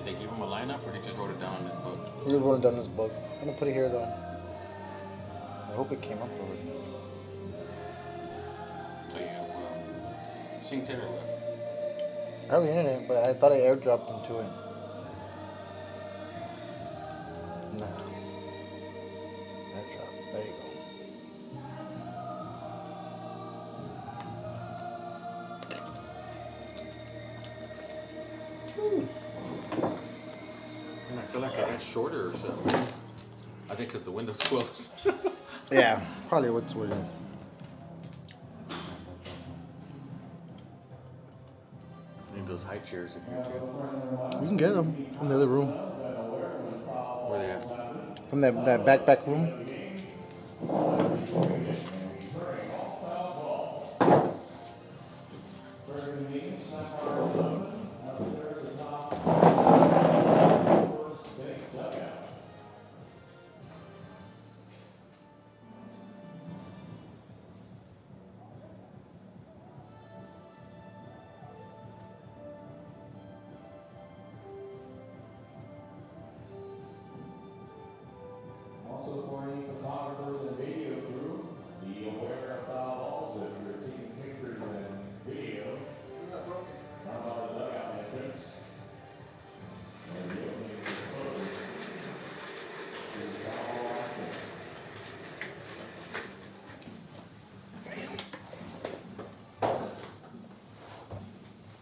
they give him a lineup, or he just wrote it down in his book? He wrote it down in his book. I'm gonna put it here though. I hope it came up already. So you synced it or what? I have the internet, but I thought I airdropped into it. Nah. Airdrop. There you go. And I feel like I got shorter or something. I think because the window's closed. Yeah, probably what's what it is. Need those high chairs in here too. We can get them from the other room. Where they at? From that back room.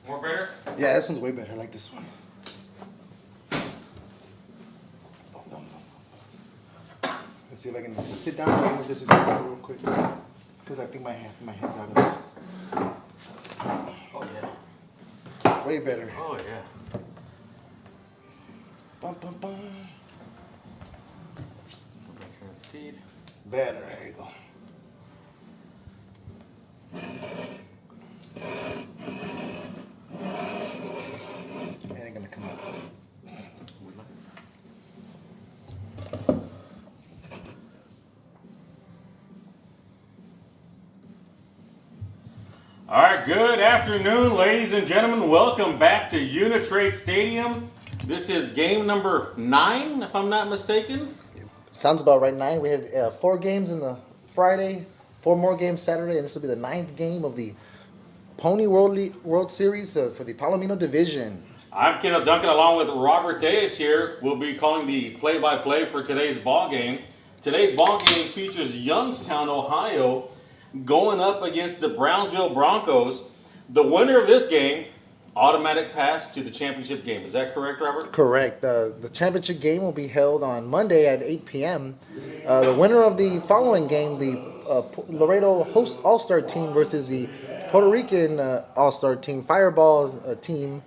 More better? Yeah, this one's way better. I like this one. Let's see if I can sit down so I can adjust this camera real quick. Because I think my head's out of there. Oh, yeah. Way better. Oh, yeah. Bum, bum, bum. Back here on the seat. Better. There you go. It ain't gonna come out. All right, good afternoon, ladies and gentlemen. Welcome back to Uni-Trade Stadium. This is game number 9, if I'm not mistaken. Sounds about right. 9. We had 4 games in the Friday, 4 more games Saturday, and this will be the 9th game of the Pony World Series for the Palomino division. I'm Kenneth Duncan, along with Robert Diaz here. We'll be calling the play-by-play for today's ball game. Today's ball game features Youngstown, Ohio, going up against the Brownsville Broncos. The winner of this game, automatic pass to the championship game. Is that correct, Robert? Correct. The championship game will be held on Monday at 8 p.m. The winner of the following game, the Laredo host All-Star team versus the Puerto Rican All-Star team, Fireball team,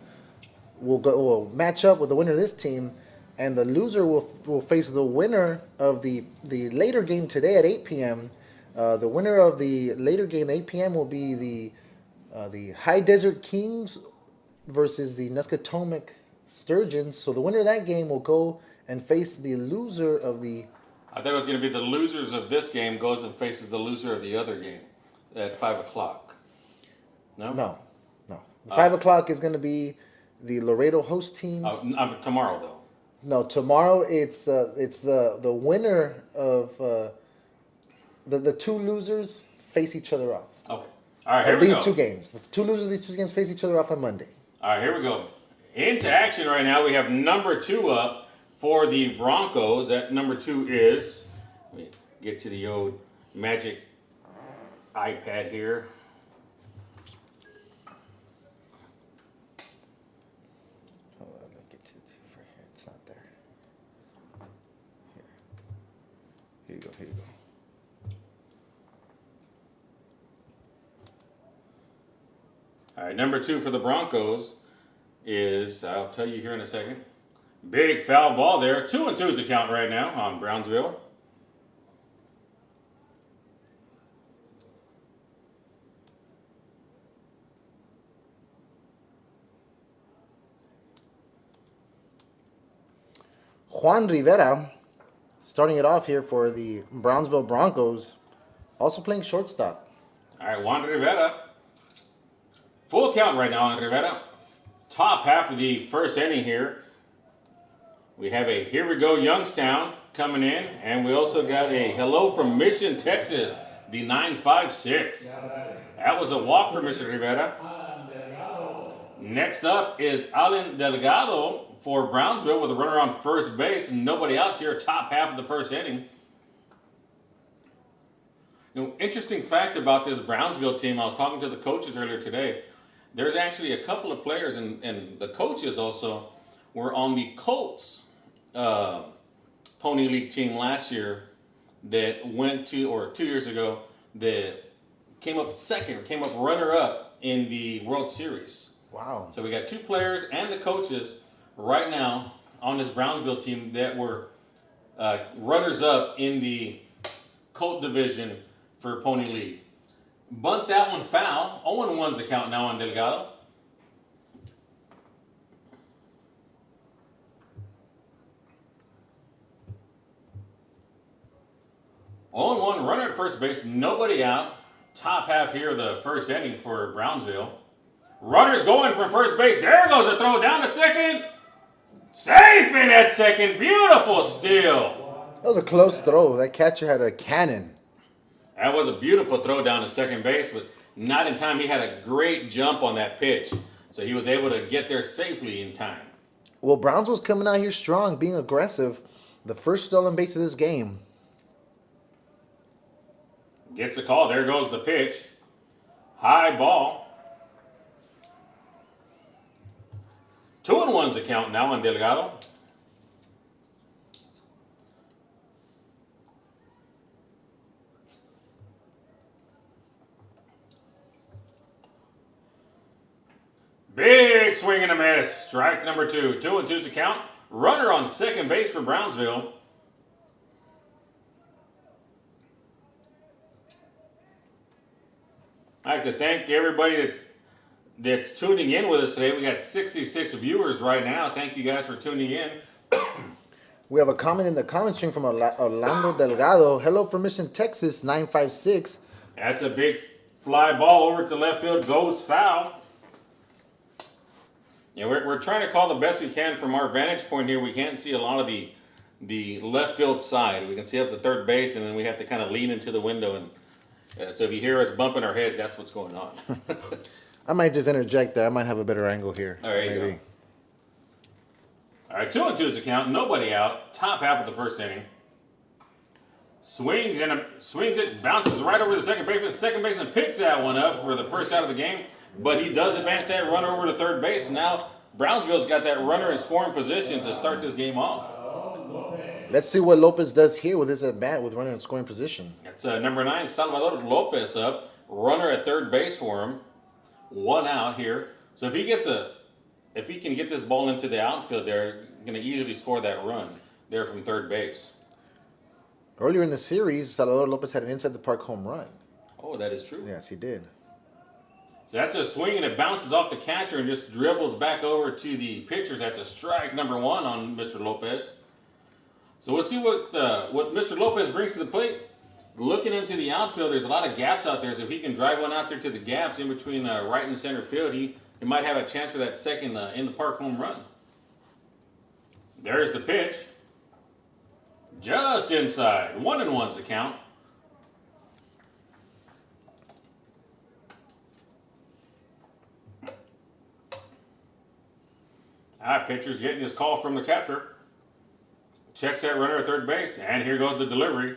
will match up with the winner of this team, and the loser will face the winner of the later game today at 8 p.m. The winner of the later game, 8 p.m., will be the High Desert Kings versus the Nescatomic Sturgeons. So the winner of that game will go and face the loser of the... I thought it was going to be the losers of this game goes and faces the loser of the other game at 5 o'clock. No? No. The 5 o'clock is going to be the Laredo host team. Tomorrow, though. No, tomorrow it's the winner of... The 2 losers face each other off. Okay. All right, here we go. These 2 games. The 2 losers of these 2 games face each other off on Monday. All right, here we go. Into action right now. We have number 2 up for the Broncos. That number 2 is... Let me get to the old magic iPad here. Hold on, let me get to it for here. It's not there. Here you go. All right, number 2 for the Broncos is, I'll tell you here in a second. Big foul ball there. 2-2 is the count right now on Brownsville. Juan Rivera starting it off here for the Brownsville Broncos, also playing shortstop. All right, Juan Rivera. Full count right now on Rivera. Top half of the first inning here. We have a Here We Go Youngstown coming in, and we also got a Hello from Mission, Texas, the 956. That was a walk for Mr. Rivera. Next up is Delgado for Brownsville with a runner on first base. Nobody out here, top half of the first inning. Interesting fact about this Brownsville team, I was talking to the coaches earlier today. There's actually a couple of players, and the coaches also were on the Colts Pony League team last year that went to, or 2 years ago, that came up second, came up runner-up in the World Series. Wow. So we got 2 players and the coaches right now on this Brownsville team that were runners-up in the Colt division for Pony League. Bunt that one foul. 0-1's the count now on Delgado. On runner at first base, nobody out. Top half here of the first inning for Brownsville. Runner's going from first base. There goes a throw down to second. Safe in at second. Beautiful steal. That was a close throw. That catcher had a cannon. That was a beautiful throw down to second base, but not in time. He had a great jump on that pitch, so he was able to get there safely in time. Well, Brownsville's coming out here strong, being aggressive. The first stolen base of this game. Gets the call. There goes the pitch. High ball. 2-1's the count now on Delgado. Big swing and a miss. Strike number 2. 2-2's the count. Runner on second base for Brownsville. I'd like to thank everybody that's tuning in with us today. We got 66 viewers right now. Thank you guys for tuning in. We have a comment in the comment stream from Orlando Delgado. Hello from Mission, Texas, 956. That's a big fly ball over to left field. Goes foul. Yeah, we're trying to call the best we can from our vantage point here. We can't see a lot of the left field side. We can see up the third base, and then we have to kind of lean into the window. And so if you hear us bumping our heads, that's what's going on. I might just interject there. I might have a better angle here. All right, maybe. Go. All right, 2-2's the count. Nobody out. Top half of the first inning. Swings it, bounces right over the second baseman. Second baseman picks that one up for the first out of the game. But he does advance that runner over to third base. Now Brownsville's got that runner in scoring position to start this game off. Let's see what Lopez does here with his at-bat with runner in scoring position. That's number 9, Salvador Lopez up. Runner at third base for him. 1 out here. So if he can get this ball into the outfield, they're going to easily score that run there from third base. Earlier in the series, Salvador Lopez had an inside-the-park home run. Oh, that is true. Yes, he did. So that's a swing, and it bounces off the catcher and just dribbles back over to the pitchers. That's a strike number 1 on Mr. Lopez. So we'll see what Mr. Lopez brings to the plate. Looking into the outfield, there's a lot of gaps out there. So if he can drive one out there to the gaps in between right and center field, he might have a chance for that second in-the-park home run. There's the pitch. Just inside. 1-1's the count. Pitcher's getting his call from the catcher. Checks that runner at third base, and here goes the delivery.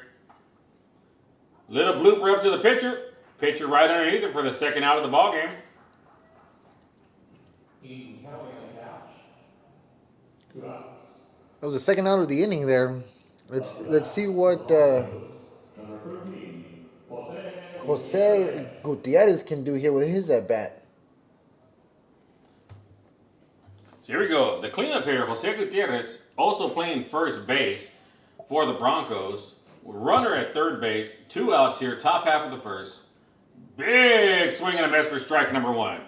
Little blooper up to the pitcher. Pitcher right underneath it for the second out of the ball game. That was the second out of the inning there. Let's see what Jose Gutierrez can do here with his at-bat. So here we go. The cleanup hitter, Jose Gutierrez, also playing first base for the Broncos. Runner at third base. 2 outs here, top half of the first. Big swing and a miss for strike number 1.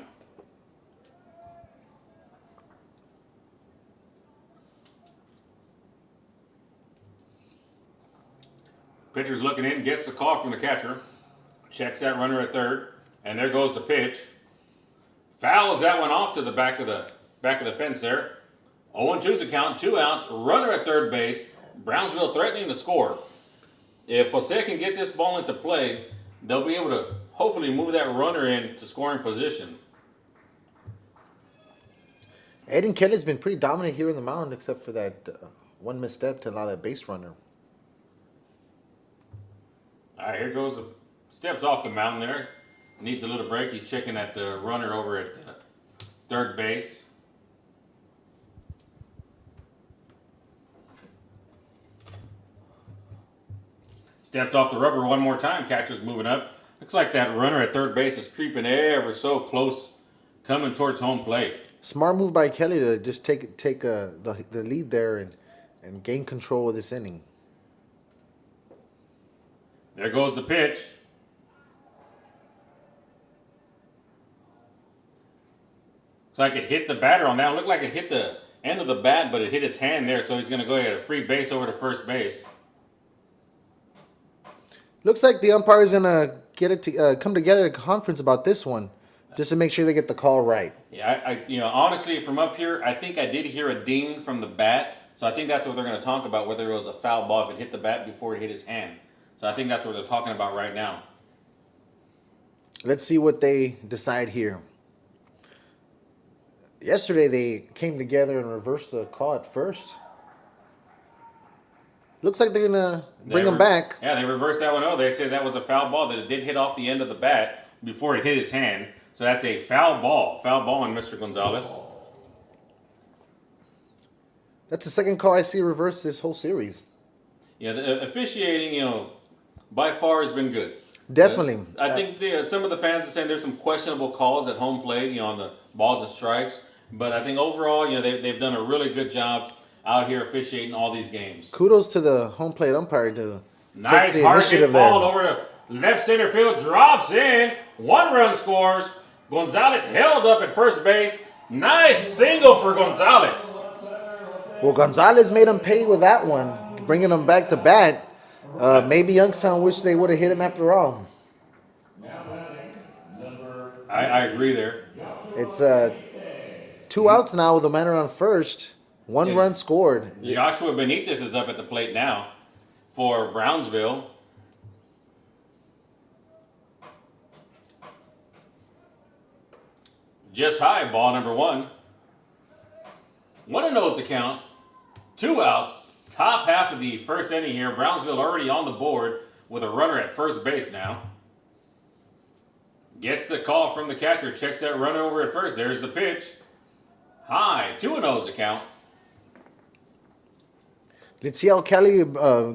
Pitcher's looking in, gets the call from the catcher. Checks that runner at third, and there goes the pitch. Fouls that one off to the back of the fence there. 0-2's a count, 2 outs, runner at third base. Brownsville threatening to score. If Jose can get this ball into play, they'll be able to hopefully move that runner into scoring position. Aiden Kelly's been pretty dominant here in the mound, except for that one misstep to allow that base runner. All right, here goes the steps off the mound there. Needs a little break. He's checking at the runner over at third base. Steps off the rubber one more time. Catcher's moving up. Looks like that runner at third base is creeping ever so close, coming towards home plate. Smart move by Kelly to just take the lead there and gain control of this inning. There goes the pitch. Looks like it hit the batter on that one. Looked like it hit the end of the bat, but it hit his hand there, so he's going to go ahead a free base over to first base. Looks like the umpire's gonna get it to come together at a conference about this one, just to make sure they get the call right. Yeah, honestly, from up here, I think I did hear a ding from the bat, so I think that's what they're going to talk about, whether it was a foul ball, if it hit the bat before it hit his hand. So I think that's what they're talking about right now. Let's see what they decide here. Yesterday they came together and reversed the call at first. Looks like they're gonna bring him back. Yeah, they reversed that one. Oh, they said that was a foul ball, that it did hit off the end of the bat before it hit his hand. So that's a foul ball. Foul ball on Mr. Gonzalez. That's the second call I see reverse this whole series. Yeah, the officiating, by far has been good. Definitely. I think some of the fans are saying there's some questionable calls at home plate, on the balls and strikes. But I think overall, they've done a really good job out here officiating all these games. Kudos to the home plate umpire to nice take the hard initiative hit there. ball over to left center field, drops in, 1 run scores. Gonzalez held up at first base. Nice single for Gonzalez. Well, Gonzalez made him pay with that one, bringing him back to bat. Maybe Youngstown wish they would have hit him after all. I agree there. It's 2 outs now with a runner on first. 1 run scored. Joshua Benitez is up at the plate now for Brownsville. Just high, ball number 1. 1-0 the count. 2 outs. Top half of the first inning here. Brownsville already on the board with a runner at first base now. Gets the call from the catcher. Checks that runner over at first. There's the pitch. High. 2-0 the count. Let's see how Kelly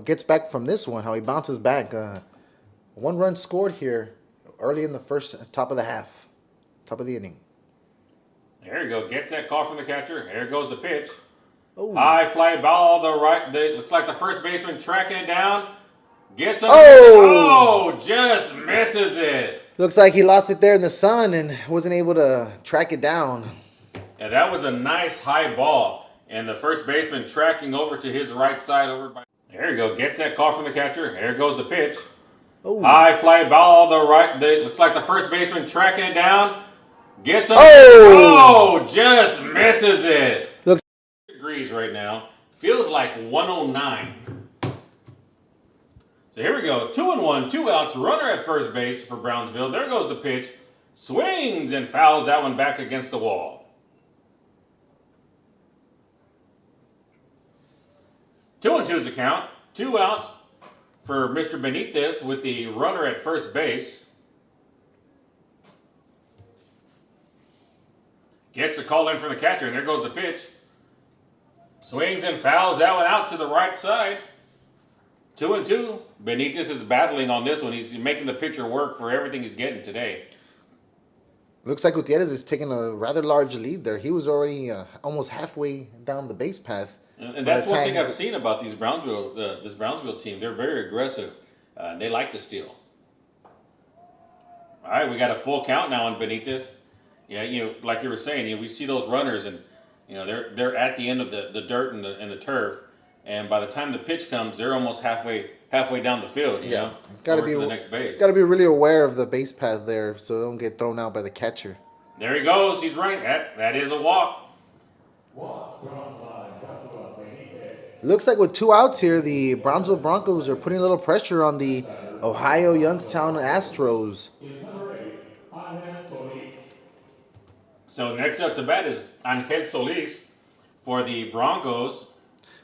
gets back from this one, how he bounces back. 1 run scored here early in the top of the half, top of the inning. There you go. Gets that call from the catcher. There goes the pitch. Oh. High fly ball the right. Looks like the first baseman tracking it down. Gets him. Oh! Just misses it. Looks like he lost it there in the sun and wasn't able to track it down. Yeah, that was a nice high ball. And the first baseman tracking over to his right side over by. There you go. Gets that call from the catcher. There goes the pitch. Oh. High fly ball the right. Looks like the first baseman tracking it down. Gets him. Oh! Just misses it. Looks degrees right now. Feels like 109. So here we go. 2-1, 2 outs. Runner at first base for Brownsville. There goes the pitch. Swings and fouls that one back against the wall. 2-2's a count. 2 outs for Mr. Benitez with the runner at first base. Gets the call in from the catcher, and there goes the pitch. Swings and fouls that one out to the right side. 2-2. Benitez is battling on this one. He's making the pitcher work for everything he's getting today. Looks like Gutierrez is taking a rather large lead there. He was already almost halfway down the base path. And that's one thing I've seen about these this Brownsville team. They're very aggressive. They like to steal. All right, we got a full count now on Benitez. Yeah, like you were saying, we see those runners, and they're at the end of the dirt and the turf, and by the time the pitch comes, they're almost halfway down the field. Gotta be to the next base. Got to be really aware of the base path there, so they don't get thrown out by the catcher. There he goes. He's running. That is a walk. Looks like with 2 outs here, the Brownsville Broncos are putting a little pressure on the Ohio Youngstown Astros. So next up to bat is Angel Solis for the Broncos.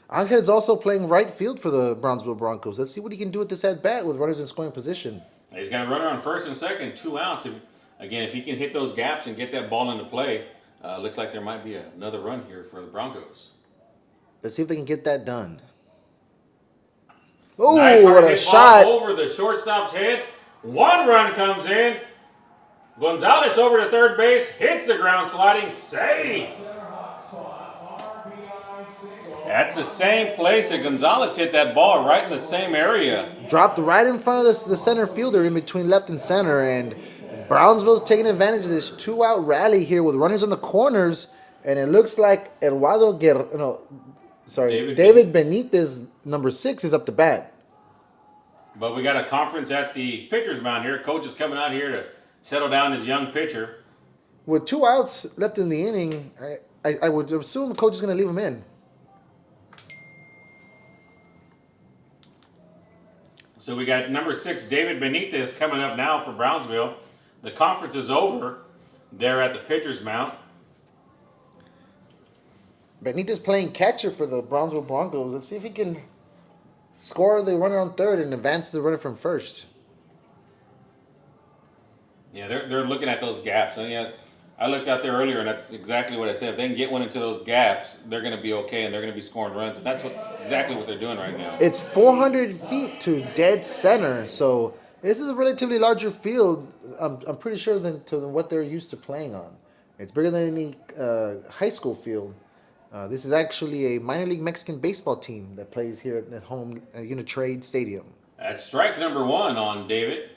Angel's also playing right field for the Brownsville Broncos. Let's see what he can do with this at bat with runners in scoring position. He's got a runner on first and second, 2 outs. If he can hit those gaps and get that ball into play, looks like there might be another run here for the Broncos. Let's see if they can get that done. Oh, Nice what hard a hit shot. ball over the shortstop's head. 1 run comes in. Gonzalez over to third base, hits the ground sliding, save. That's the same place that Gonzalez hit that ball, right in the same area. Dropped right in front of the center fielder in between left and center. And Brownsville's taking advantage of this 2-out rally here with runners on the corners. And it looks like Eduardo Guerrero, David Benitez, number 6, is up to bat. But we got a conference at the pitcher's mound here. Coach is coming out here to settle down his young pitcher. With 2 outs left in the inning, I would assume the coach is going to leave him in. So we got number 6, David Benitez, coming up now for Brownsville. The conference is over there at the pitcher's mound. Benitez playing catcher for the Brownsville Broncos. Let's see if he can score the runner on third and advance the runner from first. Yeah, they're looking at those gaps. And yeah, I looked out there earlier, and that's exactly what I said. If they can get one into those gaps, they're going to be okay, and they're going to be scoring runs. And that's exactly what they're doing right now. It's 400 feet to dead center, so this is a relatively larger field. I'm pretty sure than what they're used to playing on. It's bigger than any high school field. This is actually a minor league Mexican baseball team that plays here at home Uni-Trade Stadium. That's strike number 1 on David.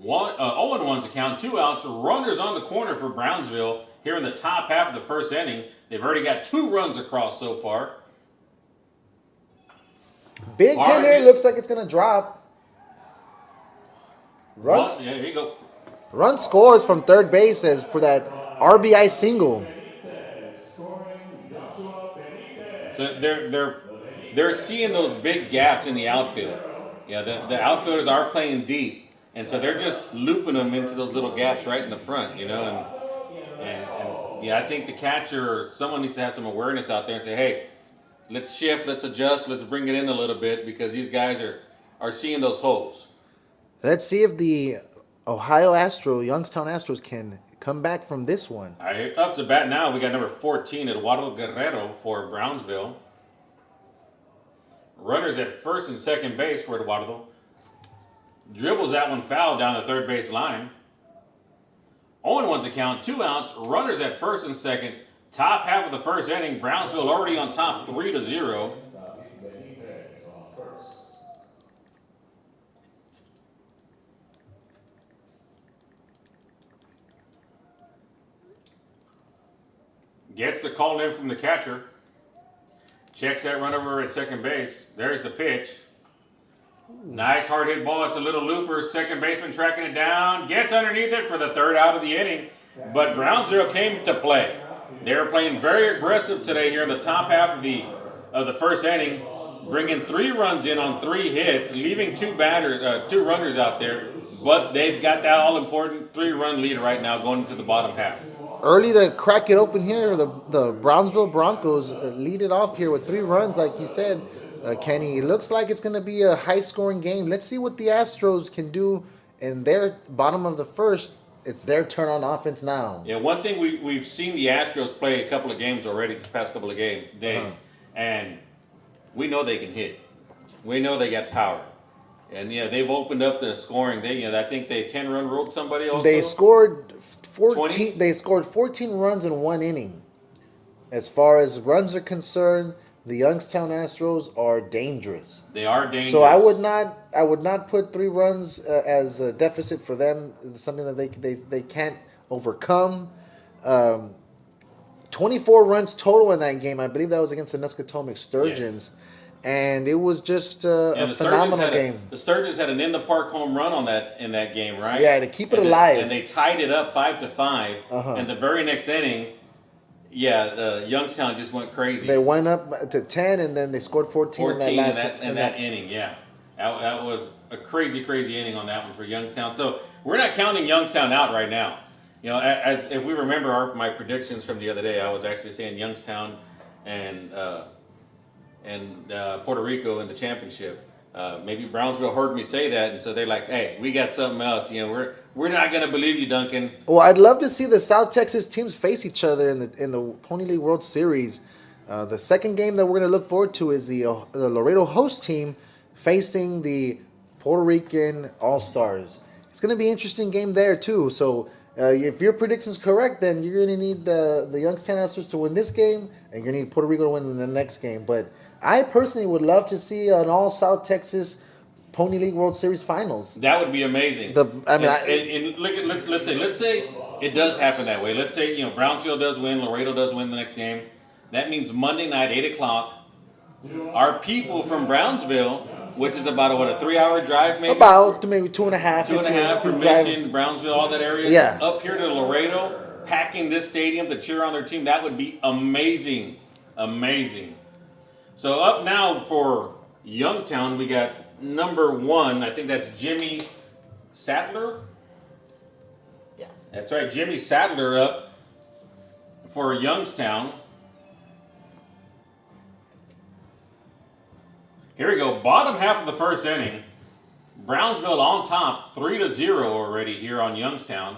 0-1's a count, 2 outs, runners on the corner for Brownsville here in the top half of the first inning. They've already got 2 runs across so far. Big hit here, looks like it's going to drop. Yeah, here you go. Run scores from third base as for that RBI single. So they're seeing those big gaps in the outfield. Yeah, the outfielders are playing deep. And so they're just looping them into those little gaps right in the front, and I think the catcher or someone needs to have some awareness out there and say, hey, let's shift, let's adjust, let's bring it in a little bit because these guys are seeing those holes. Let's see if the Youngstown Astros can come back from this one. All right, up to bat now, we got number 14, Eduardo Guerrero for Brownsville. Runners at first and second base for Eduardo. Dribbles that one foul down the third base line. 0-1's a count, 2 outs, runners at first and second. Top half of the first inning, Brownsville already on top 3-0. Gets the call in from the catcher. Checks that run over at second base. There's the pitch. Nice hard hit ball. It's a little looper. Second baseman tracking it down. Gets underneath it for the 3rd out of the inning. But Brownsville came to play. They were playing very aggressive today here in the top half of the first inning, bringing 3 runs in on 3 hits, leaving 2 runners out there. But they've got that all-important 3-run lead right now going into the bottom half. Early to crack it open here, the Brownsville Broncos lead it off here with 3 runs, like you said. Kenny, it looks like it's going to be a high-scoring game. Let's see what the Astros can do in their bottom of the first. It's their turn on offense now. Yeah, one thing we've seen the Astros play a couple of games already this past couple of days, and we know they can hit. We know they got power. And, yeah, they've opened up the scoring. I think they 10-run ruled somebody also. They scored 14. 20? They scored 14 runs in 1 inning. As far as runs are concerned, the Youngstown Astros are dangerous. They are dangerous. So I would not put 3 runs as a deficit for them. It's something that they can't overcome. 24 runs total in that game. I believe that was against the Nescatomic Sturgeons. Yes. And it was just a phenomenal game. The Sturgeons had an in-the-park home run in that game, right? Yeah, to keep it alive. And they tied it up 5-5. And the very next inning, Yeah, Youngstown just went crazy. They went up to 10, and then they scored 14 in that inning. Yeah, that was a crazy inning on that one for Youngstown. So we're not counting Youngstown out right now. You know, as if we remember my predictions from the other day, I was actually saying Youngstown and Puerto Rico in the championship. Maybe Brownsville heard me say that, and so they're like, "Hey, we got something else. You know, we're not gonna believe you, Duncan." Well, I'd love to see the South Texas teams face each other in the Pony League World Series. The second game that we're gonna look forward to is the Laredo host team facing the Puerto Rican All Stars. It's gonna be an interesting game there too. So if your prediction's correct, then you're gonna need the Youngstown Astros to win this game, and you're gonna need Puerto Rico to win in the next game. But I personally would love to see an all South Texas Pony League World Series Finals. That would be amazing. Let's say it does happen that way. Let's say Brownsville does win, Laredo does win the next game. That means Monday night, 8:00. Our people from Brownsville, which is about a 3-hour drive, maybe maybe 2.5. 2.5 from Mission, Brownsville, all that area. Yeah. Up here to Laredo, packing this stadium to cheer on their team. That would be amazing, amazing. So up now for Youngstown, we got number 1. I think that's Jimmy Sadler. Yeah, that's right. Jimmy Sadler up for Youngstown. Here we go. Bottom half of the first inning. Brownsville on top, 3-0 already here on Youngstown.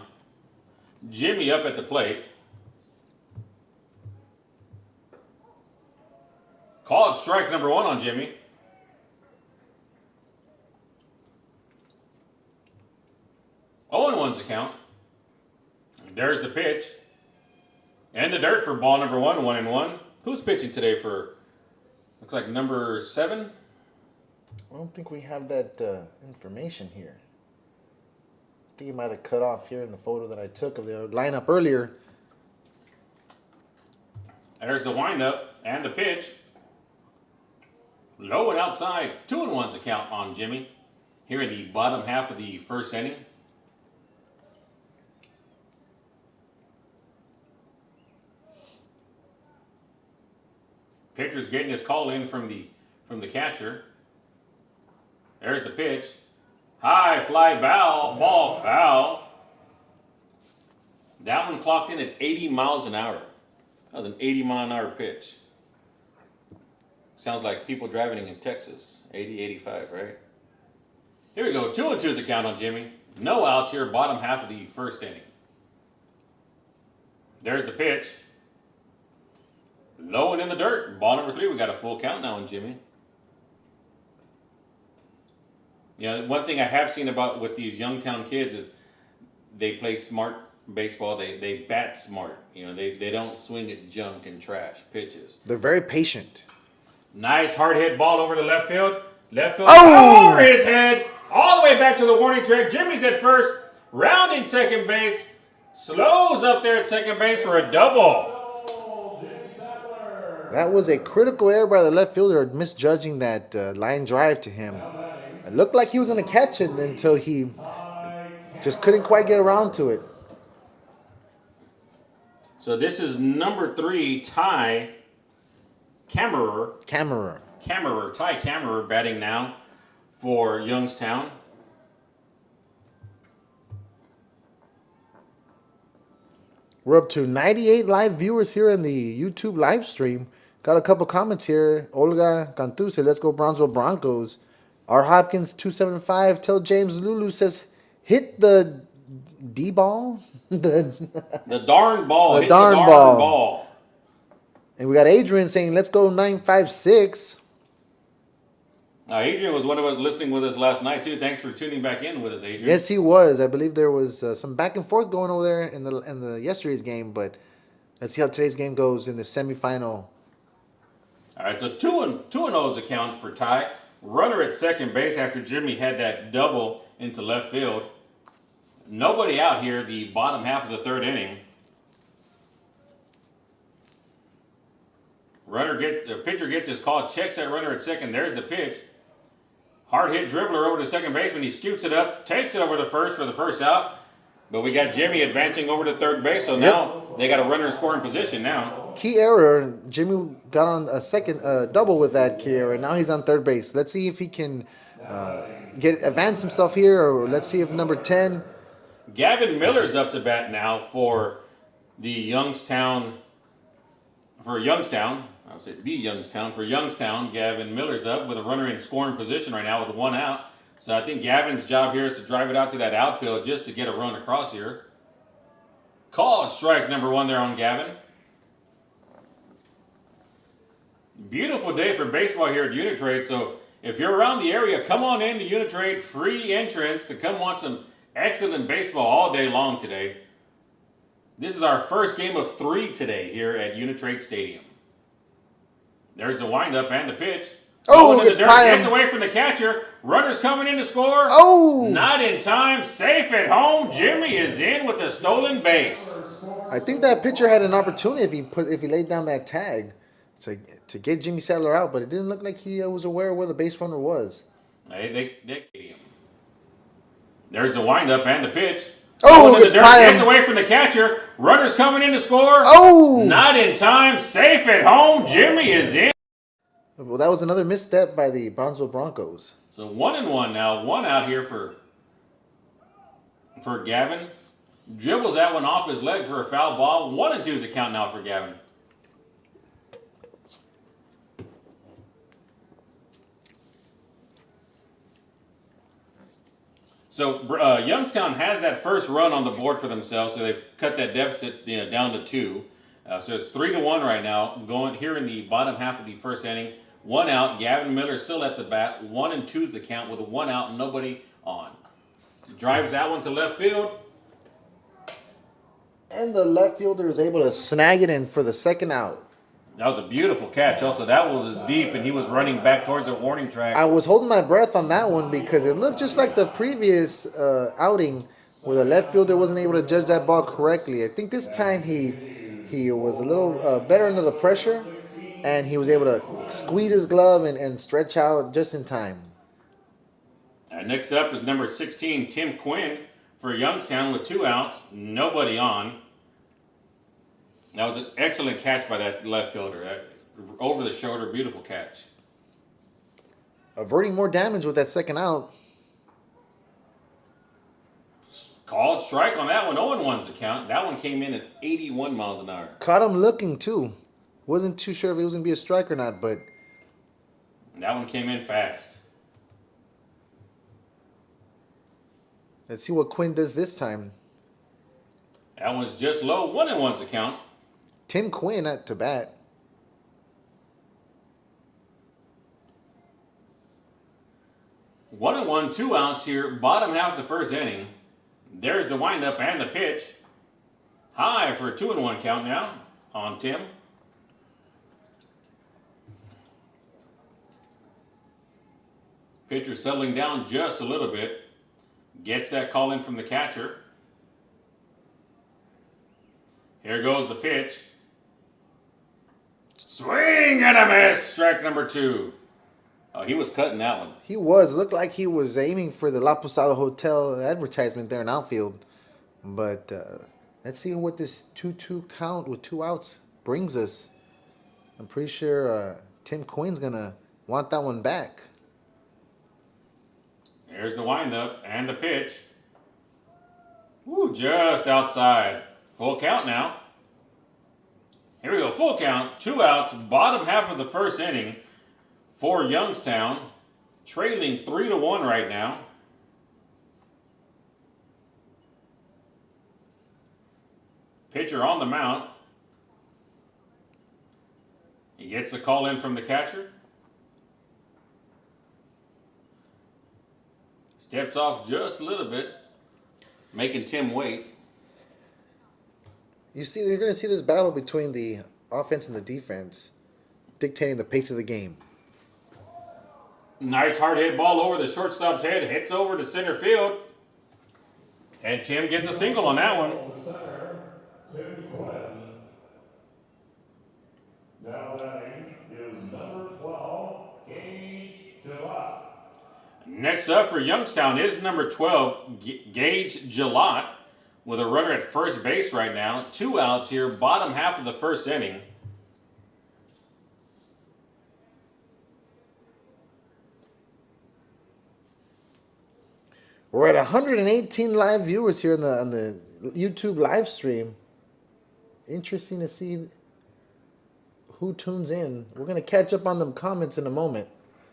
Jimmy up at the plate. Called strike number 1 on Jimmy. Oh, 0-1's a count. There's the pitch. And the dirt for ball number 1, 1-1. Who's pitching today for, looks like number 7? I don't think we have that information here. I think it might have cut off here in the photo that I took of their lineup earlier. There's the windup and the pitch. Low and outside. 2-1's a count on Jimmy. Here in the bottom half of the first inning. Pitcher's getting his call in from the catcher. There's the pitch. High fly ball foul. That one clocked in at 80 miles an hour. That was an 80-mile-an-hour pitch. Sounds like people driving in Texas. 80, 85, right? Here we go. 2-2's a count on Jimmy. No outs here, bottom half of the first inning. There's the pitch. Low and in the dirt. Ball number 3. We got a full count now on Jimmy. One thing I have seen about with these Youngstown kids is they play smart baseball. They bat smart. They don't swing at junk and trash pitches. They're very patient. Nice hard hit ball over to left field. Left field over his head. All the way back to the warning track. Jimmy's at first. Rounding second base. Slows up there at second base for a double. That was a critical error by the left fielder, misjudging that line drive to him. It looked like he was going to catch it until he just couldn't quite get around to it. So this is number 3, Ty Kammerer. Ty Kammerer batting now for Youngstown. We're up to 98 live viewers here in the YouTube live stream. Got a couple comments here. Olga Cantu said, "Let's go Brownsville Broncos." R. Hopkins 275. Tell James Lulu says, "Hit the D ball." the darn ball. The Hit darn the ball. And we got Adrian saying, "Let's go 956." Adrian was one of us listening with us last night too. Thanks for tuning back in with us, Adrian. Yes, he was. I believe there was some back and forth going over there in the yesterday's game, but let's see how today's game goes in the semifinal. All right, so 2-0's a count for Ty. Runner at second base after Jimmy had that double into left field. Nobody out here, the bottom half of the third inning. Pitcher gets his call, checks that runner at second. There's the pitch. Hard hit dribbler over to second baseman. He scoots it up, takes it over to first for the first out. But we got Jimmy advancing over to third base, so now they got a runner in scoring position now. key error. Jimmy got on a second double with that key error. Now he's on third base. Let's see if he can advance himself here, or let's see if number 10. Gavin Miller's up to bat now for the Youngstown. For Youngstown, Gavin Miller's up with a runner in scoring position right now with 1 out. So I think Gavin's job here is to drive it out to that outfield just to get a run across here. Call strike number 1 there on Gavin. Beautiful day for baseball here at Uni-Trade. So if you're around the area, come on in to Uni-Trade. Free entrance to come watch some excellent baseball all day long today. This is our first game of 3 today here at Uni-Trade Stadium. There's the windup and the pitch. Oh, it's gets away from the catcher. Runner's coming in to score. Oh! Not in time. Safe at home. Jimmy is in with a stolen base. I think that pitcher had an opportunity if he laid down that tag to get Jimmy Sadler out, but it didn't look like he was aware of where the base runner was. They get him. There's the windup and the pitch. Oh, it's gets away from the catcher. Runner's coming in to score. Oh! Not in time. Safe at home. Jimmy is in. Well, that was another misstep by the Brownsville Broncos. So 1-1 now. 1 out here for Gavin. Dribbles that one off his leg for a foul ball. 1-2 is the count now for Gavin. So Youngstown has that first run on the board for themselves, so they've cut that deficit down to 2. So it's 3-1 right now, going here in the bottom half of the first inning. 1 out. Gavin Miller still at the bat. 1-2 is the count with a 1 out, nobody on. Drives that one to left field. And the left fielder is able to snag it in for the second out. That was a beautiful catch. Also, that was deep, and he was running back towards the warning track. I was holding my breath on that one because it looked just like the previous outing where the left fielder wasn't able to judge that ball correctly. I think this time he was a little better under the pressure, and he was able to squeeze his glove and stretch out just in time. Next up is number 16, Tim Quinn for Youngstown with 2 outs, nobody on. That was an excellent catch by that left fielder. That over the shoulder, beautiful catch. Averting more damage with that second out. Called strike on that one. 0-1's the count. That one came in at 81 miles an hour. Caught him looking, too. Wasn't too sure if it was going to be a strike or not, but... That one came in fast. Let's see what Quinn does this time. That one's just low. 1-1's the count. Tim Quinn at to bat. One and 1, 2 outs here. Bottom half of the first inning. There's the windup and the pitch. High for a 2-1 count now on Tim. Pitcher settling down just a little bit. Gets that call in from the catcher. Here goes the pitch. Swing and a miss. Strike number 2. Oh, he was cutting that one. He was. Looked like he was aiming for the La Posada Hotel advertisement there in outfield. But let's see what this 2-2 count with 2 outs brings us. I'm pretty sure Tim Quinn's going to want that one back. There's the windup and the pitch. Woo, just outside. Full count now. Here we go, full count, 2 outs, bottom half of the first inning for Youngstown. Trailing 3-1 right now. Pitcher on the mound. He gets the call in from the catcher. Steps off just a little bit, making Tim wait. You're going to see this battle between the offense and the defense dictating the pace of the game. Nice hard hit ball over the shortstop's head. Hits over to center field. And Tim gets a single on that one. Now batting is number 12, Gage Gillot. Next up for Youngstown is number 12, Gage Gillot, with a runner at first base right now. 2 outs here, bottom half of the first inning. We're at 118 live viewers here on the YouTube live stream. Interesting to see who tunes in. We're going to catch up on them comments in a moment.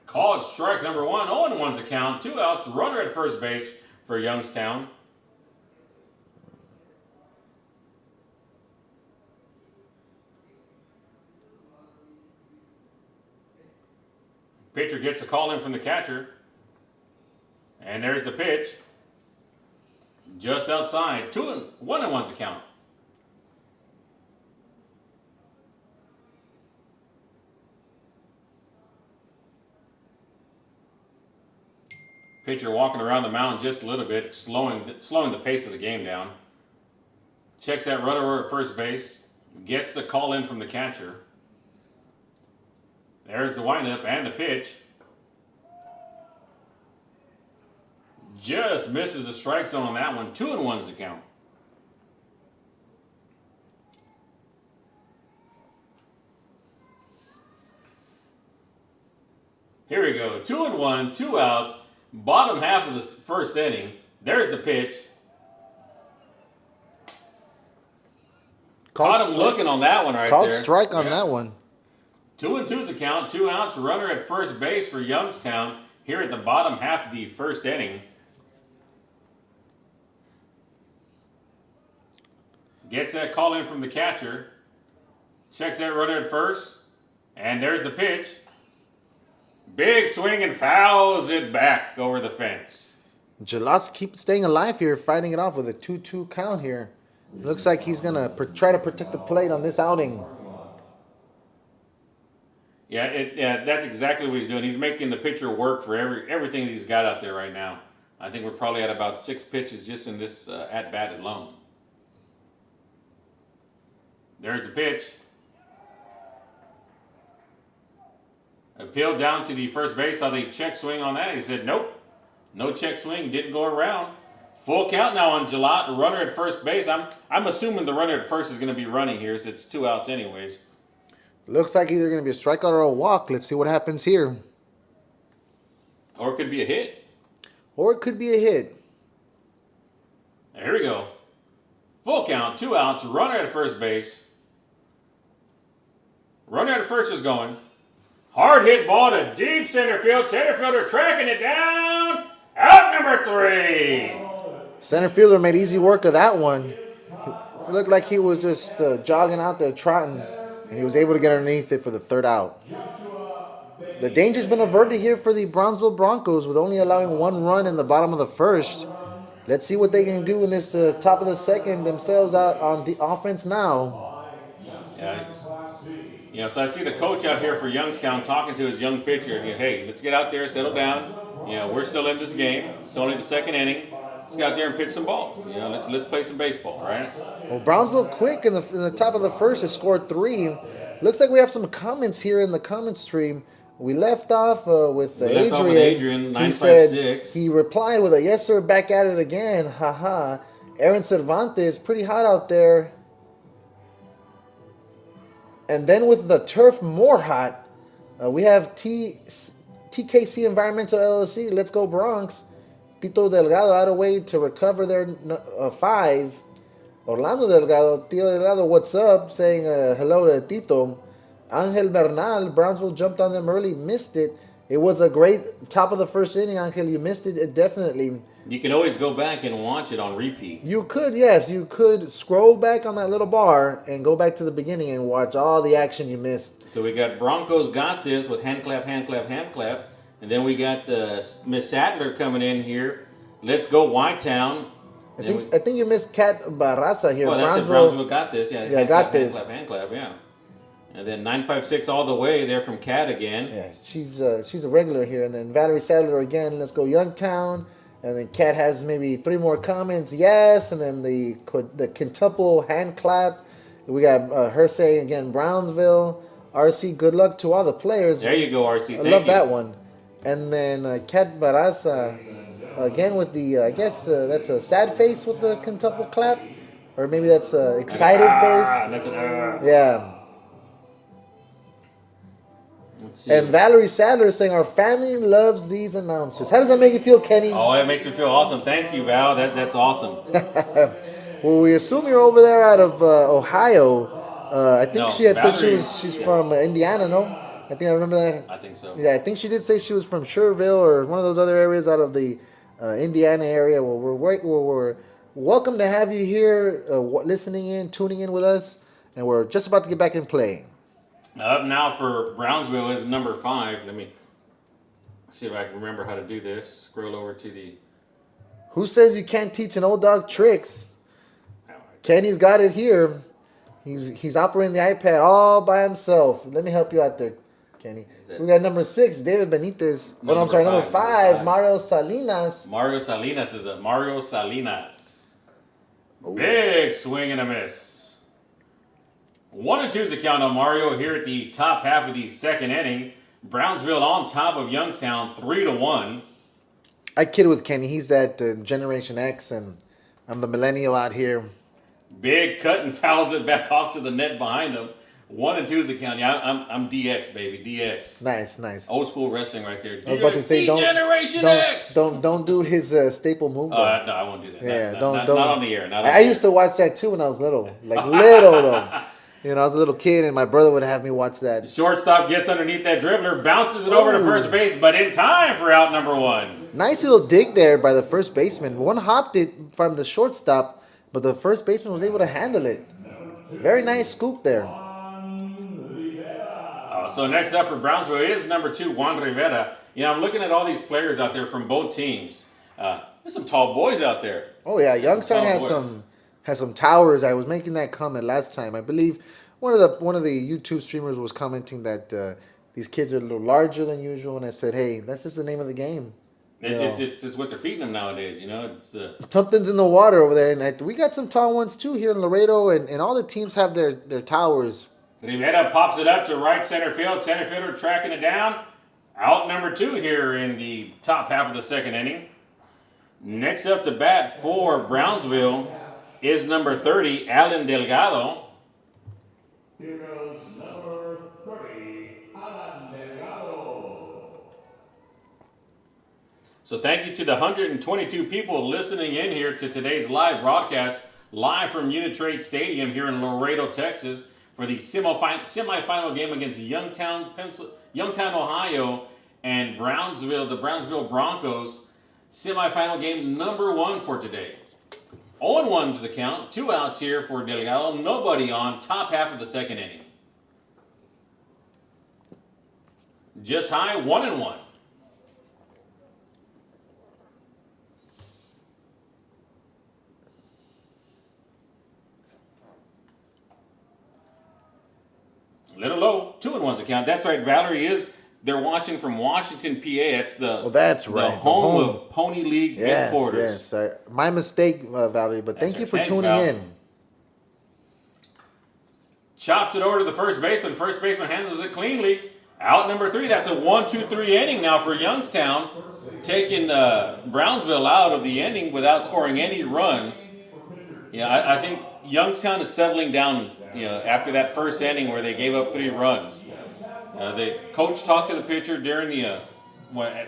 Called strike number 1. 0-1's a count. 2 outs. Runner at first base for Youngstown. Pitcher gets a call in from the catcher. And there's the pitch. Just outside. 1-1's a count. Pitcher walking around the mound just a little bit, slowing the pace of the game down. Checks that runner at first base. Gets the call in from the catcher. There's the windup and the pitch. Just misses the strike zone on that one. 2-1's the count. Here we go. 2-1, 2 outs. Bottom half of the first inning. There's the pitch. Caught him looking on that one right there. Called strike on that one. 2-2's a count. 2 outs. Runner at first base for Youngstown here at the bottom half of the first inning. Gets that call in from the catcher. Checks that runner at first. And there's the pitch. Big swing and fouls it back over the fence. Gelots keep staying alive here, fighting it off with a 2-2 count here. Looks like he's going to try to protect the plate on this outing. Yeah, that's exactly what he's doing. He's making the pitcher work for everything he's got out there right now. I think we're probably at about 6 pitches just in this at-bat alone. There's the pitch. Appealed down to the first base. Saw the check swing on that. He said, nope. No check swing. Didn't go around. Full count now on Gelot. Runner at first base. I'm assuming the runner at first is going to be running here, so it's 2 outs anyways. Looks like either going to be a strikeout or a walk. Let's see what happens here. Or it could be a hit. Or it could be a hit. Here we go. Full count. 2 outs. Runner at first base. Runner at first is going. Hard hit ball to deep center field. Center fielder tracking it down. Out number 3. Center fielder made easy work of that one. It looked like he was just jogging out there, trotting, and he was able to get underneath it for the 3rd out. The danger's been averted here for the Brownsville Broncos with only allowing 1 run in the bottom of the 1st. Let's see what they can do in this top of the 2nd themselves out on the offense now. Yeah, so I see the coach out here for Youngstown talking to his young pitcher. Hey, let's get out there, settle down. We're still in this game. It's only the 2nd inning. Let's get out there and pitch some ball. Let's play some baseball, right? Well, Brownsville quick in the top of the 1st has scored 3. Looks like we have some comments here in the comment stream. We left off with Adrian. 956. He replied with a yes sir, back at it again. Haha. Aaron Cervantes, pretty hot out there. And then with the turf more hot, we have TKC Environmental LLC. Let's go Bronx. Tito Delgado out of way to recover their 5. Orlando Delgado, Tito Delgado, what's up? Saying hello to Tito. Angel Bernal, Brownsville jumped on them early, missed it. It was a great top of the 1st inning, Angel. You missed it definitely. You can always go back and watch it on repeat. You could, yes. You could scroll back on that little bar and go back to the beginning and watch all the action you missed. So we got Broncos got this with hand clap, hand clap, hand clap. And then we got Miss Sadler coming in here. Let's go Y-Town. I think you missed Kat Barraza here. Oh, that's it. Brownsville got this. Yeah, got this. Hand clap, yeah. And then 956 all the way there from Kat again. Yeah, she's a regular here. And then Valerie Sadler again. Let's go Youngstown. And then Kat has maybe 3 more comments. Yes. And then the quintuple hand clap. We got her saying again Brownsville. RC, good luck to all the players. There you go, RC. I love that one. And then Kat Barraza again with the, I guess that's a sad face with the quintuple clap. Or maybe that's an excited face. That's an Yeah. Let's see. And Valerie Sadler is saying our family loves these announcers. How does that make you feel, Kenny? Oh, that makes me feel awesome. Thank you, Val. That's awesome. Well, we assume you're over there out of Ohio. I think No, she had said Valerie- she's from Indiana, no? I think I remember that. I think so. Yeah, I think she did say she was from Sherville or one of those other areas out of the Indiana area. Well, we're welcome to have you here, listening in, tuning in with us, and we're just about to get back in play. Up now for Brownsville is number 5. Let me see if I can remember how to do this. Scroll over to the. Who says you can't teach an old dog tricks? Kenny's got it here. He's operating the iPad all by himself. Let me help you out there, Kenny. We got number 6, David Benitez. Oh, no, I'm sorry, number 5, Mario Salinas. Mario Salinas is a Mario Salinas. Big swing and a miss. 1-2's the count on Mario here at the top half of the second inning. Brownsville on top of Youngstown, 3-1. I kid with Kenny. He's that Generation X, and I'm the millennial out here. Big cut and fouls it back off to the net behind him. 1-2's the count. Yeah, I'm DX, baby, DX. Nice. Old school wrestling right there. I was about to say, Generation X. Don't do his staple move. No, I won't do that. Yeah, not on the air. I used to watch that too when I was little, though. You know, I was a little kid, and my brother would have me watch that. Shortstop gets underneath that dribbler, bounces it over to first base, but in time for out number 1. Nice little dig there by the first baseman. One hopped it from the shortstop, but the first baseman was able to handle it. Very nice scoop there. So next up for Brownsville is number 2, Juan Rivera. I'm looking at all these players out there from both teams. There's some tall boys out there. Oh yeah, Youngstown has some towers. I was making that comment last time. I believe one of the YouTube streamers was commenting that these kids are a little larger than usual, and I said, hey, that's just the name of the game. It's what they're feeding them nowadays. It's something's in the water over there, and we got some tall ones too here in Laredo, and all the teams have their towers. Rivera pops it up to right center field. Center fielder tracking it down. Out number 2 here in the top half of the second inning. Next up to bat for Brownsville is number 30, Alan Delgado. Here goes number 30, Alan Delgado. So thank you to the 122 people listening in here to today's live broadcast, live from Uni-Trade Stadium here in Laredo, Texas, for the semifinal game against Youngstown, Ohio, and Brownsville, the Brownsville Broncos. Semifinal game number 1 for today. 0-1 to the count. 2 outs here for Delgado. Nobody on. Top half of the second inning. Just high, 1-1. Little low, 2-1's the count. That's right, Valerie they're watching from Washington, PA. That's the home of Pony League headquarters. Yes. My mistake, Valerie, but thank you for tuning in. Chops it over to the first baseman. First baseman handles it cleanly. Out number 3. That's a 1-2-3 inning now for Youngstown, taking Brownsville out of the inning without scoring any runs. I think Youngstown is settling down. After that first inning where they gave up 3 runs. The coach talked to the pitcher during the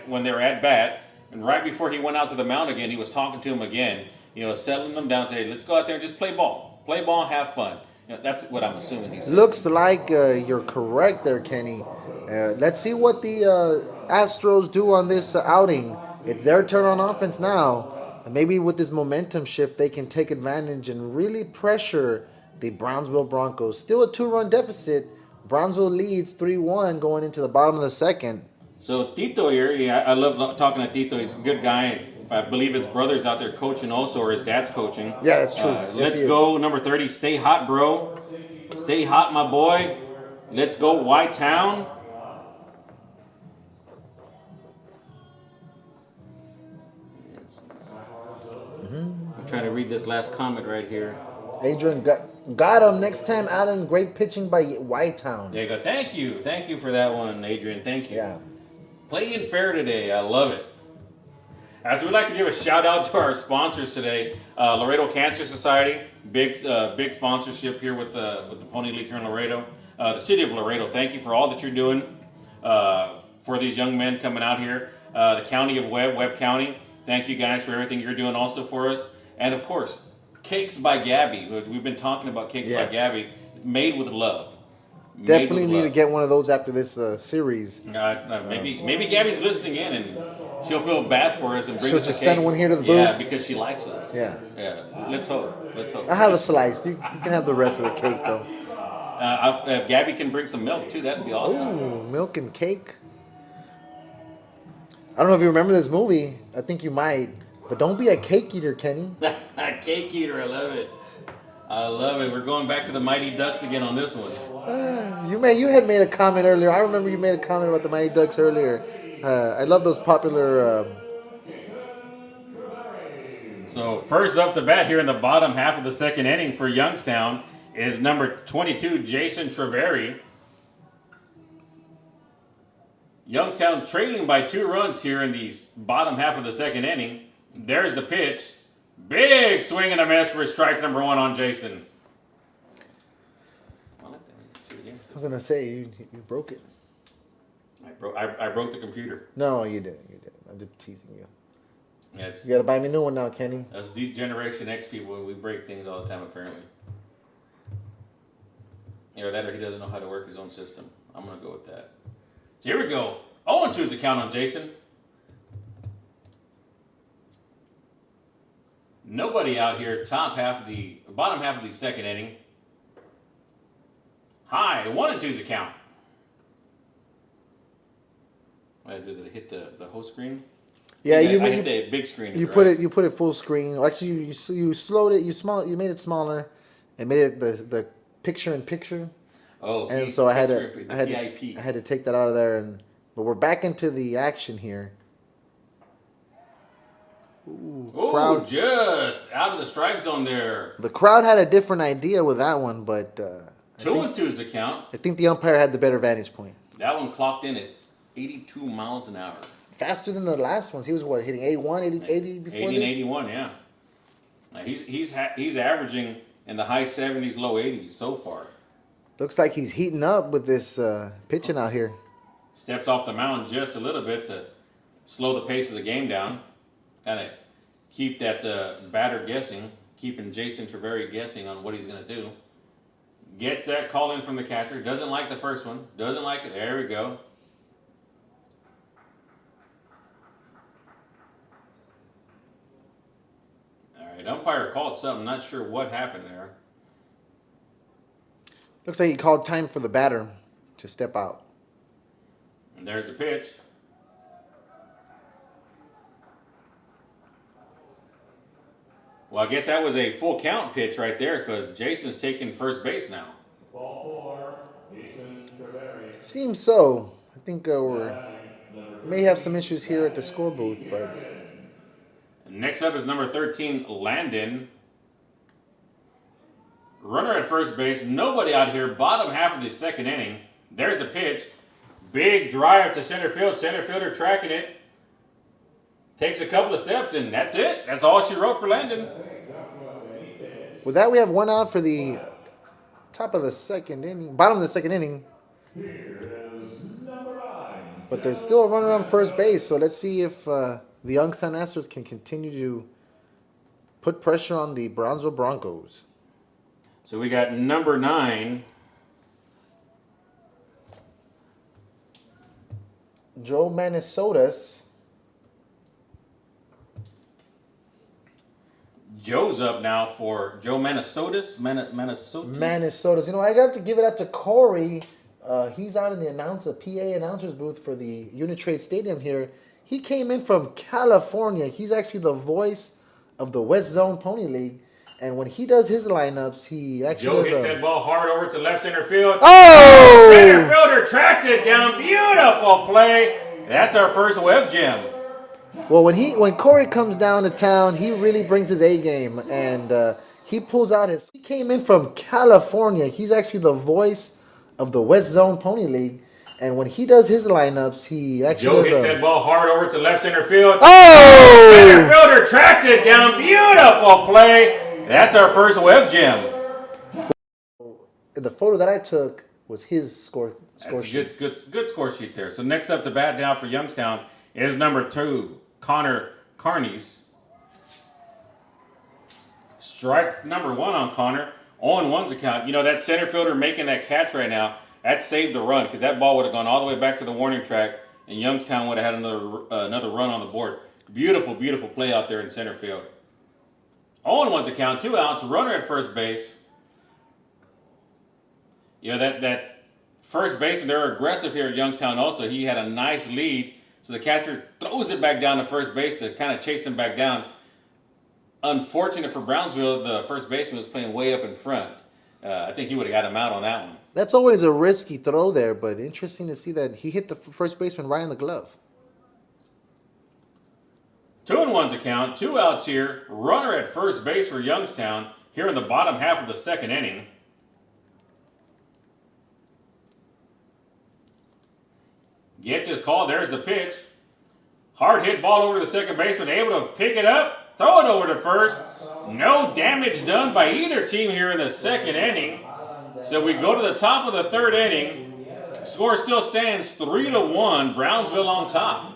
when they were at bat, and right before he went out to the mound again, he was talking to him again. Settling them down, saying, "Let's go out there and just play ball, have fun." That's what I'm assuming he said. Looks like you're correct there, Kenny. Let's see what the Astros do on this outing. It's their turn on offense now. And maybe with this momentum shift, they can take advantage and really pressure the Brownsville Broncos. Still a 2-run deficit. Brownsville leads 3-1 going into the bottom of the second. So Tito here, I love talking to Tito. He's a good guy. I believe his brother's out there coaching also, or his dad's coaching. Yeah, that's true. Let's go, number 30. Stay hot, bro. Stay hot, my boy. Let's go, White-Town. I'm trying to read this last comment right here. Adrian got him next time, Alan. Great pitching by White-Town. There you go. Thank you for that one, Adrian. Thank you. Yeah. Playing fair today. I love it. As we'd like to give a shout out to our sponsors today, Laredo Cancer Society, big sponsorship here with the Pony League here in Laredo. The city of Laredo, thank you for all that you're doing. for these young men coming out here. The county of Webb County, thank you guys for everything you're doing also for us. And of course, Cakes by Gabby. We've been talking about Cakes by Gabby, made with love. Definitely need to get one of those after this series. Maybe Gabby's listening in and she'll feel bad for us and bring us a cake. Send one here to the booth. Yeah, because she likes us. Yeah. Let's hope. I have a slice. You can have the rest of the cake though. If Gabby can bring some milk too, that'd be awesome. Ooh, milk and cake. I don't know if you remember this movie. I think you might. But don't be a cake eater, Kenny. Cake eater, I love it. I love it. We're going back to the Mighty Ducks again on this one. You had made a comment earlier. I remember you made a comment about the Mighty Ducks earlier. I love those popular. So first up to bat here in the bottom half of the second inning for Youngstown is number 22, Jason Treveri. Youngstown trailing by 2 runs here in the bottom half of the second inning. There's the pitch. Big swing and a miss for strike number 1 on Jason. I was going to say, you broke it. I broke the computer. No, you didn't. I'm just teasing you. Yeah, you got to buy me a new one now, Kenny. Us Generation X people, we break things all the time, apparently. Either that or he doesn't know how to work his own system. I'm going to go with that. So here we go. 0-2 is the count on Jason. Nobody out here, bottom half of the second inning. High, 1-2 is the count. Did it hit the whole screen? Yeah, I hit the big screen. You put it full screen. Actually, you slowed it. You made it smaller, and made it the picture in picture. Oh, and so I had to take that out of there. But we're back into the action here. Ooh, crowd just out of the strike zone there. The crowd had a different idea with that one, but 2-2 is the count. I think the umpire had the better vantage point. That one clocked in at 82 miles an hour. Faster than the last ones. He was hitting 81, 80 before 80 this? and 81, yeah. Now he's averaging in the high 70s, low 80s so far. Looks like he's heating up with this pitching out here. Steps off the mound just a little bit to slow the pace of the game down. Kind of keep that batter guessing, keeping Jason Treveri guessing on what he's going to do. Gets that call in from the catcher. Doesn't like the first one. Doesn't like it. There we go. All right, umpire called something. Not sure what happened there. Looks like he called time for the batter to step out. And there's the pitch. Well, I guess that was a full count pitch right there because Jason's taking first base now. Ball 4, Jason Treveri. Seems so. I think we may have some issues here at the score booth, but next up is number 13, Landon. Runner at first base. Nobody out here. Bottom half of the second inning. There's the pitch. Big drive to center field. Center fielder tracking it. Takes a couple of steps, and that's it. That's all she wrote for Landon. With that, we have one out for the top of the second inning, bottom of the second inning. But there's still a runner on first base, so let's see if the Youngstown Astros can continue to put pressure on the Brownsville Broncos. So we got number 9. Joe Minnesotas. Joe's up now for Joe Minnesotas. Minnesotas. You know, I got to give it out to Corey. He's out in the PA announcer's booth for the Uni-Trade Stadium here. He came in from California. He's actually the voice of the West Zone Pony League. And when he does his lineups, he actually Joe hits that ball hard over to left center field. Oh! Center fielder tracks it down. Beautiful play. That's our first web gem. Well, when Corey comes down to town, he really brings his A game, and he pulls out his. He came in from California. He's actually the voice of the West Zone Pony League, and when he does his lineups, he actually Joe hits that ball hard over to left center field. Oh! Center fielder tracks it down. Beautiful play. That's our first web gem. In the photo that I took, was his score That's sheet. a good score sheet there. So next up to bat now for Youngstown is number 2, Carney. Strike number 1 on Connor. 0-1's account. You know, that center fielder making that catch right now, that saved the run because that ball would have gone all the way back to the warning track and Youngstown would have had another run on the board. Beautiful, beautiful play out there in center field. 0-1's account, 2 outs, runner at first base. You know, that first baseman, they're aggressive here at Youngstown also. He had a nice lead, so the catcher throws it back down to first base to kind of chase him back down. Unfortunate for Brownsville, the first baseman was playing way up in front. I think he would have got him out on that one. That's always a risky throw there, but interesting to see that he hit the first baseman right in the glove. 2-1's account, 2 outs here. Runner at first base for Youngstown here in the bottom half of the second inning. Gets his call. There's the pitch. Hard hit ball over to the second baseman. Able to pick it up. Throw it over to first. No damage done by either team here in the second inning. So we go to the top of the third inning. Score still stands 3-1. Brownsville on top.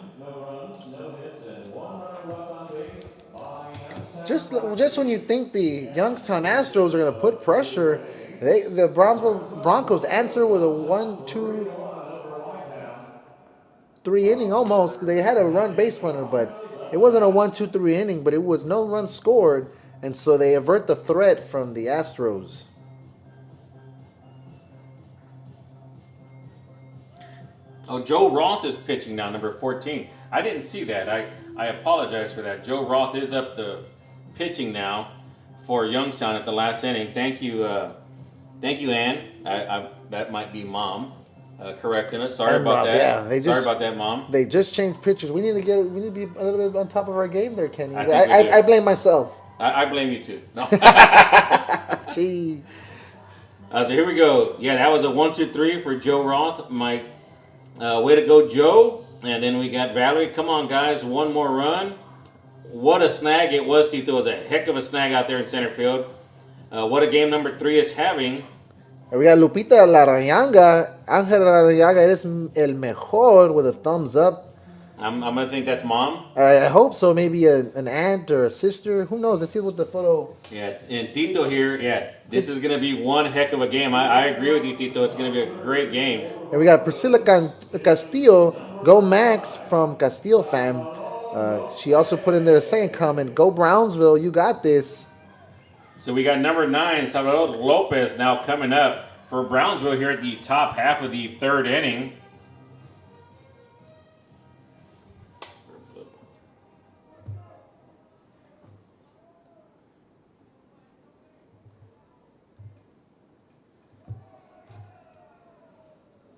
Just when you think the Youngstown Astros are going to put pressure, the Brownsville Broncos answer with a 1-2-3 inning almost. They had a base runner, but it wasn't a 1-2-3 inning, but it was no runs scored, and so they avert the threat from the Astros. Oh, Joe Roth is pitching now, number 14. I didn't see that. I apologize for that. Joe Roth is up the pitching now for Youngstown at the last inning. Thank you, Ann. That might be Mom correcting us. Sorry about that. Yeah, sorry about that, Mom. They just changed pitchers. We need to be a little bit on top of our game there, Kenny. I blame myself. I blame you too. No. Gee. So here we go. Yeah, that was a 1-2-3 for Joe Roth. Mike, way to go, Joe. And then we got Valerie. Come on, guys. One more run. What a snag it was, Tito. It was a heck of a snag out there in center field. What a game number 3 is having. We got Lupita Larrañaga. Ángel Larrañaga, eres el mejor with a thumbs up. I'm going to think that's Mom. I hope so. Maybe an aunt or a sister. Who knows? Let's see what the photo. Yeah, and Tito here, this is going to be one heck of a game. I agree with you, Tito. It's going to be a great game. And we got Priscilla Castillo. Go Max from Castillo fam. She also put in there a second comment. Go Brownsville. You got this. So we got number 9, Salvador Lopez, now coming up for Brownsville here at the top half of the third inning.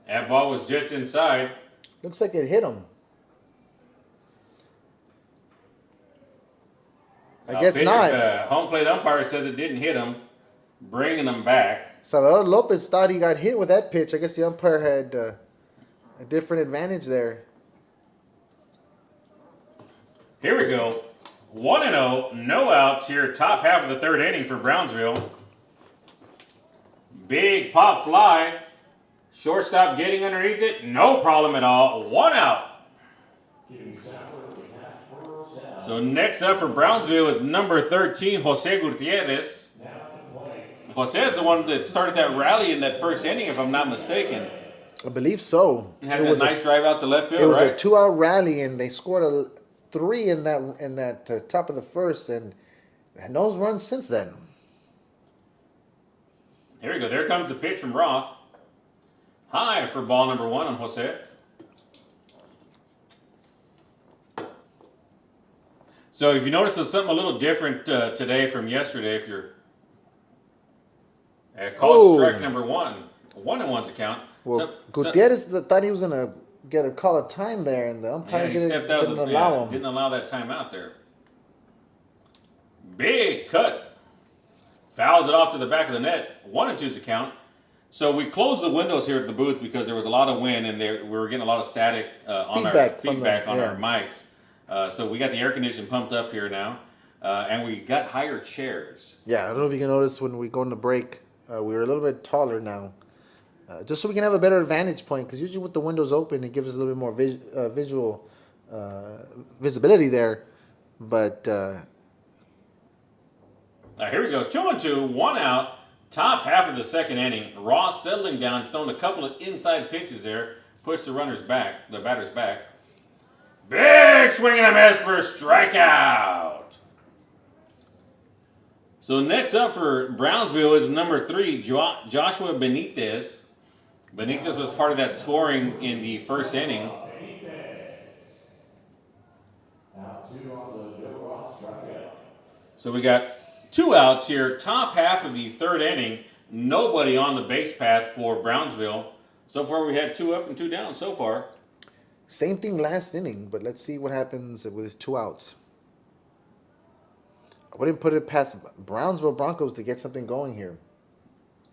That ball was just inside. Looks like it hit him. I guess not. The home plate umpire says it didn't hit him, bringing him back. Salvador Lopez thought he got hit with that pitch. I guess the umpire had a different advantage there. Here we go. 1-0, no outs here, top half of the third inning for Brownsville. Big pop fly. Shortstop getting underneath it, no problem at all. 1 out. So next up for Brownsville is number 13, Jose Gutierrez. Jose is the one that started that rally in that first inning, if I'm not mistaken. I believe so. Had a nice drive out to left field, It was right? a 2-out rally, and they scored a 3 in that top of the first, and no runs since then. Here we go. There comes the pitch from Roth. High for ball number 1 on Jose. So if you notice there's something a little different today from yesterday, if you're called strike number 1, 1-1's account. Well, Gutierrez thought he was going to get a call of time there, and the umpire didn't allow him. Didn't allow that time out there. Big cut. Fouls it off to the back of the net. 1-2's account. So we closed the windows here at the booth because there was a lot of wind, and we were getting a lot of static on our mics. So we got the air conditioning pumped up here now, and we got higher chairs. Yeah, I don't know if you can notice when we go into break, we were a little bit taller now. just so we can have a better vantage point. Because usually with the windows open, it gives us a little bit more visual visibility there. But All right, here we go. 2-2, 1 out. Top half of the second inning. Ross settling down, throwing a couple of inside pitches there. Push the batters back. Big swing and a miss for a strikeout. So next up for Brownsville is number 3, Joshua Benitez. Benitez was part of that scoring in the first inning. So we got 2 outs here, top half of the third inning. Nobody on the base path for Brownsville. So far we had 2 up and 2 down so far. same thing last inning, but let's see what happens with his 2 outs. I wouldn't put it past Brownsville Broncos to get something going here.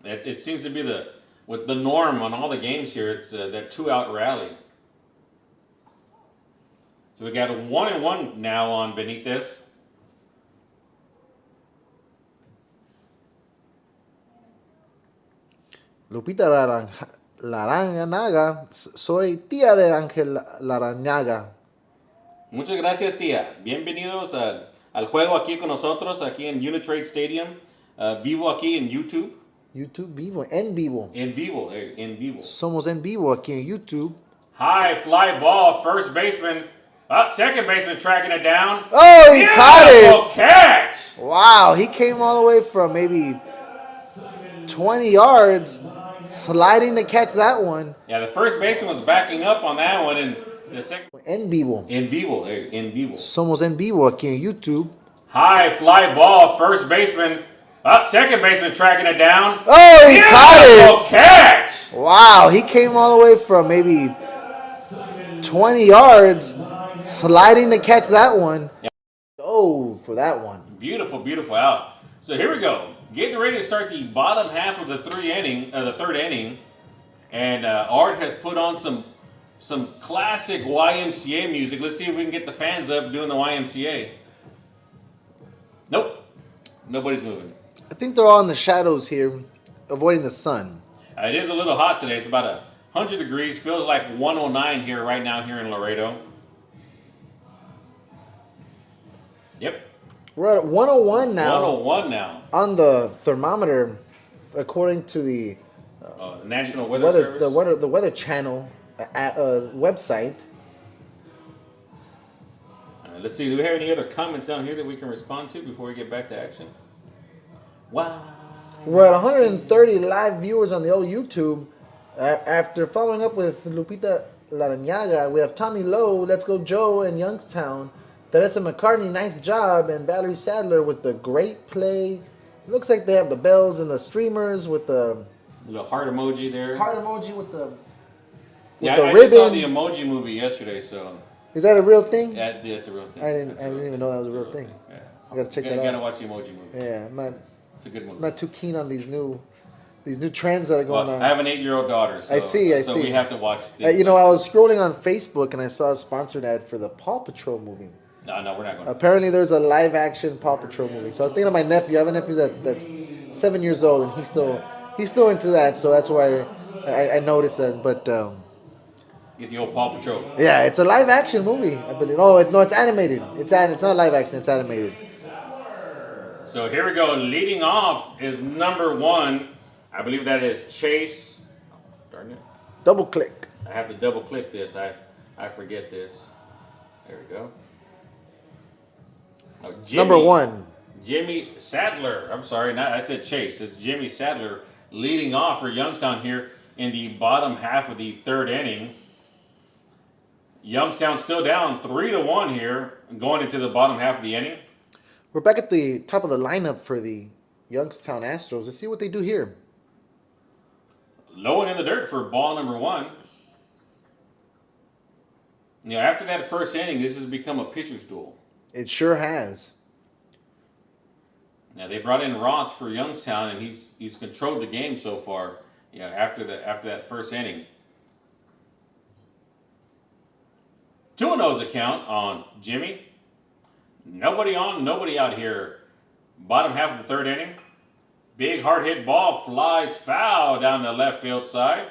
It seems to be the norm on all the games here. It's that 2-out rally. So we got a 1-1 now on Benitez. Lupita Laranaga, soy tía de Ángel Laranaga. Muchas gracias, tía. Bienvenidos al juego aquí con nosotros, aquí en Uni-Trade Stadium. Vivo aquí en YouTube. YouTube vivo, en vivo. En vivo, en vivo. Somos en vivo aquí en YouTube. High fly ball, first baseman. Second baseman tracking it down. Oh, he caught it. Catch! Wow, he came all the way from maybe 20 yards, sliding to catch that one. Yeah, the first baseman was backing up on that one, and the second. En vivo. En vivo, en vivo. Somos en vivo aquí en YouTube. High fly ball, first baseman. Second baseman tracking it down. Oh, he caught it. Catch! Wow, he came all the way from maybe 20 yards, sliding to catch that one. Yeah. Oh, for that one. Beautiful, beautiful out. So here we go. Getting ready to start the bottom half of the third inning, and Art has put on some classic YMCA music. Let's see if we can get the fans up doing the YMCA. Nope, nobody's moving. I think they're all in the shadows here, avoiding the sun. It is a little hot today. It's about 100 degrees. Feels like 109 here right now here in Laredo. Yep. We're at 101 now. 101 now. On the thermometer, according to the National Weather Service. the Weather Channel website. Let's see. Do we have any other comments down here that we can respond to before we get back to action? Wow. We're at 130 live viewers on the old YouTube. After following up with Lupita Laranaga, we have Tommy Lowe, Let's Go Joe, and Youngstown. Teresa McCartney, nice job, and Valerie Sadler with the great play. Looks like they have the bells and the streamers with the little heart emoji there. Heart emoji with the I ribbon. just saw the emoji movie yesterday, so. Is that a real thing? Yeah, it's a real thing. I didn't even know that was a real thing. Yeah. I gotta check that out. You gotta watch the emoji movie. Yeah, It's a good movie. I'm not too keen on these new trends that are going on. I have an 8-year-old daughter, so I see. So we have to watch. I was scrolling on Facebook and I saw a sponsored ad for the Paw Patrol movie. No, we're not going. Apparently, there's a live-action Paw Patrol movie. So I was thinking of my nephew. I have a nephew that's 7 years old, and he's still into that. So that's why I noticed that. But get the old Paw Patrol. yeah, it's a live-action movie. I believe. No, it's animated. It's not live action. It's animated. So here we go. Leading off is number 1. I believe that is Chase. Oh, darn it. Double click. I have to double click this. I forget this. There we go. Oh, Number 1. Jimmy Sadler. I'm sorry, I said Chase. It's Jimmy Sadler leading off for Youngstown here in the bottom half of the third inning. Youngstown still down 3-1 here going into the bottom half of the inning. We're back at the top of the lineup for the Youngstown Astros. Let's see what they do here. Low and in the dirt for ball number 1. After that first inning, this has become a pitcher's duel. It sure has. Now they brought in Roth for Youngstown, and he's controlled the game so far. After that first inning. 2-0's a count on Jimmy. Nobody on, nobody out here. Bottom half of the third inning. Big hard hit ball flies foul down the left field side.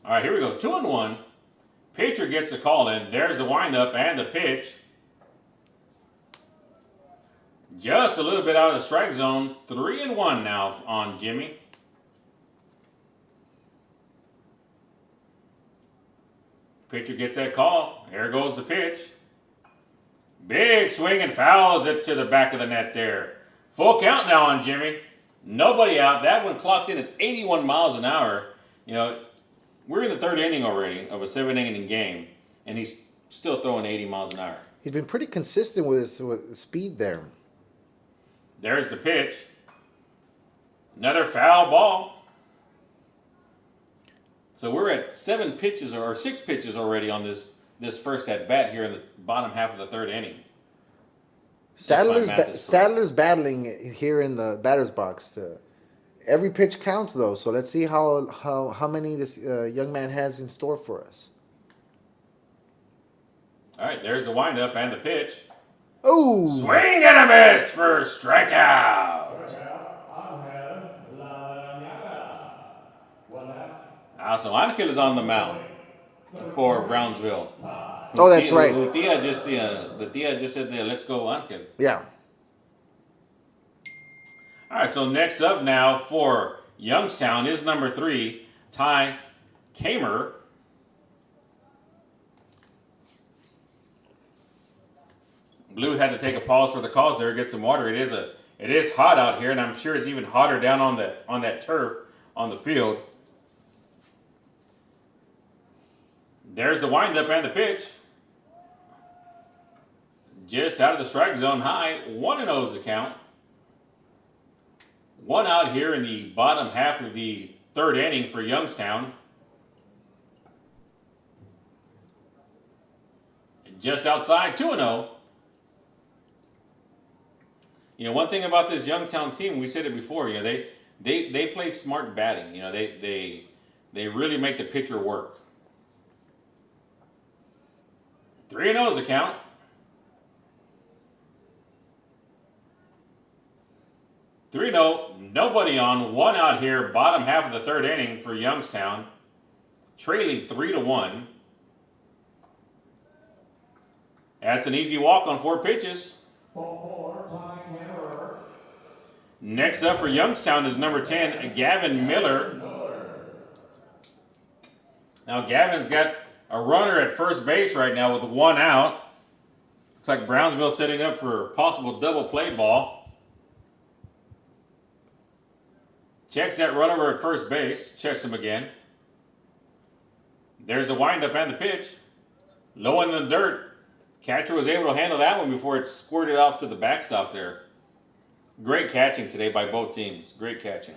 All right, here we go. 2-1. Pitcher gets the call in. There's the windup and the pitch. Just a little bit out of the strike zone. 3-1 now on Jimmy. Pitcher gets that call. There goes the pitch. Big swing and fouls it to the back of the net there. Full count now on Jimmy. Nobody out. That one clocked in at 81 miles an hour. You know, we're in the third inning already of a 7-inning game, and he's still throwing 80 miles an hour. He's been pretty consistent with his speed there. There's the pitch. Another foul ball. So we're at 6 pitches already on this first at bat here in the bottom half of the third inning. Sadler's battling here in the batter's box. Every pitch counts though, so let's see how many this young man has in store for us. All right, there's the windup and the pitch. Oh! Swing and a miss for a strikeout. So Angel is on the mound for Brownsville. Oh, that's right. The Tia just said, let's go, Angel. Yeah. All right, so next up now for Youngstown is number 3, Ty Kamer. Blue had to take a pause for the calls there, get some water. It is hot out here, and I'm sure it's even hotter down on that turf on the field. There's the windup and the pitch. Just out of the strike zone high. 1-0 is the count. 1 out here in the bottom half of the third inning for Youngstown. Just outside, 2-0. You know, one thing about this Youngstown team, we said it before, you know, they play smart batting. You know, they really make the pitcher work. 3-0 is the count. Nobody on. 1 out here, bottom half of the third inning for Youngstown. Trailing 3-1. That's an easy walk on 4 pitches. Next up for Youngstown is number 10, Gavin Miller. Now Gavin's got a runner at first base right now with 1 out. Looks like Brownsville setting up for a possible double play ball. Checks that run over at first base. Checks him again. There's the windup and the pitch. Low in the dirt. Catcher was able to handle that one before it squirted off to the backstop there. Great catching today by both teams. Great catching.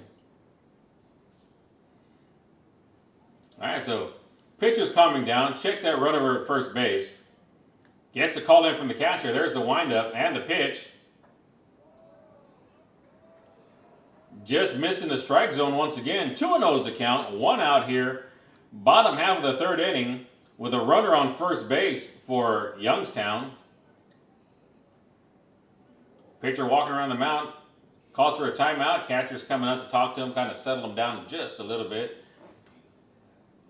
All right, so pitcher's calming down. Checks that run over at first base. Gets a call in from the catcher. There's the windup and the pitch. Just missing the strike zone once again. 2-0 is the count. 1 out here. Bottom half of the third inning with a runner on first base for Youngstown. Pitcher walking around the mound. Calls for a timeout. Catcher's coming up to talk to him, kind of settle him down just a little bit.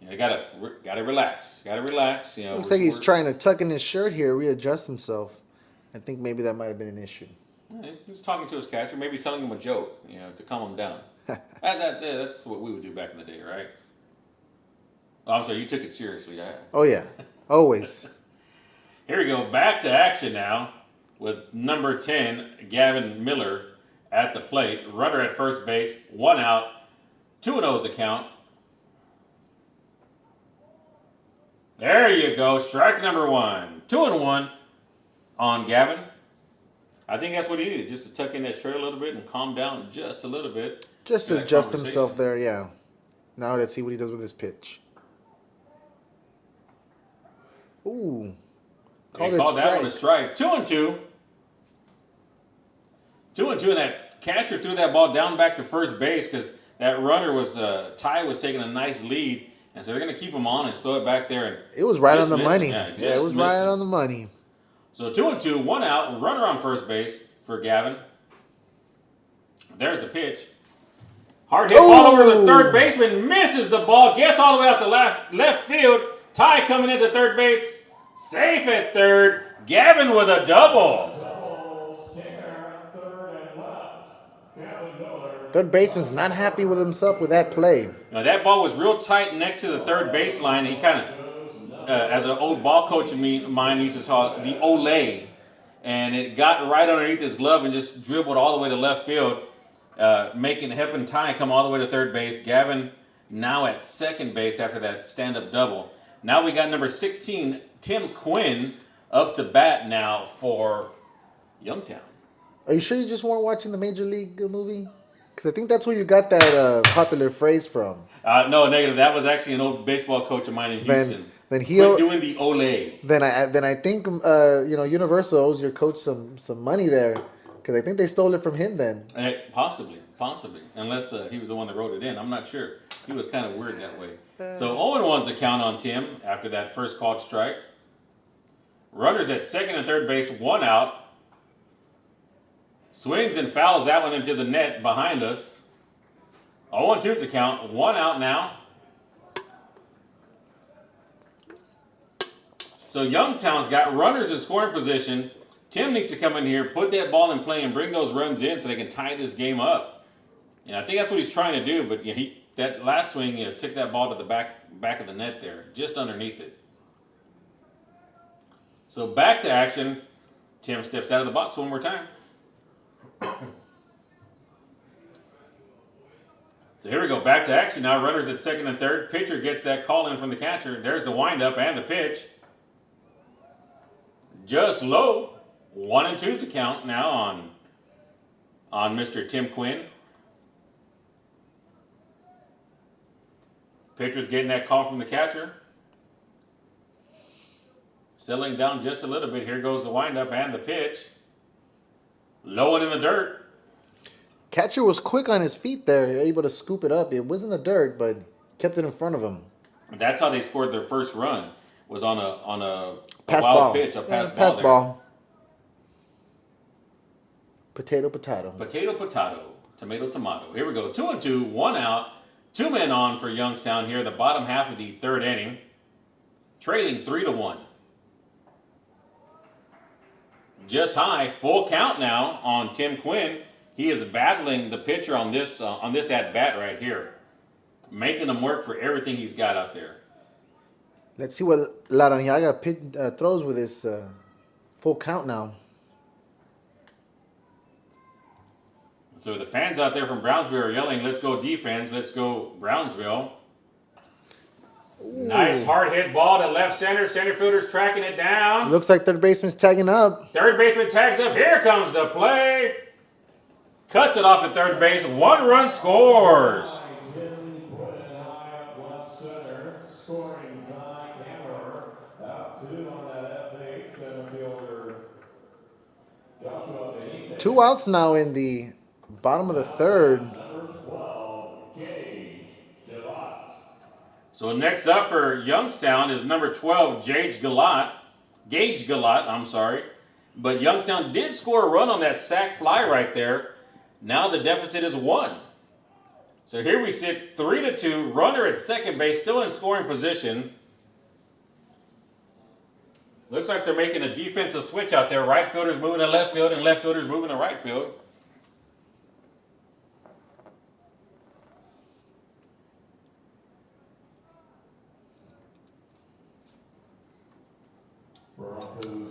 You know, gotta relax. Gotta relax. You know, looks like he's trying to tuck in his shirt here, readjust himself. I think maybe that might have been an issue. He's talking to his catcher. Maybe he's telling him a joke, you know, to calm him down. That's what we would do back in the day, right? Oh, I'm sorry, you took it seriously. Oh, yeah. Always. Here we go. Back to action now with number 10, Gavin Miller at the plate. Runner at first base. 1 out. 2-0 is the count. There you go. Strike number 1. 2-1 on Gavin. I think that's what he needed, just to tuck in that shirt a little bit and calm down just a little bit. Just to adjust himself there, yeah. Now let's see what he does with his pitch. Ooh. Called that one a strike. 2-2. 2-2, and that catcher threw that ball down back to first base because that runner was, Ty was taking a nice lead, And so they're going to keep him on and throw it back there. And It was right on the missed it. money. Yeah, It was missed right it. on the money. So 2-2, 1 out, runner on first base for Gavin. There's the pitch. Hard hit ball over the third baseman, misses the ball, gets all the way out to left field. Ty coming into third base, safe at third. Gavin with a double. Third baseman's not happy with himself with that play. Now that ball was real tight next to the third baseline. He kind of, as an old ball coach of mine, he used to call it the Olay. And it got right underneath his glove and just dribbled all the way to left field, helping Ty come all the way to third base. Gavin now at second base after that stand-up double. Now we got number 16, Tim Quinn, up to bat now for Youngstown. Are you sure you just weren't watching the Major League movie? Because I think that's where you got that popular phrase from. No, negative. That was actually an old baseball coach of mine in Houston. Then he Quit doing the Olay. Then I think Universal owes your coach some money there, because I think they stole it from him then. Possibly, unless he was the one that wrote it in. I'm not sure. He was kind of weird that way. So 0-1's a count on Tim after that first called strike. Runners at second and third base, 1 out. Swings and fouls that one into the net behind us. 0-2's a count, 1 out now. So Youngstown's got runners in scoring position. Tim needs to come in here, put that ball in play, and bring those runs in so they can tie this game up. I think that's what he's trying to do, but that last swing took that ball to the back of the net there, just underneath it. So back to action. Tim steps out of the box one more time. So here we go, back to action now. Runners at second and third. Pitcher gets that call in from the catcher. There's the windup and the pitch. Just low. 1-2's a count now on Mr. Tim Quinn. Pitcher's getting that call from the catcher. Settling down just a little bit. Here goes the windup and the pitch. Low and in the dirt. Catcher was quick on his feet there, able to scoop it up. It was in the dirt, but kept it in front of him. That's how they scored their first run. Was on a Pass wild ball. pitch, a pass Pass ball. ball. Potato, potato. Potato, potato. Tomato, tomato. Here we go. 2-2, 1 out. 2 men on for Youngstown here, the bottom half of the third inning. Trailing 3-1. Just high, full count now on Tim Quinn. He is battling the pitcher on this at bat right here, making him work for everything he's got out there. Let's see what Larrañaga throws with his full count now. So the fans out there from Brownsville are yelling, "Let's go defense! Let's go Brownsville!" Ooh. Nice hard hit ball to left center. Center fielder's tracking it down. Looks like third baseman's tagging up. Third baseman tags up. Here comes the play. Cuts it off at third base. 1 run scores. Two outs now in the bottom of the third. So next up for Youngstown is number 12, Gage Gallat, I'm sorry. But Youngstown did score a run on that sac fly right there. Now the deficit is 1. So here we sit 3-2, runner at second base, still in scoring position. Looks like they're making a defensive switch out there. Right fielder's moving to left field and left fielder's moving to right field.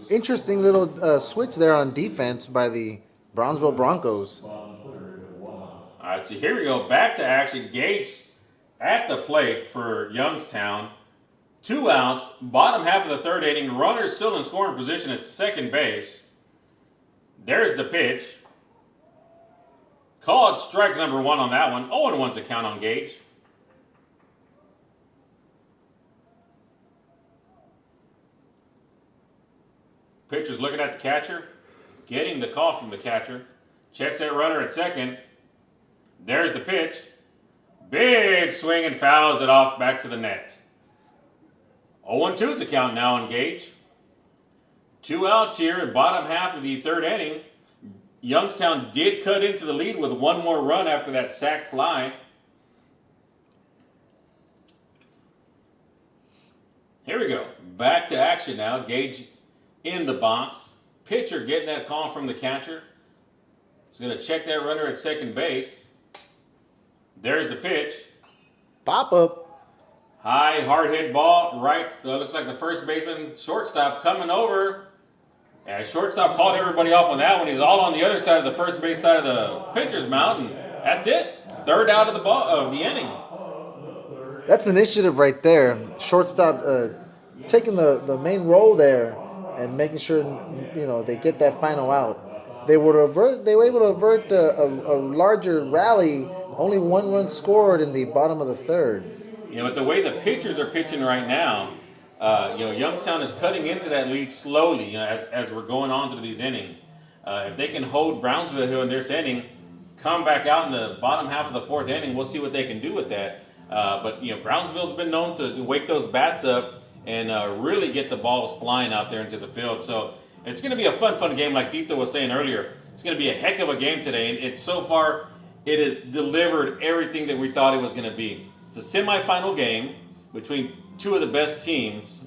Interesting little switch there on defense by the Brownsville Broncos. All right, so here we go. Back to action. Gage at the plate for Youngstown. 2 outs. Bottom half of the third inning. Runner still in scoring position at second base. There's the pitch. Called strike number 1 on that one. 0-1's a count on Gage. Pitcher's looking at the catcher, getting the call from the catcher. Checks that runner at second. There's the pitch. Big swing and fouls it off back to the net. 0-2 is the count now on Gage. 2 outs here in bottom half of the third inning. Youngstown did cut into the lead with one more run after that sac fly. Here we go. Back to action now. Gage in the box. Pitcher getting that call from the catcher. He's going to check that runner at second base. There's the pitch. Pop up. High, hard hit ball. Right. Looks like the first baseman, shortstop, coming over. And shortstop called everybody off on that one. He's all on the other side of the first base side of the pitcher's mound. And that's it. Third out of the inning. That's initiative right there. Shortstop taking the main role there and making sure they get that final out. They were able to avert a larger rally. Only one run scored in the bottom of the third. But the way the pitchers are pitching right now, Youngstown is cutting into that lead slowly. As we're going on through these innings. If they can hold Brownsville here in this inning, come back out in the bottom half of the fourth inning, we'll see what they can do with that. But Brownsville's been known to wake those bats up and really get the balls flying out there into the field. So it's going to be a fun game, like Tito was saying earlier. It's going to be a heck of a game today, and it has delivered everything that we thought it was going to be. It's a semifinal game between two of the best teams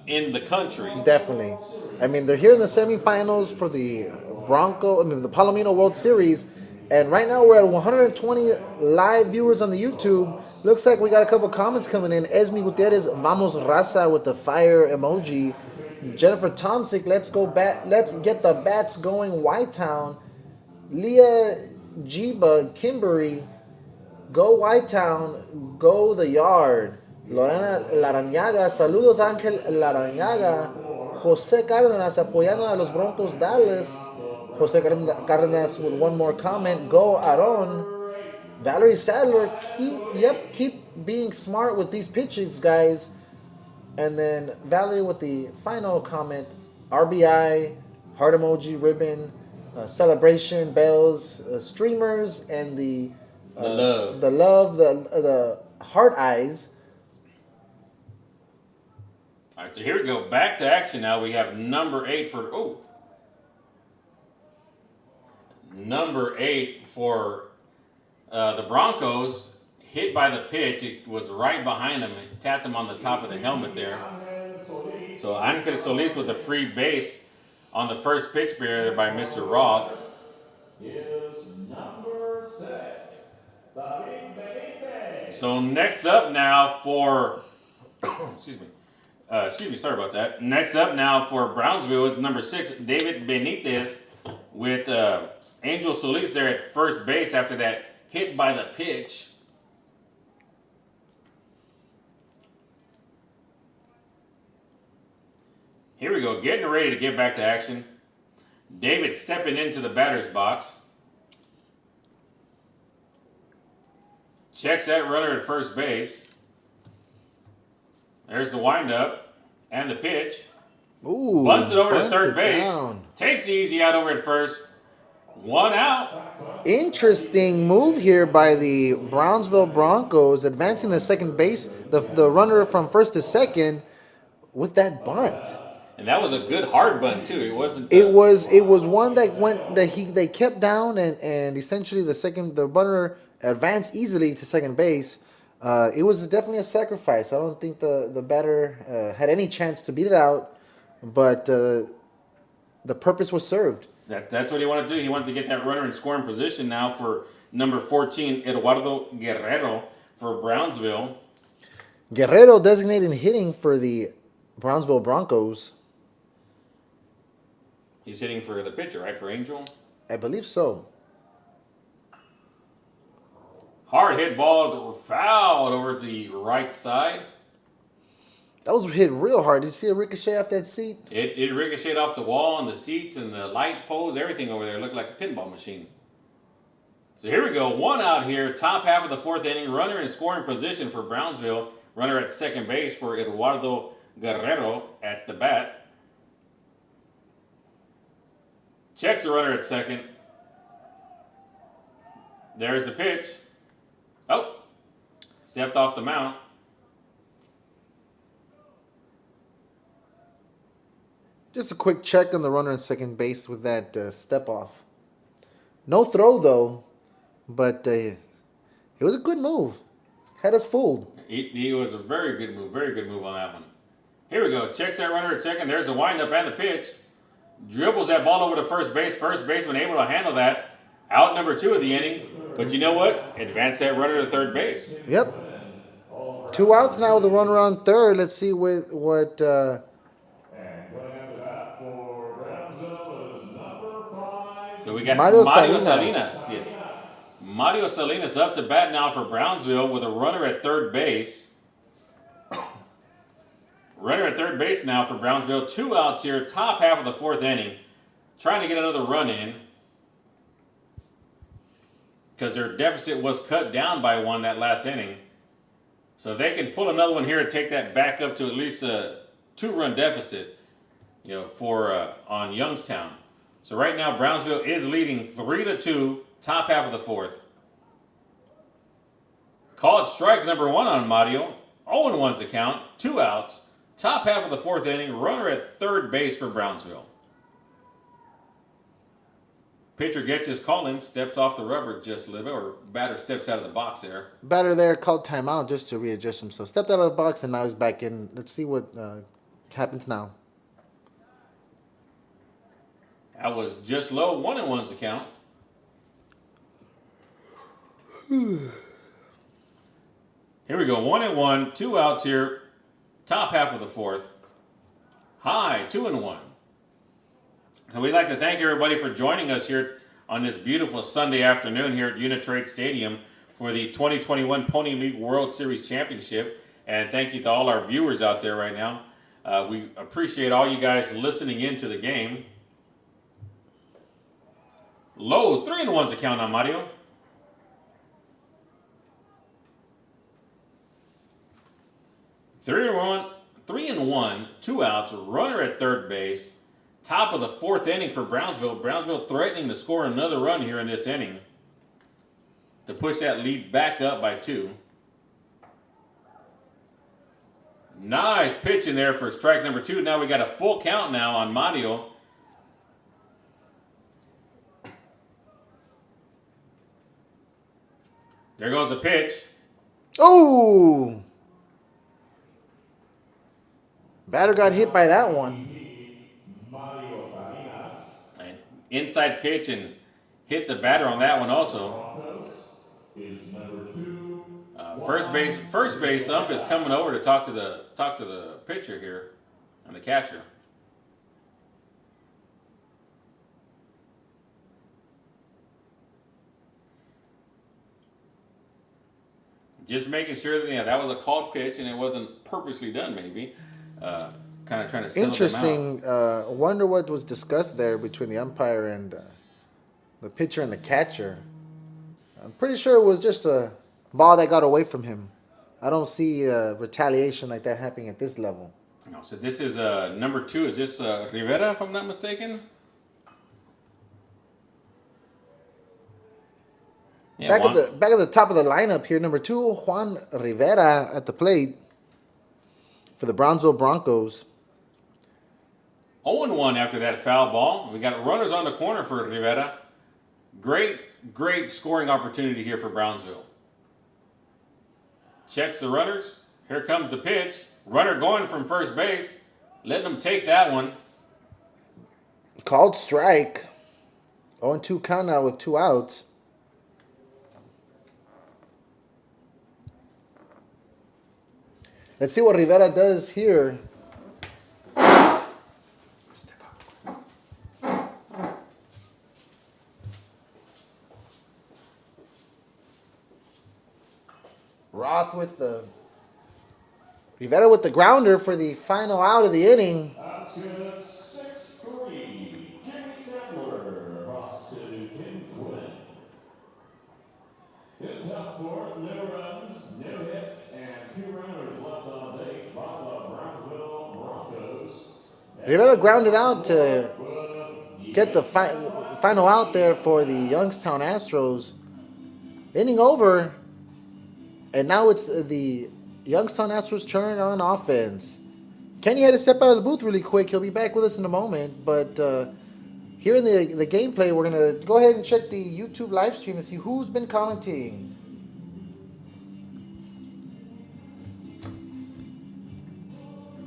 in the country. Definitely. I mean, they're here in the semifinals for the the Palomino World Series. And right now we're at 120 live viewers on the YouTube. Looks like we got a couple comments coming in. Esme Gutierrez, Vamos Raza with the fire emoji. Jennifer Tomsick, let's get the bats going, Whitetown. Leah Jiba, Kimberly, go Whitetown, go the yard. Lorena Larrañaga, saludos Ángel Larrañaga. Jose Cárdenas apoyando a los Broncos Dallas. Jose Cárdenas with one more comment. Go Aaron. Valerie Sadler, keep being smart with these pitches, guys. And then Valerie with the final comment. RBI, heart emoji, ribbon, celebration, bells, streamers, and the heart eyes. All right, so here we go. Back to action now. We have number 8 for the Broncos. Hit by the pitch. It was right behind him. It tapped him on the top of the helmet there. So Ángel Solis with a free base on the first pitch there by Mr. Roth. Is number 6, David Benitez. So next up now for sorry about that. Next up now for Brownsville is number 6, David Benitez, with Angel Solis there at first base after that hit by the pitch. Here we go, getting ready to get back to action. David stepping into the batter's box. Checks that runner at first base. There's the windup and the pitch. Ooh, bunts it over to third base. Down. Takes the easy out over at first. 1 out. Interesting move here by the Brownsville Broncos, advancing the second base, the runner from first to second with that bunt. And that was a good hard bunt too. It wasn't. It was one that they kept down and essentially the runner advanced easily to second base. It was definitely a sacrifice. I don't think the batter had any chance to beat it out, but the purpose was served. That's what he wanted to do. He wanted to get that runner in scoring position now for number 14, Eduardo Guerrero for Brownsville. Guerrero designated hitting for the Brownsville Broncos. He's hitting for the pitcher, right, for Angel? I believe so. Hard hit ball fouled over the right side. That was hit real hard. Did you see a ricochet off that seat? It ricocheted off the wall and the seats and the light poles, everything over there. It looked like a pinball machine. So here we go. 1 out here. Top half of the fourth inning. Runner in scoring position for Brownsville. Runner at second base for Eduardo Guerrero at the bat. Checks the runner at second. There's the pitch. Oh, stepped off the mound. Just a quick check on the runner at second base with that step off. No throw though, but it was a good move. Had us fooled. He was a very good move on that one. Here we go. Checks that runner at second. There's the windup and the pitch. Dribbles that ball over to first base. First baseman able to handle that. Out number 2 of the inning. But you know what? Advance that runner to third base. Yep. 2 outs now with a runner on third. Let's see what. And going after that for Brownsville is number 5. So we got Mario Mario Salinas. Salinas. Yes. Mario Salinas up to bat now for Brownsville with a runner at third base. Runner at third base now for Brownsville. 2 outs here, top half of the 4th inning. Trying to get another run in. Because their deficit was cut down by 1 that last inning. So if they can pull another one here and take that back up to at least a 2-run deficit, for on Youngstown. So right now Brownsville is leading 3-2, top half of the 4th. Called strike number 1 on Mario. 0-1's the count, 2 outs. Top half of the 4th inning, runner at third base for Brownsville. Pitcher gets his call in, steps off the rubber just a little bit, or batter steps out of the box there. Batter there called timeout just to readjust himself. Stepped out of the box and now he's back in. Let's see what happens now. That was just low, 1-1's the count. Here we go, 1-1, 2 outs here. Top half of the 4th. High, 2-1. And we'd like to thank everybody for joining us here on this beautiful Sunday afternoon here at Uni-Trade Stadium for the 2021 Pony League World Series Championship. And thank you to all our viewers out there right now. We appreciate all you guys listening into the game. Low, 3-1's the count on Mario. Three and one, 2 outs, runner at third base. Top of the 4th inning for Brownsville. Brownsville threatening to score another run here in this inning to push that lead back up by 2. Nice pitch in there for strike number 2. Now we got a full count now on Mario. There goes the pitch. Oh! Batter got hit by that one. An inside pitch and hit the batter on that one also. First base ump is coming over to talk to the pitcher here and the catcher. Just making sure that that was a called pitch and it wasn't purposely done, maybe. Kind of trying to settle Interesting. them out. I wonder what was discussed there between the umpire and the pitcher and the catcher. I'm pretty sure it was just a ball that got away from him. I don't see retaliation like that happening at this level. No, so this is number 2. Is this Rivera, if I'm not mistaken? Yeah, Back at the top of the lineup here, number 2, Juan Rivera at the plate for the Brownsville Broncos. 0-1 after that foul ball. We got runners on the corner for Rivera. Great scoring opportunity here for Brownsville. Checks the runners. Here comes the pitch. Runner going from first base. Letting them take that one. Called strike. 0-2 count now with 2 outs. Let's see what Rivera does here. Roth with the Rivera with the grounder for the final out of the inning. That's good. 6-3. Jimmy Sandler across to Kim Quinn. In top 4th, no runs, no hits, and 2 runners left on base by the Brownsville Broncos. Rivera grounded out to get the final out there for the Youngstown Astros. Inning over. And now it's the Youngstown Astros' turn on offense. Kenny had to step out of the booth really quick. He'll be back with us in a moment. But here in the gameplay, we're going to go ahead and check the YouTube live stream and see who's been commenting.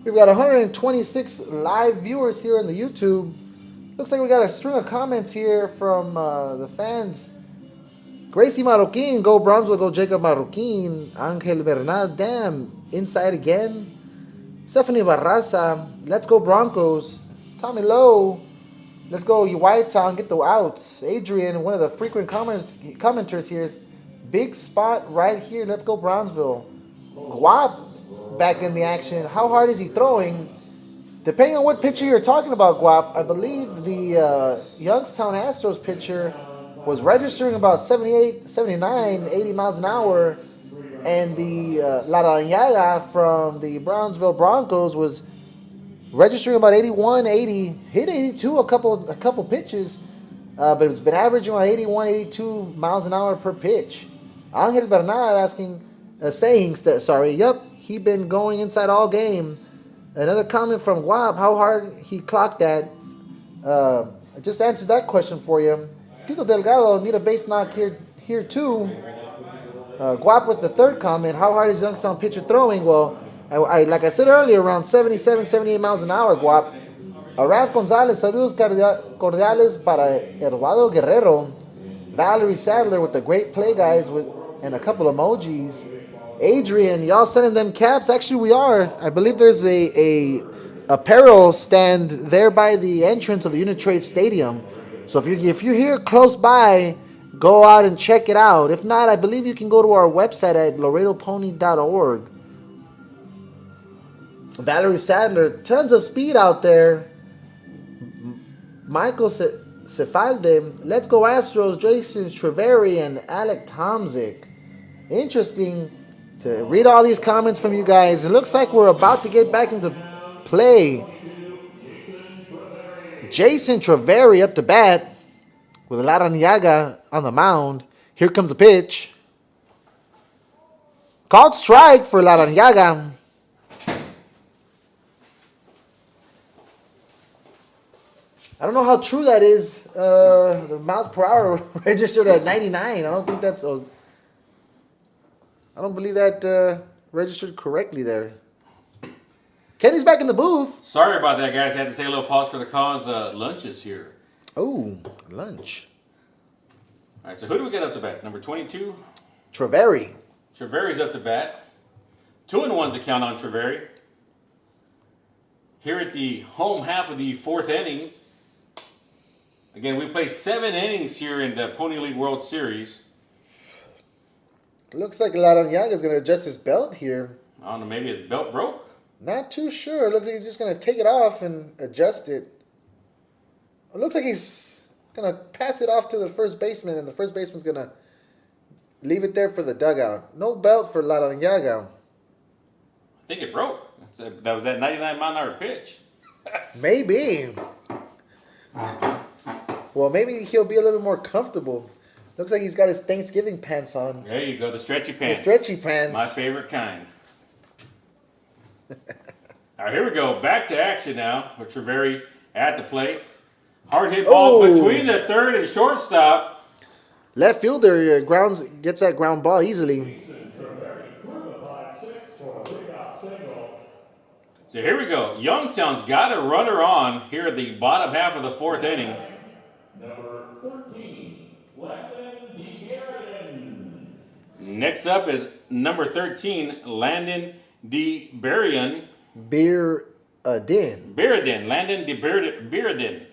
We've got 126 live viewers here on the YouTube. Looks like we got a string of comments here from the fans. Gracie Marroquin, go Brownsville, go Jacob Marroquin. Angel Bernal, damn, inside again. Stephanie Barraza, let's go Broncos. Tommy Lowe, let's go White Town, get the outs. Adrian, one of the frequent commenters here, is big spot right here. Let's go Brownsville. Guap back in the action. How hard is he throwing? Depending on what pitcher you're talking about, Guap, I believe the Youngstown Astros pitcher was registering about 78, 79, 80 miles an hour, and the Larrañaga from the Brownsville Broncos was registering about 81, 80, hit 82 a couple pitches, but it's been averaging around 81, 82 miles an hour per pitch. Angel Bernal yep, he been going inside all game. Another comment from Guap, how hard he clocked that. I just answered that question for you. Tito Delgado need a base knock here too. Guap with the third comment. How hard is Youngstown pitcher throwing? Well, I like I said earlier, around 77, 78 miles an hour, Guap. Araf Gonzalez, saludos cordiales para Eduardo Guerrero. Valerie Sadler with the great play, guys, and a couple emojis. Adrian, y'all sending them caps? Actually, we are. I believe there's a apparel stand there by the entrance of the Uni-Trade Stadium. So if you're here close by, go out and check it out. If not, I believe you can go to our website at laredopony.org. Valerie Sadler, tons of speed out there. Michael Cefalde, let's go Astros, Jason Treveri, and Alec Tomzik. Interesting to read all these comments from you guys. It looks like we're about to get back into play. Jason Treveri up to bat with Larrañaga on the mound. Here comes a pitch. Called strike for Larrañaga. I don't know how true that is. The miles per hour registered at 99. I don't believe that registered correctly there. Kenny's back in the booth. Sorry about that, guys. I had to take a little pause for the cause. Lunch is here. Oh, lunch. All right, so who do we get up to bat? Number 22? Treveri. Treveri's up to bat. 2-1's a count on Treveri. Here at the home half of the fourth inning. Again, we play 7 innings here in the Pony League World Series. Looks like Larrañaga is going to adjust his belt here. I don't know, maybe his belt broke? Not too sure. Looks like he's just going to take it off and adjust it. It looks like he's going to pass it off to the first baseman, and the first baseman's going to leave it there for the dugout. No belt for Larrañaga. I think it broke. That was that 99-mile-an-hour pitch. Maybe. Well, maybe he'll be a little bit more comfortable. Looks like he's got his Thanksgiving pants on. There you go, the stretchy pants. The stretchy pants. My favorite kind. All right, here we go. Back to action now with Treveri at the plate. Hard hit ball between the third and shortstop. Left fielder gets that ground ball easily. So here we go. Youngstown's got a runner on here at the bottom half of the fourth inning. Number 13, Landon Bearden. Next up is number 13, Landon Bearden. Bearden. Landon Bearden.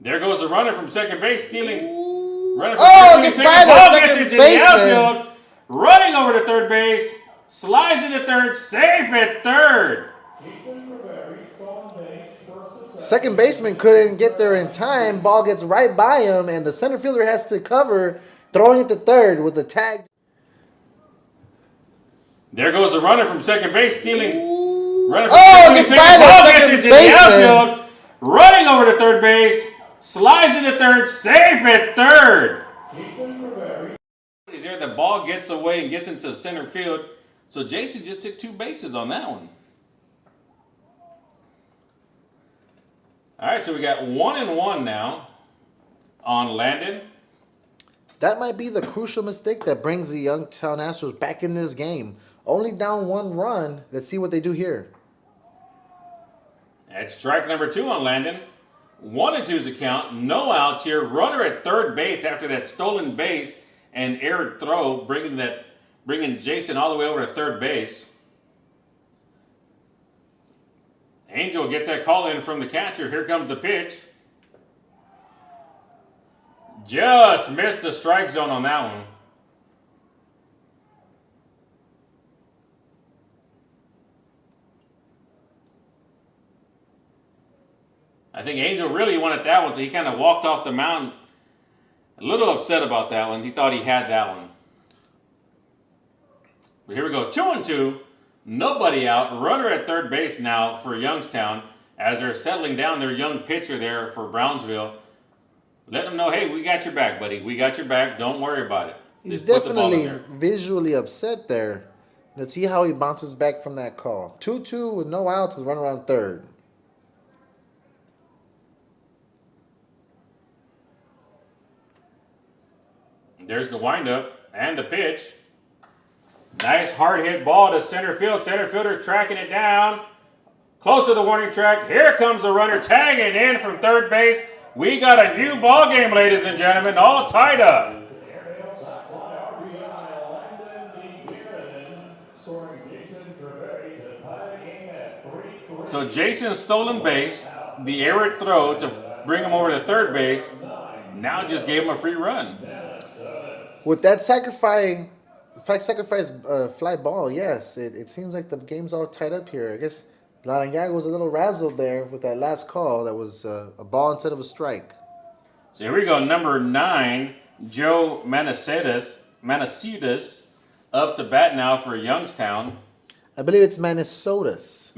There goes the runner from second base, stealing. Runner from gets by the second baseman. Outfield, running over to third base, slides into third, safe at third. Second baseman couldn't get there in time. Ball gets right by him, and the center fielder has to cover, throwing it to third with the tag. There goes the runner from second base, stealing. Runner from gets by the second baseman. Outfield, running over to third base, slides into third, safe at third. there. The ball gets away and gets into center field. So Jason just took 2 bases on that one. All right, so we got 1-1 now on Landon. That might be the crucial mistake that brings the Youngstown Astros back in this game. Only down 1 run. Let's see what they do here. At strike number 2 on Landon. 1-2's a count. No outs here. Runner at third base after that stolen base and errant throw, bringing Jason all the way over to third base. Angel gets that call in from the catcher. Here comes the pitch. Just missed the strike zone on that one. I think Angel really wanted that one, so he kind of walked off the mound a little upset about that one. He thought he had that one. But here we go, 2-2. Nobody out. Runner at third base now for Youngstown as they're settling down their young pitcher there for Brownsville. Let them know, hey, we got your back, buddy. We got your back. Don't worry about it. He's Just put the ball in definitely there. visually upset there. Let's see how he bounces back from that call. 2-2 with no outs, run around third. There's the windup and the pitch. Nice hard hit ball to center field. Center fielder tracking it down. Close to the warning track. Here comes the runner tagging in from third base. We got a new ball game, ladies and gentlemen, all tied up. So Jason's stolen base, the errant throw to bring him over to third base, now just gave him a free run. With that sacrifice fly ball, yes, it seems like the game's all tied up here. I guess Laranjaga was a little razzled there with that last call. That was a ball instead of a strike. So here we go, number 9, Joe Manacedas up to bat now for Youngstown. I believe it's Minnesota's.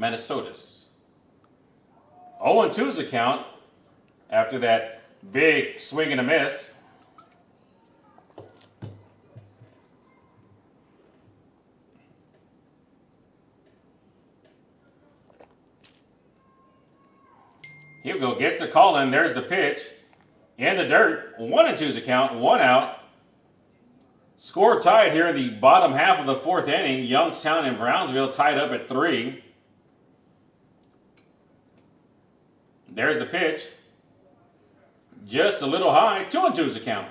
0-2's the count after that big swing and a miss. Here we go, gets a call in. There's the pitch. In the dirt. 1-2's a count. 1 out. Score tied here in the bottom half of the 4th inning. Youngstown and Brownsville tied up at 3. There's the pitch. Just a little high. 2-2's a count.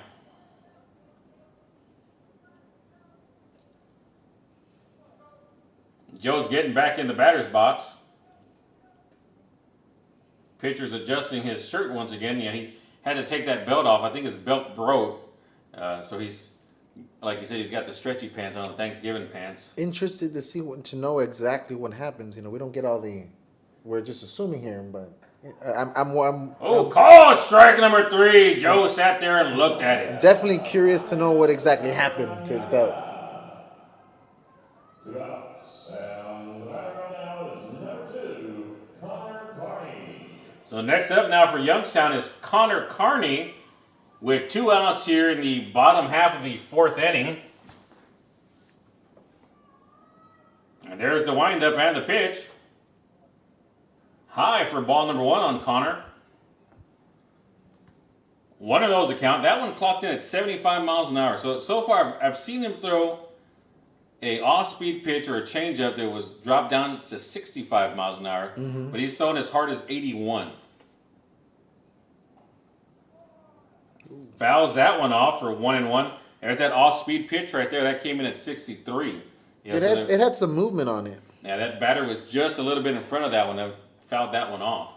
Joe's getting back in the batter's box. Pitcher's adjusting his shirt once again. Yeah, he had to take that belt off. I think his belt broke. So he's, like you said, he's got the stretchy pants on, the Thanksgiving pants. Interested to know exactly what happens. You know, we don't get all the. We're just assuming here, but I'm Called strike number 3. Joe sat there and looked at it. definitely curious to know what exactly happened to his belt. So next up now for Youngstown is Carney with 2 outs here in the bottom half of the 4th inning. And there's the windup and the pitch. High for ball number 1 on Connor. One of those account. That one clocked in at 75 miles an hour. So far I've seen him throw a off-speed pitch or a changeup that was dropped down to 65 miles an hour, but he's thrown as hard as 81. Fouls that one off for 1-1. There's that off-speed pitch right there. That came in at 63. It had some movement on it. Yeah, that batter was just a little bit in front of that one. That fouled that one off.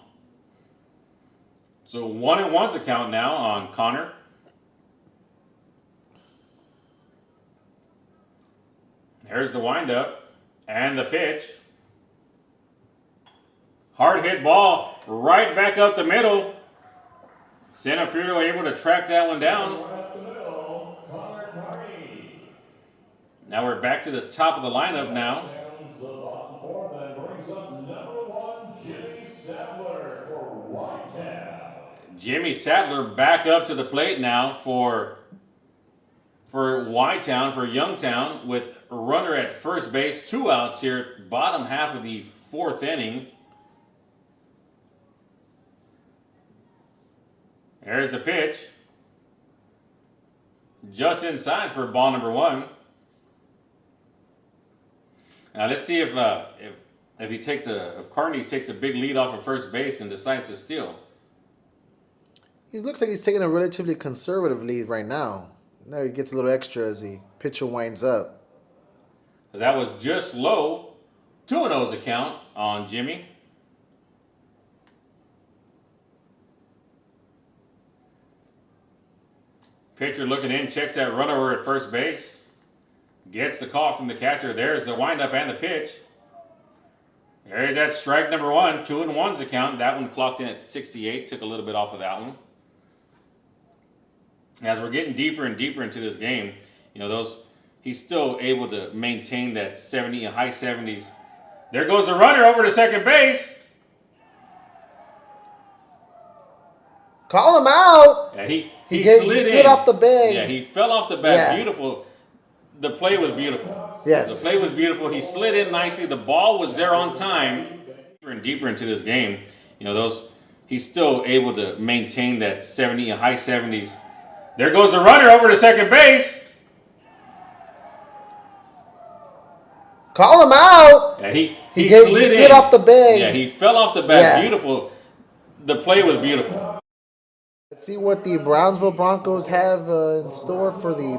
So 1-1's the count now on Connor. There's the windup and the pitch. Hard hit ball right back up the middle. Center fielder able to track that one down. Now we're back to the top of the lineup now. Jimmy Sattler back up to the plate now for for Y-Town, for Youngstown, with a runner at first base, 2 outs here, bottom half of the 4th inning. There's the pitch. Just inside for ball number 1. Now let's see if Carney takes a big lead off of first base and decides to steal. He looks like he's taking a relatively conservative lead right now. Now he gets a little extra as the pitcher winds up. That was just low. 2-0's account on Jimmy. Pitcher looking in, checks that runner over at first base. Gets the call from the catcher. There's the windup and the pitch. There's that strike number 1. 2-1's account. That one clocked in at 68. Took a little bit off of that one. As we're getting deeper and deeper into this game, he's still able to maintain that 70, high 70s. There goes the runner over to second base. Call him out. Yeah, he slid off the bag. Yeah, he fell off the bag. Yeah. Beautiful. The play was beautiful. Yes. The play was beautiful. He slid in nicely. The ball was there on time. Deeper and deeper into this game, he's still able to maintain that 70, high 70s. There goes the runner over to second base. Call him out. Yeah, he slid off the bag. Yeah, he fell off the bag. Yeah. Beautiful. The play was beautiful. Let's see what the Brownsville Broncos have in store for the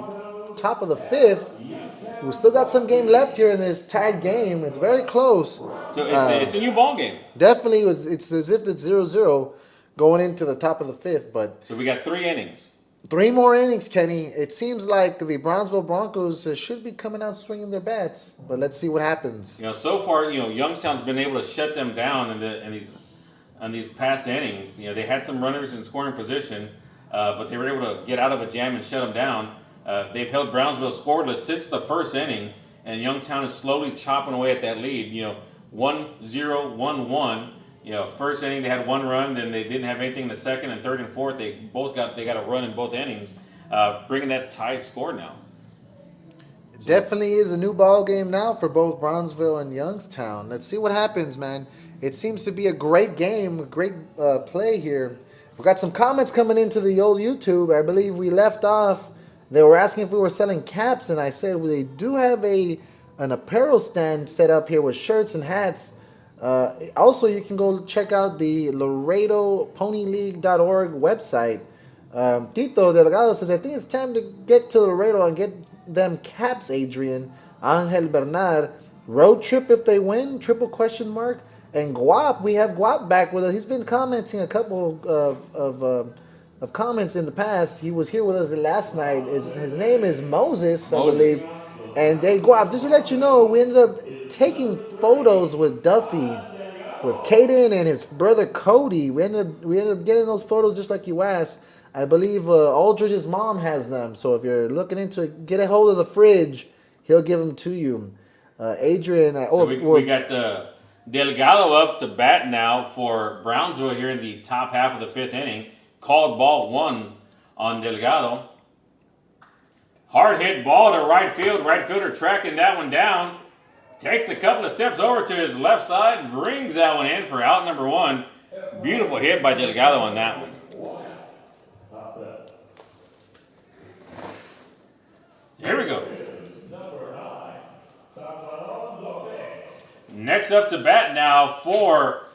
top of the 5th. We still got some game left here in this tied game. It's very close. So it's a new ball game. Definitely, it's as if it's 0-0 going into the top of the 5th. But so we got 3 innings. 3 more innings, Kenny. It seems like the Brownsville Broncos should be coming out swinging their bats, but let's see what happens. So far, Youngstown's been able to shut them down in these past innings. They had some runners in scoring position, but they were able to get out of a jam and shut them down. They've held Brownsville scoreless since the first inning, and Youngstown is slowly chopping away at that lead. 1-0, 1-1. First inning they had 1 run, then they didn't have anything in the second and third and fourth. They got a run in both innings, bringing that tied score now. It definitely is a new ball game now for both Brownsville and Youngstown. Let's see what happens, man. It seems to be a great game, a great play here. We got some comments coming into the old YouTube. I believe we left off. They were asking if we were selling caps, and I said we do have an apparel stand set up here with shirts and hats. Also, you can go check out the LaredoPonyLeague.org website. Tito Delgado says, I think it's time to get to Laredo and get them caps, Adrian. Angel Bernard, road trip if they win, triple question mark. And Guap, we have Guap back with us. He's been commenting a couple of comments in the past. He was here with us last night. His name is Moses, I believe. And Guap, just to let you know, we ended up taking photos with Duffy, with Caden and his brother Cody. We ended up getting those photos just like you asked. I believe Aldridge's mom has them. So if you're looking into it, get a hold of the fridge. He'll give them to you. Adrian, we got the Delgado up to bat now for Brownsville here in the top half of the 5th inning. Called ball 1 on Delgado. Hard hit ball to right field. Right fielder tracking that one down. Takes a couple of steps over to his left side. Brings that one in for out number 1. Beautiful hit by Delgado on that one. Here we go. Next up to bat now for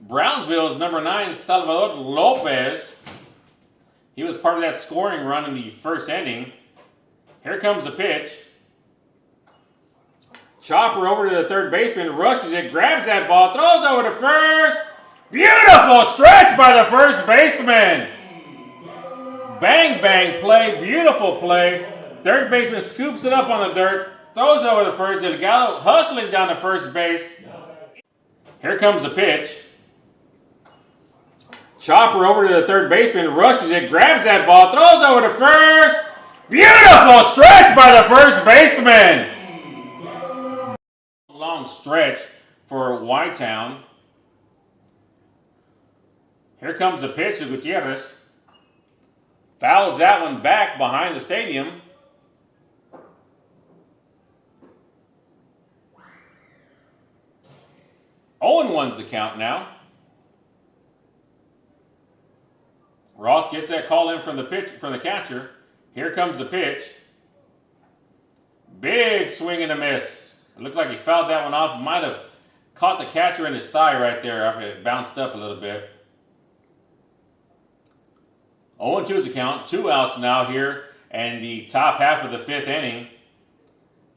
Brownsville's number 9, Salvador Lopez. He was part of that scoring run in the first inning. Here comes the pitch. Chopper over to the third baseman, rushes it, grabs that ball, throws over to first. Beautiful stretch by the first baseman. Bang, bang play, beautiful play. Third baseman scoops it up on the dirt, throws over to first. Delgado hustling down to first base. Here comes the pitch. Chopper over to the third baseman, rushes it, grabs that ball, throws over to first. Beautiful stretch by the first baseman. Long stretch for Y-Town. Here comes the pitch to Gutierrez. Fouls that one back behind the stadium. 0-1's the count now. Roth gets that call in from the catcher. Here comes the pitch. Big swing and a miss. It looked like he fouled that one off. Might have caught the catcher in his thigh right there after it bounced up a little bit. 0-2's the count. 2 outs now here, and the top half of the 5th inning.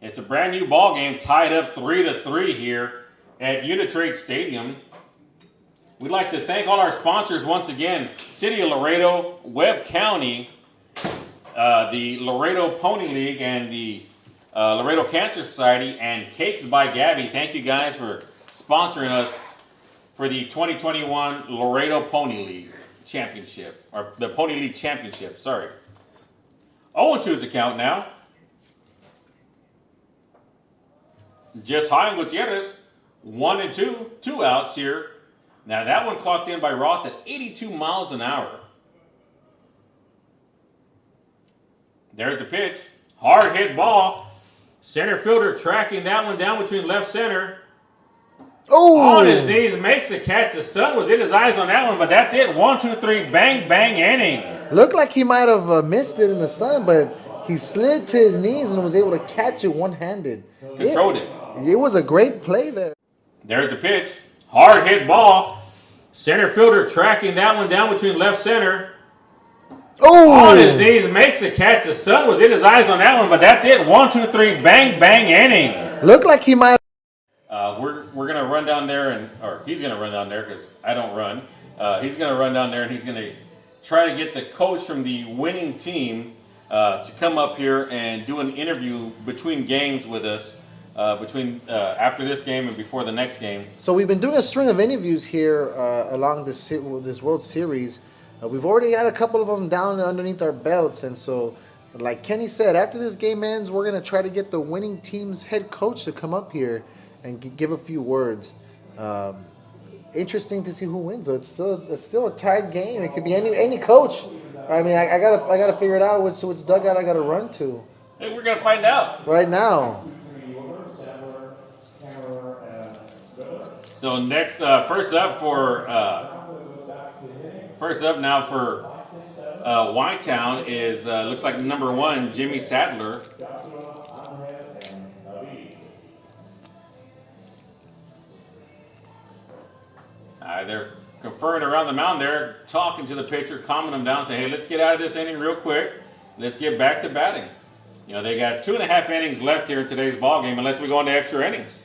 It's a brand new ball game, tied up 3-3 here at Uni-Trade Stadium. We'd like to thank all our sponsors once again: City of Laredo, Webb County, the Laredo Pony League, and the Laredo Cancer Society, and Cakes by Gabby. Thank you guys for sponsoring us for the 2021 Laredo Pony League Championship, or the Pony League Championship, sorry. 0-2's the count now. Jose Gutierrez, 1-2, 2 outs here. Now that one clocked in by Roth at 82 miles an hour. There's the pitch. Hard hit ball. Center fielder tracking that one down between left center. Oh! On his knees, makes the catch. The sun was in his eyes on that one, but that's it. 1, 2, 3, bang, bang, inning. Looked like he might have missed it in the sun, but he slid to his knees and was able to catch it one-handed. Controlled it. It was a great play there. There's the pitch. Hard hit ball. Center fielder tracking that one down between left center. Oh! On his knees, makes the catch. The sun was in his eyes on that one, but that's it. 1, 2, 3, bang, bang, inning. Looked like he might. We're gonna run down there, or he's gonna run down there because I don't run. He's gonna run down there and he's gonna try to get the coach from the winning team to come up here and do an interview between games with us. After this game and before the next game. So we've been doing a string of interviews here along this World Series. We've already had a couple of them down underneath our belts, and so, like Kenny said, after this game ends, we're gonna try to get the winning team's head coach to come up here and give a few words. Interesting to see who wins. Though it's still a tied game. It could be any coach. I mean, I gotta figure it out which dugout I gotta run to. Hey, we're gonna find out right now. So next, first up now for Whitetown is looks like number 1, Jimmy Sadler. They're conferring around the mound there, talking to the pitcher, calming him down, saying, "Hey, let's get out of this inning real quick. Let's get back to batting." You know, they got 2.5 innings left here in today's ball game, unless we go into extra innings.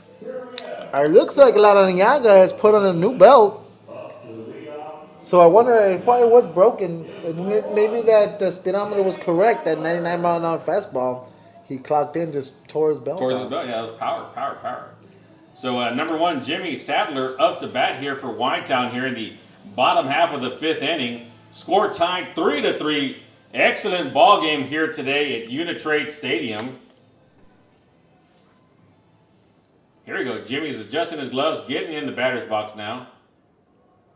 It looks like Larrañaga has put on a new belt. So I wonder, it probably was broken. Maybe that speedometer was correct, that 99-mile-an-hour fastball. He clocked in, just tore his belt Towards out. his belt, yeah, that was power. So number 1, Jimmy Sadler up to bat here for Whitetown here in the bottom half of the 5th inning. Score tied 3-3. Excellent ball game here today at Uni-Trade Stadium. Here we go. Jimmy's adjusting his gloves, getting in the batter's box now.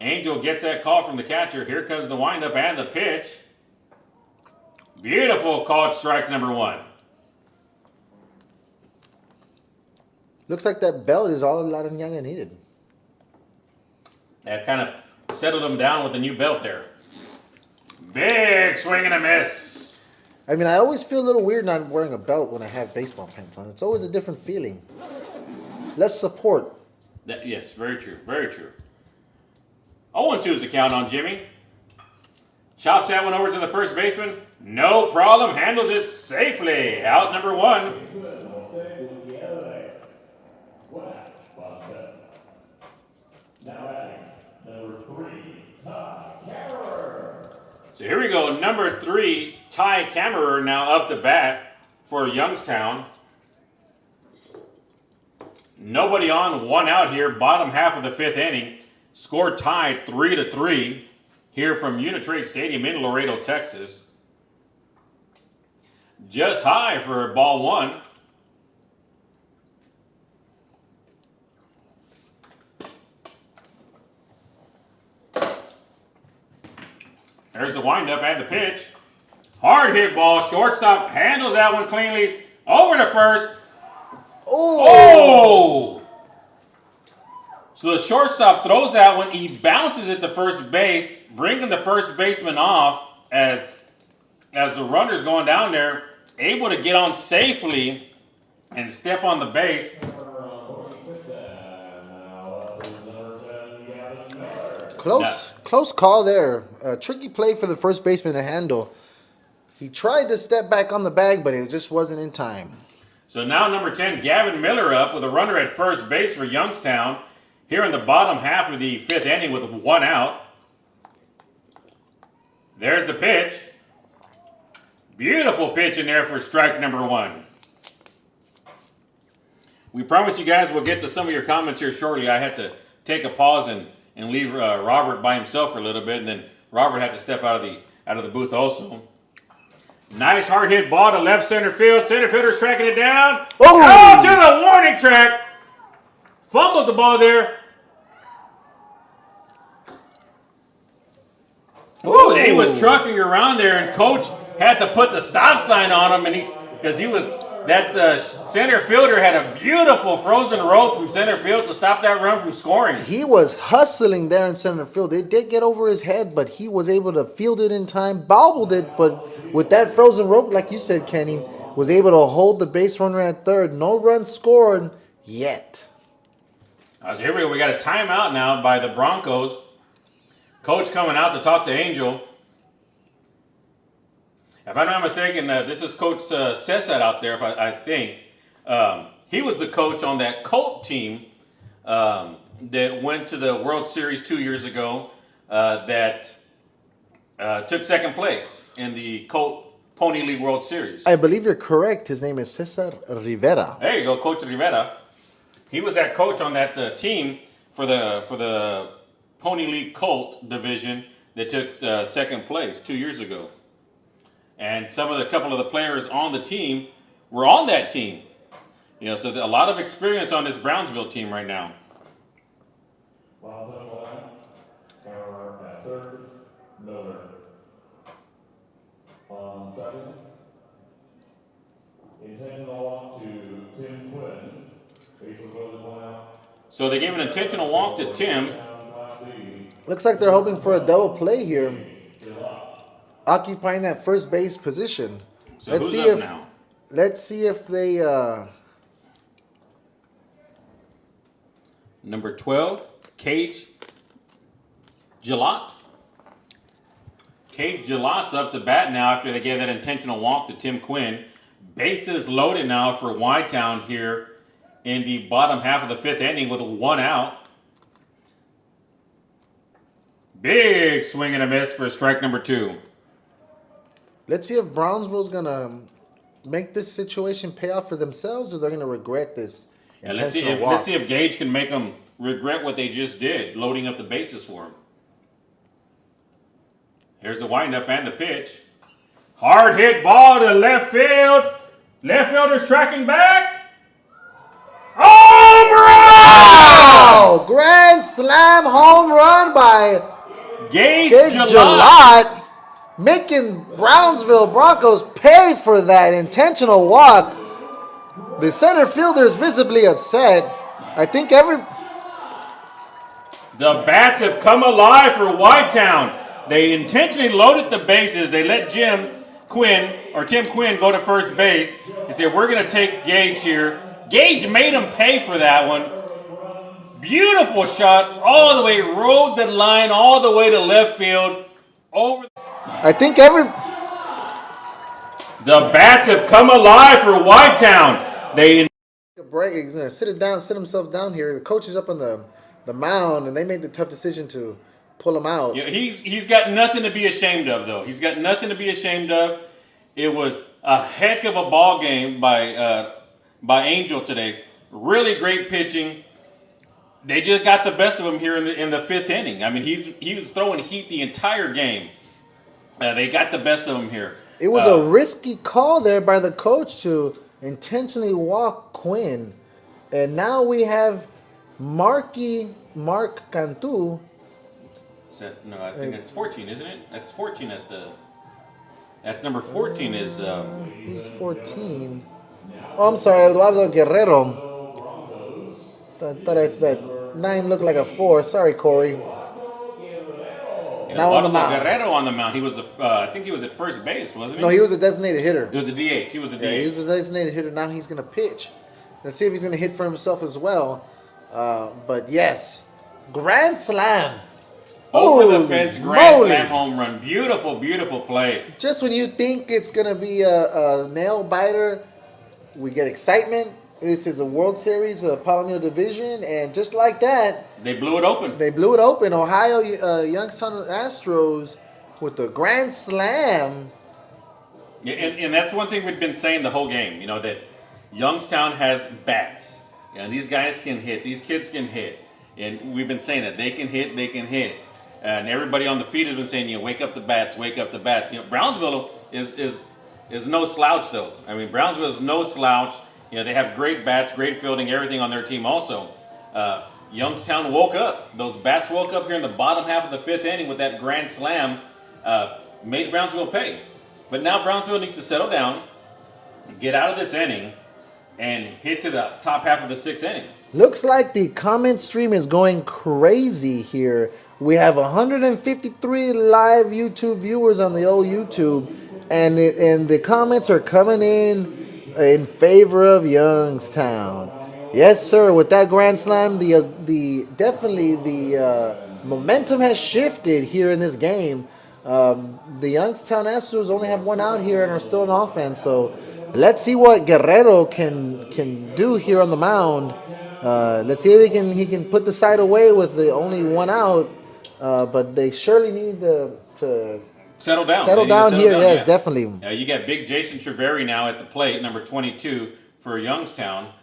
Angel gets that call from the catcher. Here comes the windup and the pitch. Beautiful called strike number 1. Looks like that belt is all Larrañaga needed. That kind of settled him down with the new belt there. Big swing and a miss. I mean, I always feel a little weird not wearing a belt when I have baseball pants on. It's always a different feeling. Less support. Yes, very true. Very true. 0-2 is the count on Jimmy. Chops that one over to the first baseman. No problem. Handles it safely. Out number 1. So here we go. Number 3, Ty Kammerer now up to bat for Youngstown. Nobody on, 1 out here, bottom half of the 5th inning. Score tied 3-3 here from Uni-Trade Stadium in Laredo, Texas. Just high for ball 1. There's the windup and the pitch. Hard hit ball. Shortstop handles that one cleanly. Over to first. Oh! So the shortstop throws that one. He bounces it to first base, bringing the first baseman off as the runner's going down there, able to get on safely and step on the base. Close call there. Tricky play for the first baseman to handle. He tried to step back on the bag, but it just wasn't in time. So now number 10, Gavin Miller up with a runner at first base for Youngstown. Here in the bottom half of the fifth inning with one out. There's the pitch. Beautiful pitch in there for strike number one. We promise you guys we'll get to some of your comments here shortly. I had to take a pause and leave Robert by himself for a little bit, and then Robert had to step out of the booth also. Nice hard hit ball to left center field. Center fielder's tracking it down. Oh, to the warning track. Fumbles the ball there. Ooh, he was trucking around there, and coach had to put the stop sign on him, because that center fielder had a beautiful frozen rope from center field to stop that run from scoring. He was hustling there in center field. It did get over his head, but he was able to field it in time, bobbled it, but with that frozen rope, like you said, Kenny, was able to hold the base runner at third. No runs scored yet. So here we go. We got a timeout now by the Broncos. Coach coming out to talk to Angel. If I'm not mistaken, this is Coach Cesar out there, I think. He was the coach on that Colt team that went to the World Series 2 years ago that took second place in the Colt Pony League World Series. I believe you're correct. His name is Cesar Rivera. There you go, Coach Rivera. He was that coach on that team for the Pony League Colt division that took second place 2 years ago. And couple of the players on the team were on that team. So a lot of experience on this Brownsville team right now. Counter at third, Miller. On second, intentional walk to Tim Quinn. Bases loaded, one out. So they gave an intentional walk to Tim. Looks like they're hoping for a double play here, occupying that first base position. So let's see up now? Let's see if they. Number 12, Cage Gillot. Cage Gillot's up to bat now after they gave that intentional walk to Tim Quinn. Bases loaded now for Y-Town here in the bottom half of the fifth inning with one out. Big swing and a miss for strike number two. Let's see if Brownsville's going to make this situation pay off for themselves, or they're going to regret this. And let's see if Gage can make them regret what they just did, loading up the bases for him. Here's the windup and the pitch. Hard hit ball to left field. Left fielder's tracking back. Oh, wow! Grand slam home run by Gage Gillot, making Brownsville Broncos pay for that intentional walk. The center fielder is visibly upset. I think the bats have come alive for Y-Town. They intentionally loaded the bases. They let Tim Quinn go to first base. They said, we're going to take Gage here. Gage made him pay for that one. Beautiful shot all the way, rode the line all the way to left field. I think the bats have come alive for Y-Town. A break. He's gonna sit himself down here. The coach is up on the mound, and they made the tough decision to pull him out. Yeah, he's got nothing to be ashamed of, though. He's got nothing to be ashamed of. It was a heck of a ball game by Angel today. Really great pitching. They just got the best of him here in the fifth inning. I mean, he was throwing heat the entire game. They got the best of him here. It was a risky call there by the coach to intentionally walk Quinn. And now we have Mark Cantu. No, I think it's 14, isn't it? That's 14 that's number 14 is... Who's 14? Oh, I'm sorry, Eduardo Guerrero. Thought I said 9 looked like a 4. Sorry, Corey. And Now on the Eduardo mound. Guerrero on the mound. He was I think he was at first base, wasn't he? No, he was a designated hitter. He was a DH. He was a DH. Yeah, he was a designated hitter. Now he's going to pitch. Let's see if he's going to hit for himself as well. But yes, grand slam. Over the Holy fence, grand moly. slam home run. Beautiful, beautiful play. Just when you think it's going to be a nail biter, we get excitement. This is a World Series, a Palomino division, and just like that, They blew it open. they blew it open. Ohio Youngstown Astros with the grand slam. Yeah, and that's one thing we've been saying the whole game, you know, that Youngstown has bats. You know, these guys can hit. These kids can hit. And we've been saying that they can hit, they can hit. And everybody on the field has been saying, you know, wake up the bats, wake up the bats. You know, Brownsville is no slouch, though. I mean, Brownsville is no slouch. You know, they have great bats, great fielding, everything on their team also. Youngstown woke up. Those bats woke up here in the bottom half of the 5th inning with that grand slam. Made Brownsville pay. But now Brownsville needs to settle down, get out of this inning, and hit to the top half of the 6th inning. Looks like the comment stream is going crazy here. We have 153 live YouTube viewers on the old YouTube, and the comments are coming in favor of Youngstown. Yes, sir. With that grand slam, the momentum has shifted here in this game. The Youngstown Astros only have 1 out here and are still in offense. So let's see what Guerrero can do here on the mound. Let's see if he can put the side away with the only 1 out. But they surely need to Settle down. settle down here. Yes, definitely. You got big Jason Treveri now at the plate, number 22 for Youngstown.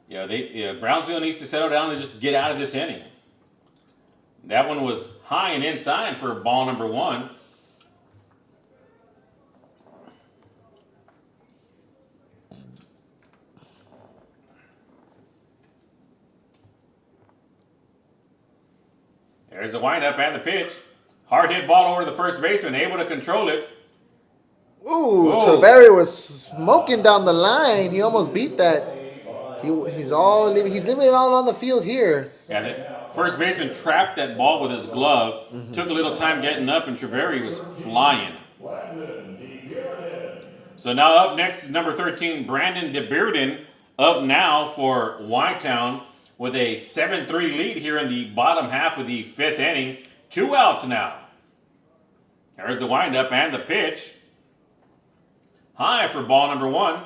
Brownsville needs to settle down and just get out of this inning. That one was high and inside for ball number 1. There's the windup and the pitch. Hard hit ball over to the first baseman, able to control it. Ooh, Whoa. Treveri was smoking down the line. He almost beat that. He's leaving it all on the field here. Yeah, the first baseman trapped that ball with his glove. Took a little time getting up, and Treveri was flying. So now up next is number 13, Brandon Bearden, up now for Whitetown with a 7-3 lead here in the bottom half of the 5th inning. 2 outs now. There's the windup and the pitch. High for ball number 1.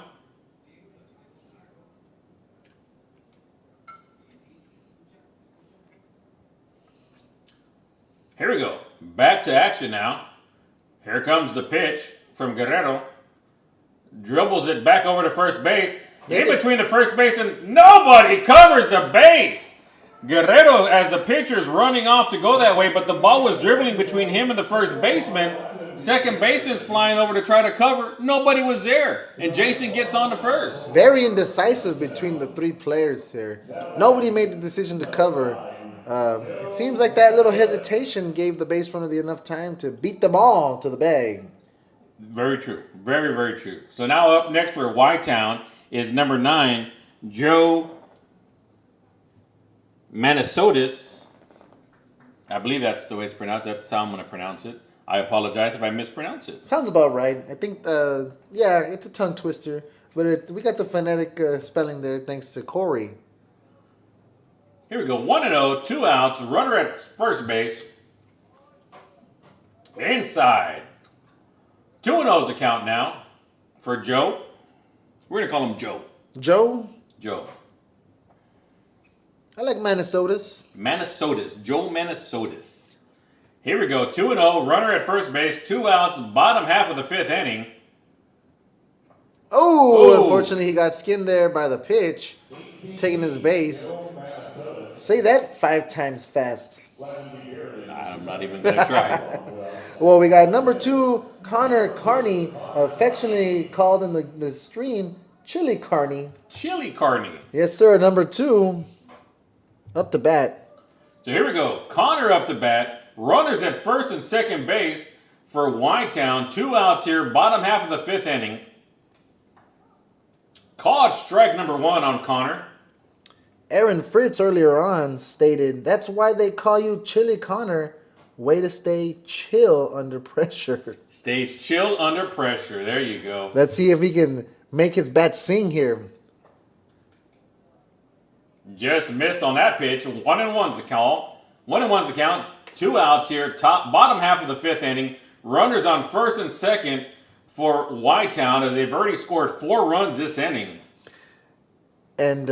Here we go. Back to action now. Here comes the pitch from Guerrero. Dribbles it back over to first base. In between the first base and nobody covers the base. Guerrero, as the pitcher's running off to go that way, but the ball was dribbling between him and the first baseman. Second baseman's flying over to try to cover. Nobody was there. And Jason gets on to first. Very indecisive between the 3 players here. Nobody made the decision to cover. It seems like that little hesitation gave the base runner enough time to beat the ball to the bag. Very true. Very, very true. So now up next for Whitetown is number 9, Joe Manasotis. I believe that's the way it's pronounced. That's how I'm going to pronounce it. I apologize if I mispronounce it. Sounds about right. I think, it's a tongue twister. But we got the phonetic spelling there thanks to Corey. Here we go. 1-0, 2 outs. Runner at first base. Inside. 2-0's the count now for Joe. We're going to call him Joe. Joe? Joe. I like Minnesotas. Manasotis. Joe Manasotis. Here we go. 2-0. Runner at first base. 2 outs. Bottom half of the 5th inning. Oh, unfortunately he got skinned there by the pitch. Taking his base. Say that 5 times fast. I'm not even going to try. Well, we got number 2, Carney, affectionately called in the stream, Chili Carney. Chili Carney. Yes, sir. Number 2, up to bat. So here we go. Connor up to bat. Runners at first and second base for Whitetown. 2 outs here. Bottom half of the 5th inning. Called strike number 1 on Connor. Aaron Fritz earlier on stated, "That's why they call you Chili Connor. Way to stay chill under pressure." Stays chill under pressure. There you go. Let's see if he can make his bat sing here. Just missed on that pitch. 1-1's the call. 1-1's the count. 2 outs here. Bottom half of the 5th inning. Runners on first and second for Y-Town as they've already scored 4 runs this inning. And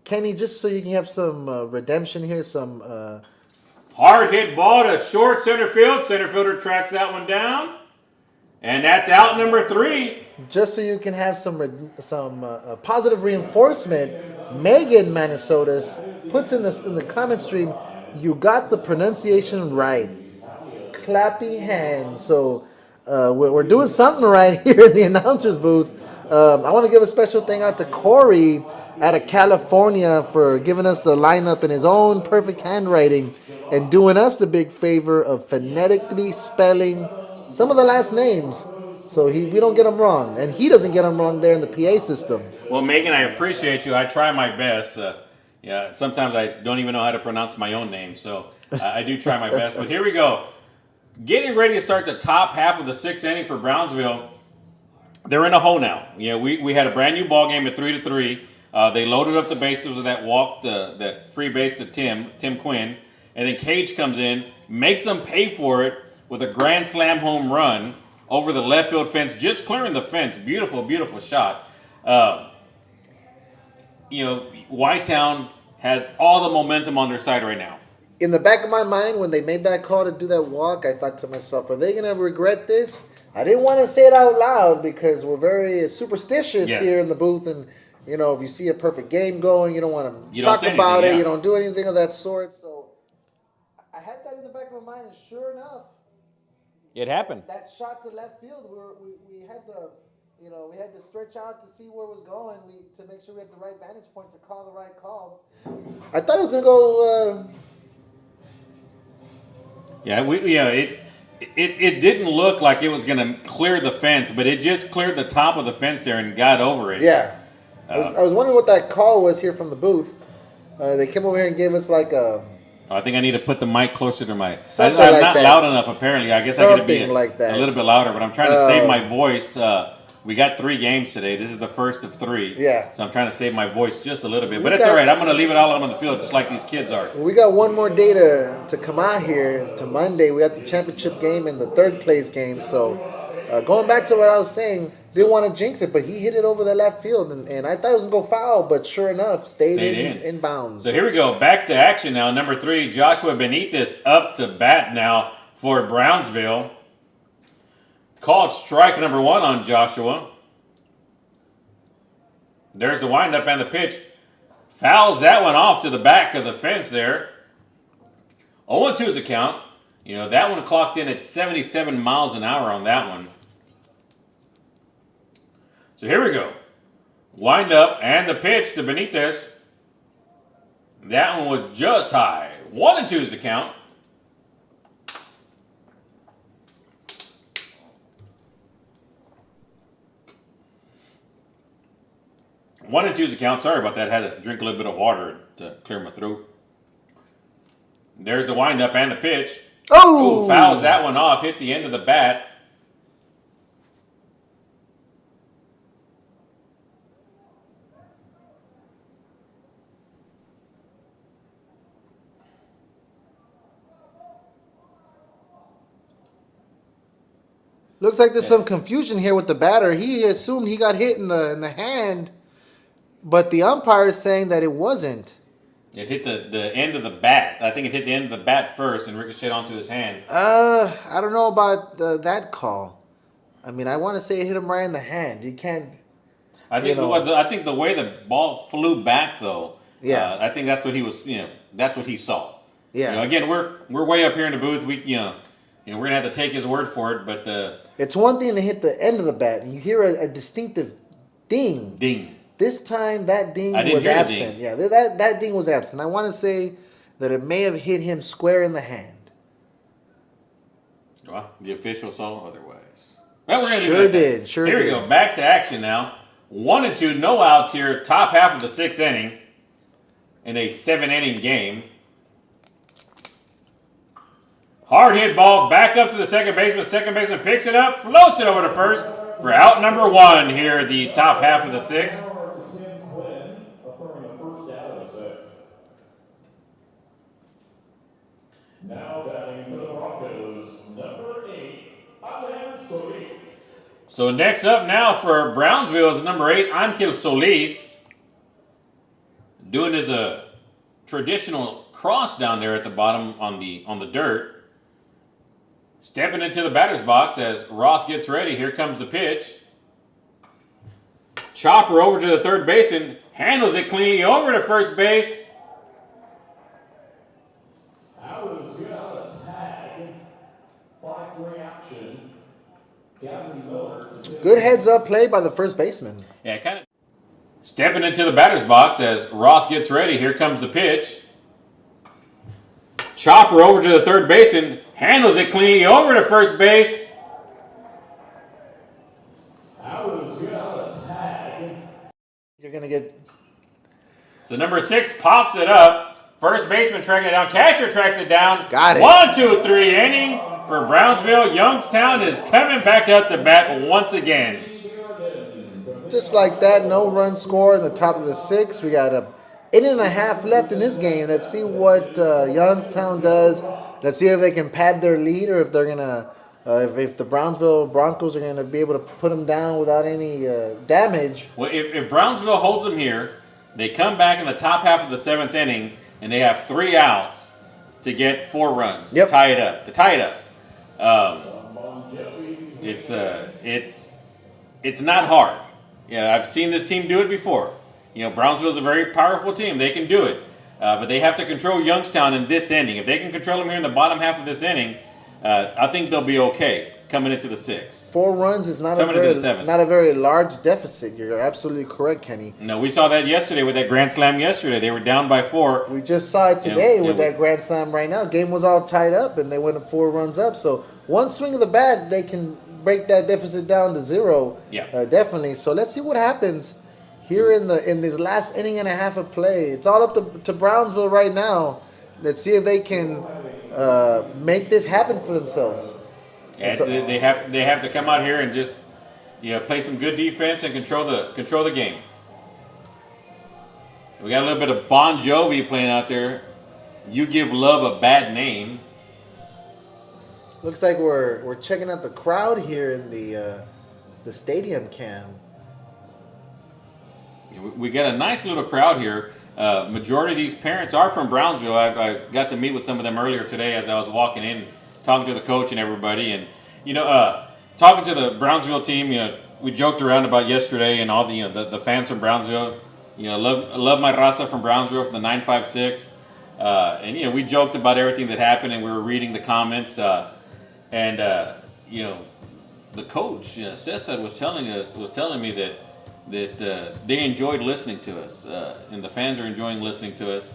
Kenny, just so you can have some redemption here, some hard hit ball to short center field. Center fielder tracks that one down. And that's out number 3. Just so you can have some positive reinforcement, Megan Manisotas puts in the comment stream, "You got the pronunciation right. Clappy hands." So we're doing something right here in the announcer's booth. I want to give a special thing out to Corey out of California for giving us the lineup in his own perfect handwriting and doing us the big favor of phonetically spelling some of the last names so we don't get them wrong. And he doesn't get them wrong there in the PA system. Well, Megan, I appreciate you. I try my best. Yeah, sometimes I don't even know how to pronounce my own name, so I do try my best. But here we go. Getting ready to start the top half of the 6th inning for Brownsville. They're in a hole now. We had a brand new ball game at 3-3. They loaded up the bases with that walk, that free base to Tim Quinn. And then Cage comes in, makes them pay for it with a grand slam home run over the left field fence, just clearing the fence. Beautiful, beautiful shot. Y-Town has all the momentum on their side right now. In the back of my mind, when they made that call to do that walk, I thought to myself, are they going to regret this? I didn't want to say it out loud because we're very superstitious here in the booth. And, if you see a perfect game going, you don't want to talk about it. You don't do anything of that sort. So I had that in the back of my mind, and sure enough, it happened. That shot to left field, we had to, we had to stretch out to see where it was going, to make sure we had the right vantage point to call the right call. I thought it was gonna go. It didn't look like it was gonna clear the fence, but it just cleared the top of the fence there and got over it. Yeah, I was wondering what that call was here from the booth. They came over here and gave us like a. I think I need to put the mic closer to my. I'm not loud enough, apparently. I guess I got to be a little bit louder, but I'm trying to save my voice. We got 3 games today. This is the first of 3. Yeah. So I'm trying to save my voice just a little bit. But it's all right. I'm going to leave it all on the field just like these kids are. We got one more day to come out here to Monday. We got the championship game and the 3rd place game. So going back to what I was saying, didn't want to jinx it, but he hit it over the left field. And I thought it was going to go foul, but sure enough, stayed in bounds. So here we go. Back to action now. Number 3, Joshua Benitez up to bat now for Brownsville. Called strike number 1 on Joshua. There's the windup and the pitch. Fouls that one off to the back of the fence there. 0-2 is the count. That one clocked in at 77 miles an hour on that one. So here we go. Wind up and the pitch to Benitez. That one was just high. 1-2 is the count. 1-2 is the count. Sorry about that. Had to drink a little bit of water to clear my throat. There's the windup and the pitch. Oh! Fouls that one off. Hit the end of the bat. Looks like there's some confusion here with the batter. He assumed he got hit in the hand, but the umpire is saying that it wasn't. It hit the end of the bat. I think it hit the end of the bat first and ricocheted onto his hand. I don't know about that call. I mean, I want to say it hit him right in the hand. You can't. I think the way the ball flew back though. Yeah. I think that's what he was. That's what he saw. Yeah. Again, we're way up here in the booth. We're gonna have to take his word for it, but it's one thing to hit the end of the bat and you hear a distinctive ding. Ding. This time that ding was absent. Yeah, that ding was absent. I want to say that it may have hit him square in the hand. Well, the official saw otherwise. Well, we're gonna sure did. Sure here did. Here we go. Back to action now. 1-2, no outs here. Top half of the 6th inning. in a 7-inning game. Hard hit ball back up to the second baseman. Second baseman picks it up, floats it over to first for out number 1 here at the top half of the 6th. Now batting for the Broncos, number 8, Angel Solis. So next up now for Brownsville is number 8, Angel Solis. Doing his traditional cross down there at the bottom on the dirt. Stepping into the batter's box as Roth gets ready. Here comes the pitch. Chopper over to the third baseman. Handles it cleanly over to first base. That was good on a tag. Fly-free action. Gavin Miller. Good heads-up play by the first baseman. Yeah, kind of. Stepping into the batter's box as Roth gets ready. Here comes the pitch. Chopper over to the third baseman. Handles it cleanly over to first base. That was good on a tag. You're going to get... So number 6 pops it up. First baseman tracking it down. Catcher tracks it down. Got it. 1, 2, 3 inning for Brownsville. Youngstown is coming back up to bat once again. Just like that, no run score in the top of the 6th. We got an inning and a half left in this game. Let's see what Youngstown does. Let's see if they can pad their lead or if they're going to, if the Brownsville Broncos are going to be able to put them down without any damage. Well, if Brownsville holds them here, they come back in the top half of the 7th inning and they have 3 outs to get 4 runs. Yep. To tie it up. It's not hard. Yeah, I've seen this team do it before. You know, Brownsville's a very powerful team. They can do it. But they have to control Youngstown in this inning. If they can control them here in the bottom half of this inning, I think they'll be okay coming into the 6th. 4 runs is not a very large deficit. You're absolutely correct, Kenny. No, we saw that yesterday with that grand slam yesterday. They were down by 4. We just saw it today with that grand slam right now. Game was all tied up, and they went 4 runs up. So one swing of the bat, they can break that deficit down to 0. Yeah. Definitely. So let's see what happens here in this last inning and a half of play. It's all up to Brownsville right now. Let's see if they can make this happen for themselves. Yeah, they have to come out here and just play some good defense and control the game. We got a little bit of Bon Jovi playing out there. You give love a bad name. Looks like we're checking out the crowd here in the stadium cam. We got a nice little crowd here. Majority of these parents are from Brownsville. I got to meet with some of them earlier today as I was walking in, talking to the coach and everybody. And, talking to the Brownsville team, we joked around about yesterday and all the fans from Brownsville. Love my raza from Brownsville from the 956. And, we joked about everything that happened and we were reading the comments. The coach, Cesar, was telling me that they enjoyed listening to us, and the fans are enjoying listening to us.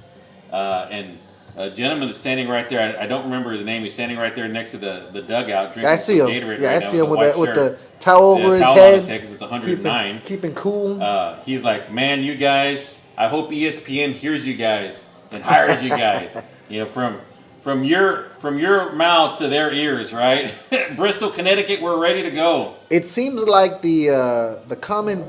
And a gentleman that's standing right there, I don't remember his name. He's standing right there next to the dugout drinking I see him. Gatorade Yeah, right I now see him with white the shirt. towel over his towel head. on his head 'cause it's 109. Keeping cool. He's like, man, you guys, I hope ESPN hears you guys and hires you guys. From your mouth to their ears, right? Bristol, Connecticut, we're ready to go. It seems like the common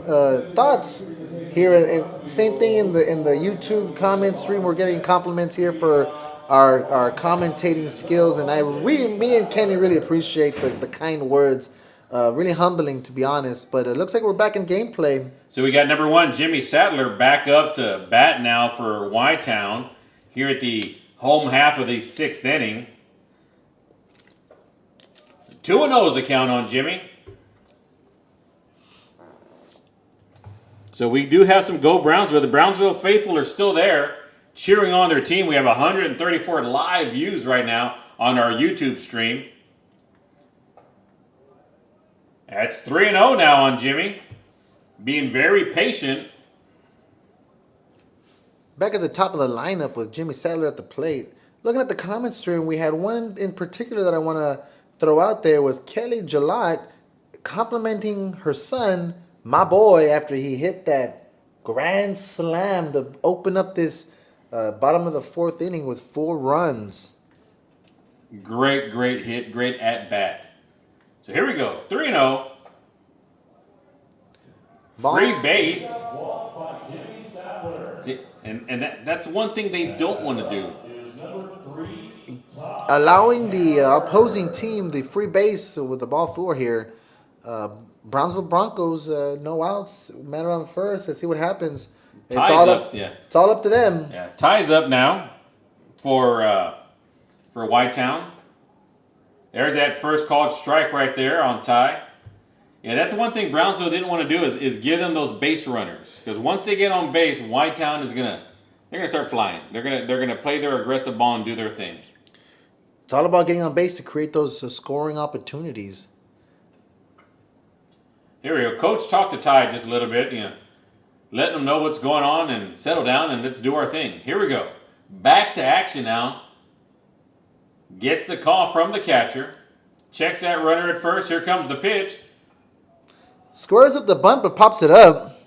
thoughts here, and same thing in the YouTube comment stream. We're getting compliments here for our commentating skills, and me and Kenny really appreciate the kind words. Really humbling, to be honest. But it looks like we're back in gameplay. So we got number 1, Jimmy Sattler, back up to bat now for Y-Town here at the home half of the 6th inning. 2-0 is the count on Jimmy. So we do have some Go Brownsville. The Brownsville faithful are still there cheering on their team. We have 134 live views right now on our YouTube stream. That's 3-0 now on Jimmy. Being very patient. Back at the top of the lineup with Jimmy Sattler at the plate. Looking at the comment stream, we had one in particular that I want to throw out there was Kelly Jalot complimenting her son, my boy, after he hit that grand slam to open up this Bottom of the fourth inning with 4 runs. Great hit, great at bat. So here we go, 3-0. Free base. Walk by Jimmy Sadler. See, and that's one thing they don't want to do. Is number 3, Todd. Allowing the opposing team the free base with the ball 4 here. Brownsville Broncos, no outs, man on first. Let's see what happens. Ties up, yeah. It's all up to them. Yeah, ties up now for Whitetown. There's that first called strike right there on tie. Yeah, that's one thing Brownsville didn't want to do is give them those base runners, because once they get on base, Whitetown is they're gonna start flying. They're gonna play their aggressive ball and do their thing. It's all about getting on base to create those scoring opportunities. Here we go. Coach talked to Ty just a little bit, letting them know what's going on and settle down and let's do our thing. Here we go. Back to action now. Gets the call from the catcher. Checks that runner at first. Here comes the pitch. Squares up the bunt but pops it up.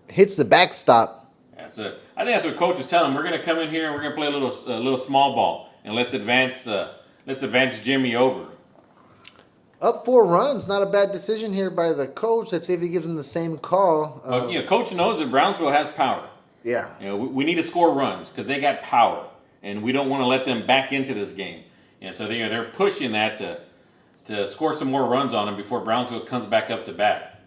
Hits the backstop. I think that's what Coach was telling them. We're going to come in here and we're going to play a little small ball and let's advance Jimmy over. Up 4 runs. Not a bad decision here by the coach. Let's see if he gives him the same call. Coach knows that Brownsville has power. Yeah. We need to score runs because they got power, and we don't want to let them back into this game. So they're pushing that to score some more runs on them before Brownsville comes back up to bat.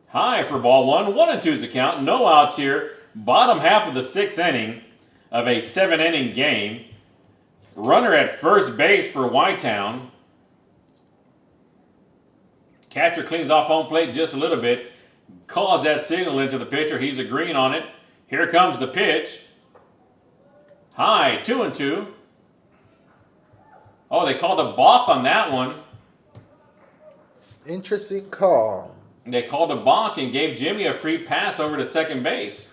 High for ball 1. 1-2's the count. No outs here. Bottom half of the 6th inning of a 7-inning game. Runner at first base for Whitetown. Catcher cleans off home plate just a little bit. Calls that signal into the pitcher. He's agreeing on it. Here comes the pitch. High, 2-2. Oh, they called a balk on that one. Interesting call. They called a balk and gave Jimmy a free pass over to second base.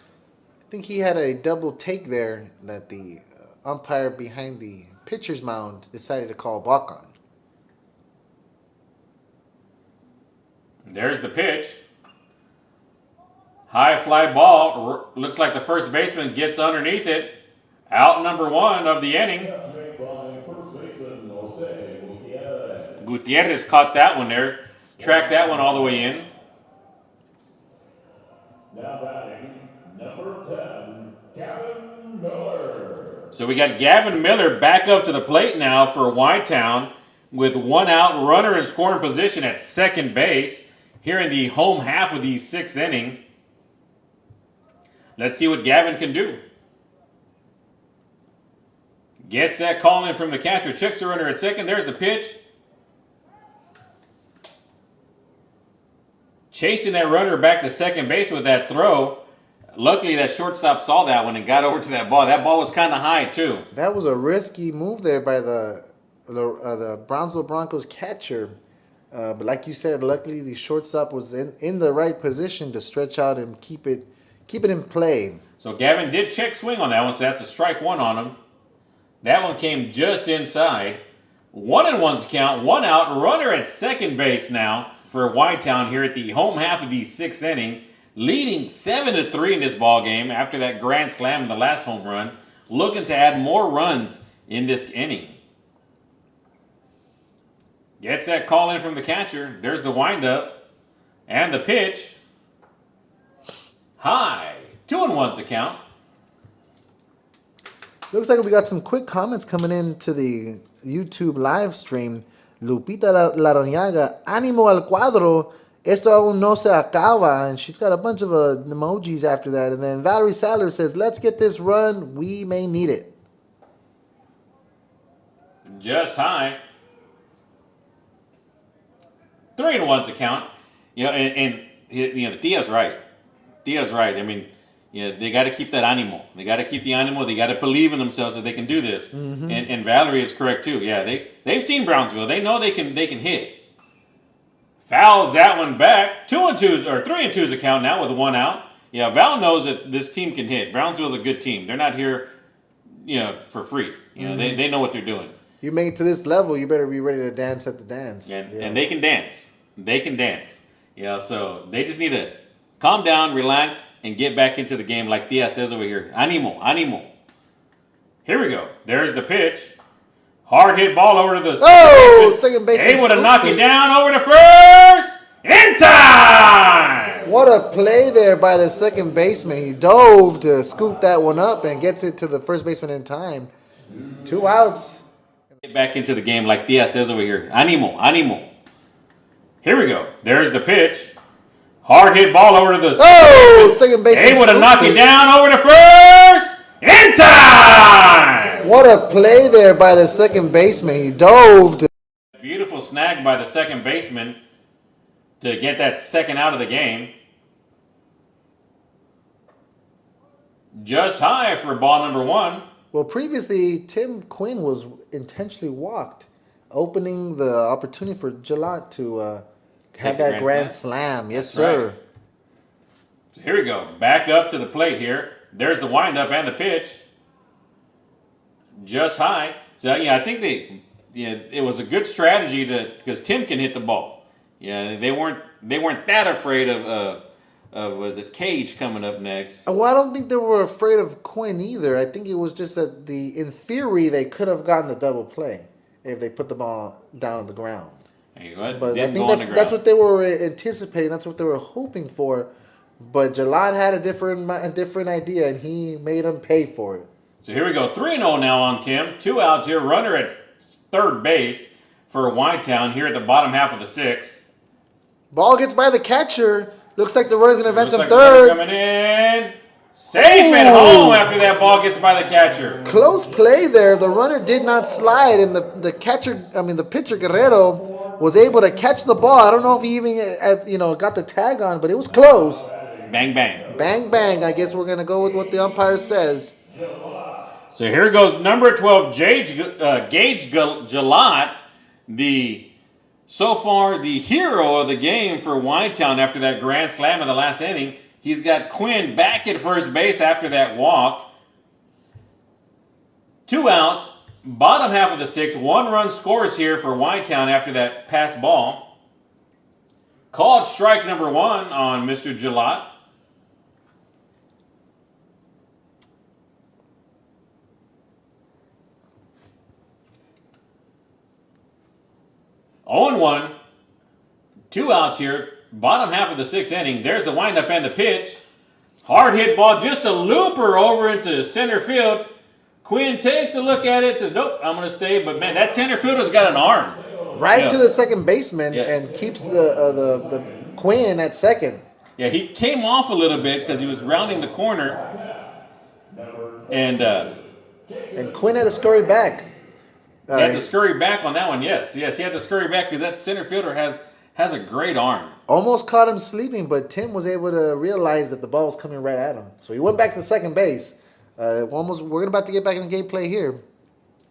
I think he had a double take there that the umpire behind the pitcher's mound decided to call balk on. There's the pitch. High fly ball. Looks like the first baseman gets underneath it. Out number 1 of the inning. Made by first baseman Jose Gutierrez. Gutierrez caught that one there. Tracked that one all the way in. Now batting, number 10, Gavin Miller. So we got Gavin Miller back up to the plate now for Whitetown with 1 out, runner in scoring position at second base here in the home half of the 6th inning. Let's see what Gavin can do. Gets that call in from the catcher, checks the runner at second. There's the pitch. Chasing that runner back to second base with that throw. Luckily, that shortstop saw that one and got over to that ball. That ball was kind of high, too. That was a risky move there by the Brownsville Broncos catcher. But like you said, luckily the shortstop was in the right position to stretch out and keep it in play. So Gavin did check swing on that one, so that's a strike 1 on him. That one came just inside. 1-1's count, 1 out, runner at second base now for Whitetown here at the home half of the 6th inning, leading 7-3 in this ball game after that grand slam in the last home run, looking to add more runs in this inning. Gets that call in from the catcher. There's the windup and the pitch. High. 2-1's the count. Looks like we got some quick comments coming in to the YouTube live stream. Lupita Laroniaga, ánimo al cuadro, esto aún no se acaba. And she's got a bunch of emojis after that. And then Valerie Sadler says, let's get this run. We may need it. Just high. 3-1's the count. And Tia's right. Tia's right. I mean, they got to keep that ánimo. They got to keep the ánimo. They got to believe in themselves that they can do this. Mm-hmm. And Valerie is correct too. Yeah, they've seen Brownsville. They know they can hit. Fouls that one back. 3-2's a count now with 1 out. Yeah, Val knows that this team can hit. Brownsville's a good team. They're not here, for free. They know what they're doing. You made it to this level, you better be ready to dance at the dance. And they can dance. They can dance. So they just need to Calm down, relax, and get back into the game like Tia says over here. Animo, animo. Here we go. There's the pitch. Hard hit ball over to the second baseman. Able to knock it down over to first. In time! What a play there by the second baseman. He dove to scoop that one up and gets it to the first baseman in time. 2 outs. Get back into the game like Tia says over here. Animo, animo. Here we go. There's the pitch. Hard hit ball over to the second baseman. Able to knock it down over to first. In time! What a play there by the second baseman. He dove to... Beautiful snag by the second baseman to get that second out of the game. Just high for ball number 1. Well, previously, Tim Quinn was intentionally walked, opening the opportunity for Gillot to have that grand slam. Yes, sir. Right. So here we go. Back up to the plate here. There's the windup and the pitch. Just high. So, yeah, I think it was a good strategy because Tim can hit the ball. Yeah, they weren't that afraid of was it Cage coming up next? Well, I don't think they were afraid of Quinn either. I think it was just that in theory, they could have gotten the double play if they put the ball down on the ground. But I think that's what they were anticipating. That's what they were hoping for. But Gillot had a different idea, and he made him pay for it. So here we go. 3-0 now on Tim. 2 outs here. Runner at third base for Whitetown here at the bottom half of the 6th. Ball gets by the catcher. Looks like the runner's going to advance on third. Coming in. Safe at home after that ball gets by the catcher. Close play there. The runner did not slide, and the pitcher Guerrero was able to catch the ball. I don't know if he even got the tag on, but it was close. Bang, bang. Bang, bang. I guess we're going to go with what the umpire says. So here goes number 12, Gage Gillot, so far the hero of the game for Whitetown after that grand slam in the last inning. He's got Quinn back at first base after that walk. 2 outs, bottom half of the 6th. 1-run scores here for Whitetown after that pass ball. Called strike number 1 on Mr. Gillot. On 1, 2 outs here, bottom half of the 6th inning. There's the windup and the pitch. Hard hit ball, just a looper over into center field. Quinn takes a look at it, says, nope, I'm going to stay. But, man, that center fielder's got an arm. Right to the second baseman and keeps the Quinn at second. Yeah, he came off a little bit because he was rounding the corner. And Quinn had to scurry back. He had to scurry back on that one, yes. He had to scurry back because that center fielder has a great arm. Almost caught him sleeping, but Tim was able to realize that the ball was coming right at him. So he went back to second base. We're about to get back in the gameplay here.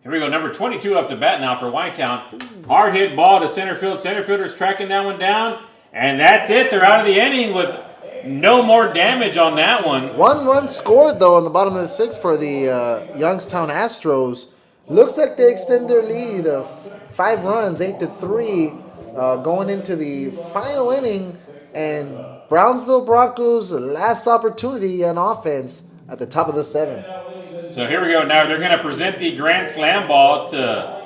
Here we go, number 22 up to bat now for Whitetown. Hard hit ball to center field. Center fielder's tracking that one down. And that's it. They're out of the inning with no more damage on that one. 1 run scored, though, on the bottom of the 6th for the Youngstown Astros. Looks like they extend their lead of 5 runs, 8-3, going into the final inning. And Brownsville Broncos' last opportunity on offense at the top of the 7th. So here we go. Now they're going to present the grand slam ball to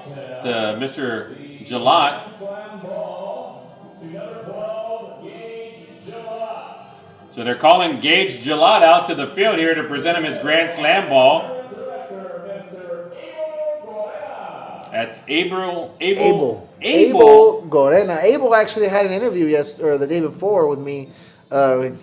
Mr. Gillot. So they're calling Gage Gillot out to the field here to present him his grand slam ball. That's Abel Gorena. Abel actually had an interview the day before with me.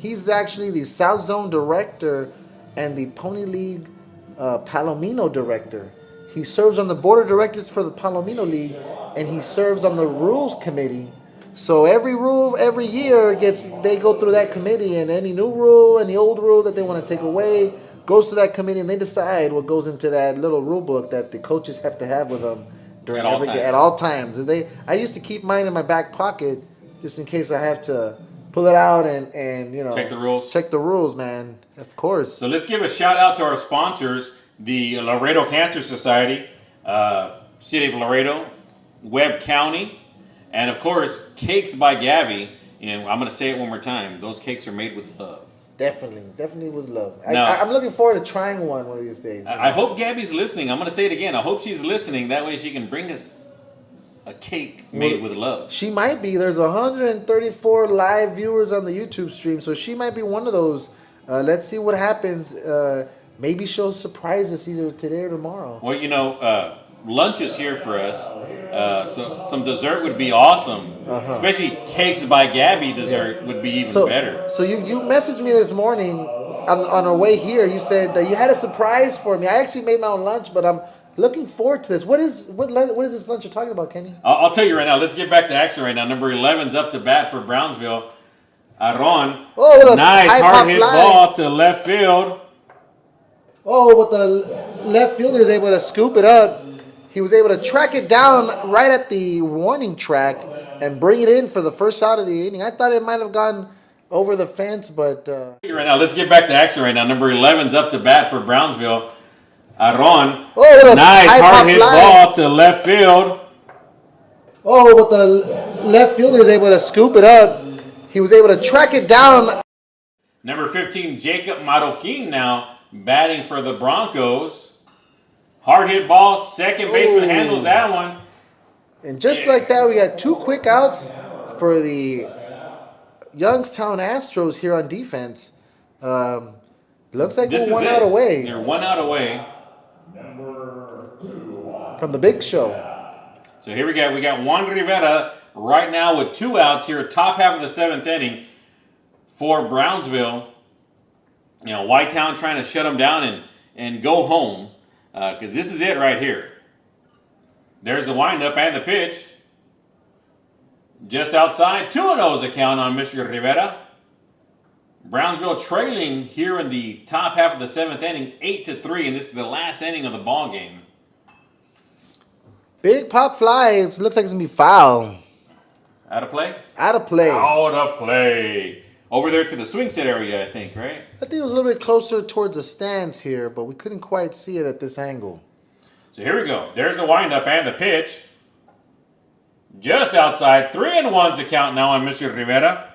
He's actually the South Zone director and the Pony League Palomino director. He serves on the board of directors for the Palomino League, and he serves on the rules committee. So every year they go through that committee, and any new rule, any old rule that they want to take away goes to that committee, and they decide what goes into that little rule book that the coaches have to have with them at all times. I used to keep mine in my back pocket just in case I have to pull it out and check the rules. Check the rules, man. Of course. So let's give a shout out to our sponsors, the Laredo Cancer Society, City of Laredo, Webb County, and of course Cakes by Gabby. And I'm going to say it one more time. Those cakes are made with love. Definitely with love. No. I'm looking forward to trying one of these days. I hope Gabby's listening. I'm going to say it again. I hope she's listening. That way she can bring us a cake made with love. She might be. There's 134 live viewers on the YouTube stream, so she might be one of those. Let's see what happens. Maybe she'll surprise us either today or tomorrow. Well, you know, lunch is here for us. So some dessert would be awesome. Especially cakes by Gabby dessert would be even better. So you messaged me this morning on our way here. You said that you had a surprise for me. I actually made my own lunch, but I'm looking forward to this. What is this lunch you're talking about, Kenny? I'll tell you right now. Let's get back to action right now. Number 11's up to bat for Brownsville. Aaron. Oh, nice hard hit ball to left field. Oh, but the left fielder is able to scoop it up. He was able to track it down right at the warning track and bring it in for the first out of the inning. I thought it might have gone over the fence, but... Right now, let's get back to action right now. Number 11's up to bat for Brownsville. Aaron. Oh, nice hard hit ball to left field. Oh, but the left fielder is able to scoop it up. He was able to track it down. Number 15, Jacob Marroquin now batting for the Broncos. Hard hit ball, second baseman handles that one. And just like that, we got 2 quick outs for the Youngstown Astros here on defense. Looks like we're 1 out away. They're 1 out away from the big show. So here we got Juan Rivera right now with 2 outs here, top half of the 7th inning for Brownsville. You know, Whitetown trying to shut them down and go home. Because this is it right here. There's the windup and the pitch. Just outside, 2-0's a count on Mr. Rivera. Brownsville trailing here in the top half of the 7th inning, 8-3, and this is the last inning of the ball game. Big pop fly. It looks like it's going to be foul. Out of play? Out of play. Out of play. Over there to the swing set area, I think, right? I think it was a little bit closer towards the stands here, but we couldn't quite see it at this angle. So here we go. There's the windup and the pitch. Just outside. 3-1's a count now on Mr. Rivera.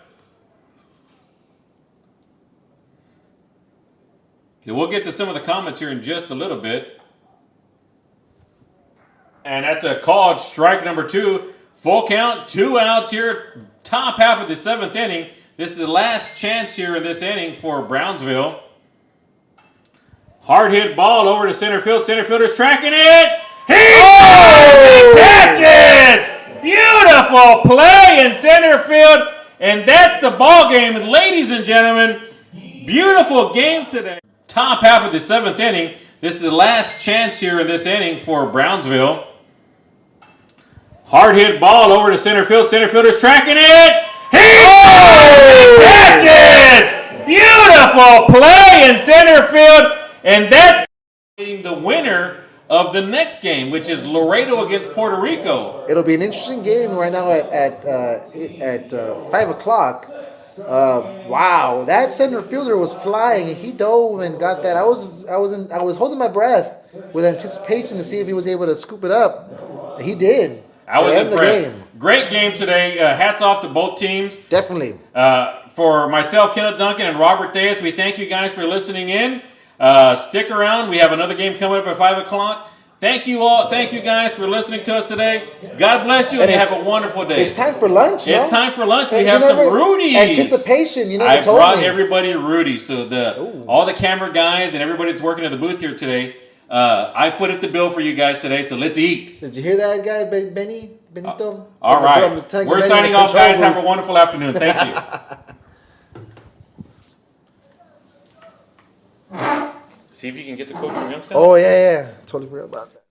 So we'll get to some of the comments here in just a little bit. And that's a called strike number 2. Full count, 2 outs here. Top half of the 7th inning. This is the last chance here in this inning for Brownsville. Hard hit ball over to center field. Center fielder's tracking it. He catches! Beautiful play in center field. And that's the ball game. Ladies and gentlemen, beautiful game today. Top half of the 7th inning. This is the last chance here in this inning for Brownsville. Hard hit ball over to center field. Center fielder's tracking it. He catches! Beautiful play in center field. And that's the winner of the next game, which is Laredo against Puerto Rico. It'll be an interesting game right now at 5 o'clock. Wow, that center fielder was flying. He dove and got that. I was holding my breath with anticipation to see if he was able to scoop it up. He did. I was impressed. Great game today. Hats off to both teams. Definitely. For myself, Kenneth Duncan, and Robert Diaz, we thank you guys for listening in. Stick around. We have another game coming up at 5 o'clock. Thank you all. Thank you guys for listening to us today. God bless you and have a wonderful day. It's time for lunch. It's time for lunch. We have some Rudies. Anticipation. You never told me. I brought everybody Rudies. So all the camera guys and everybody that's working at the booth here today, I footed the bill for you guys today. So let's eat. Did you hear that guy, Benito? All right. We're signing off, guys. Have a wonderful afternoon. Thank you. See if you can get the coach from Youngstown. Oh, yeah. Totally forgot about that.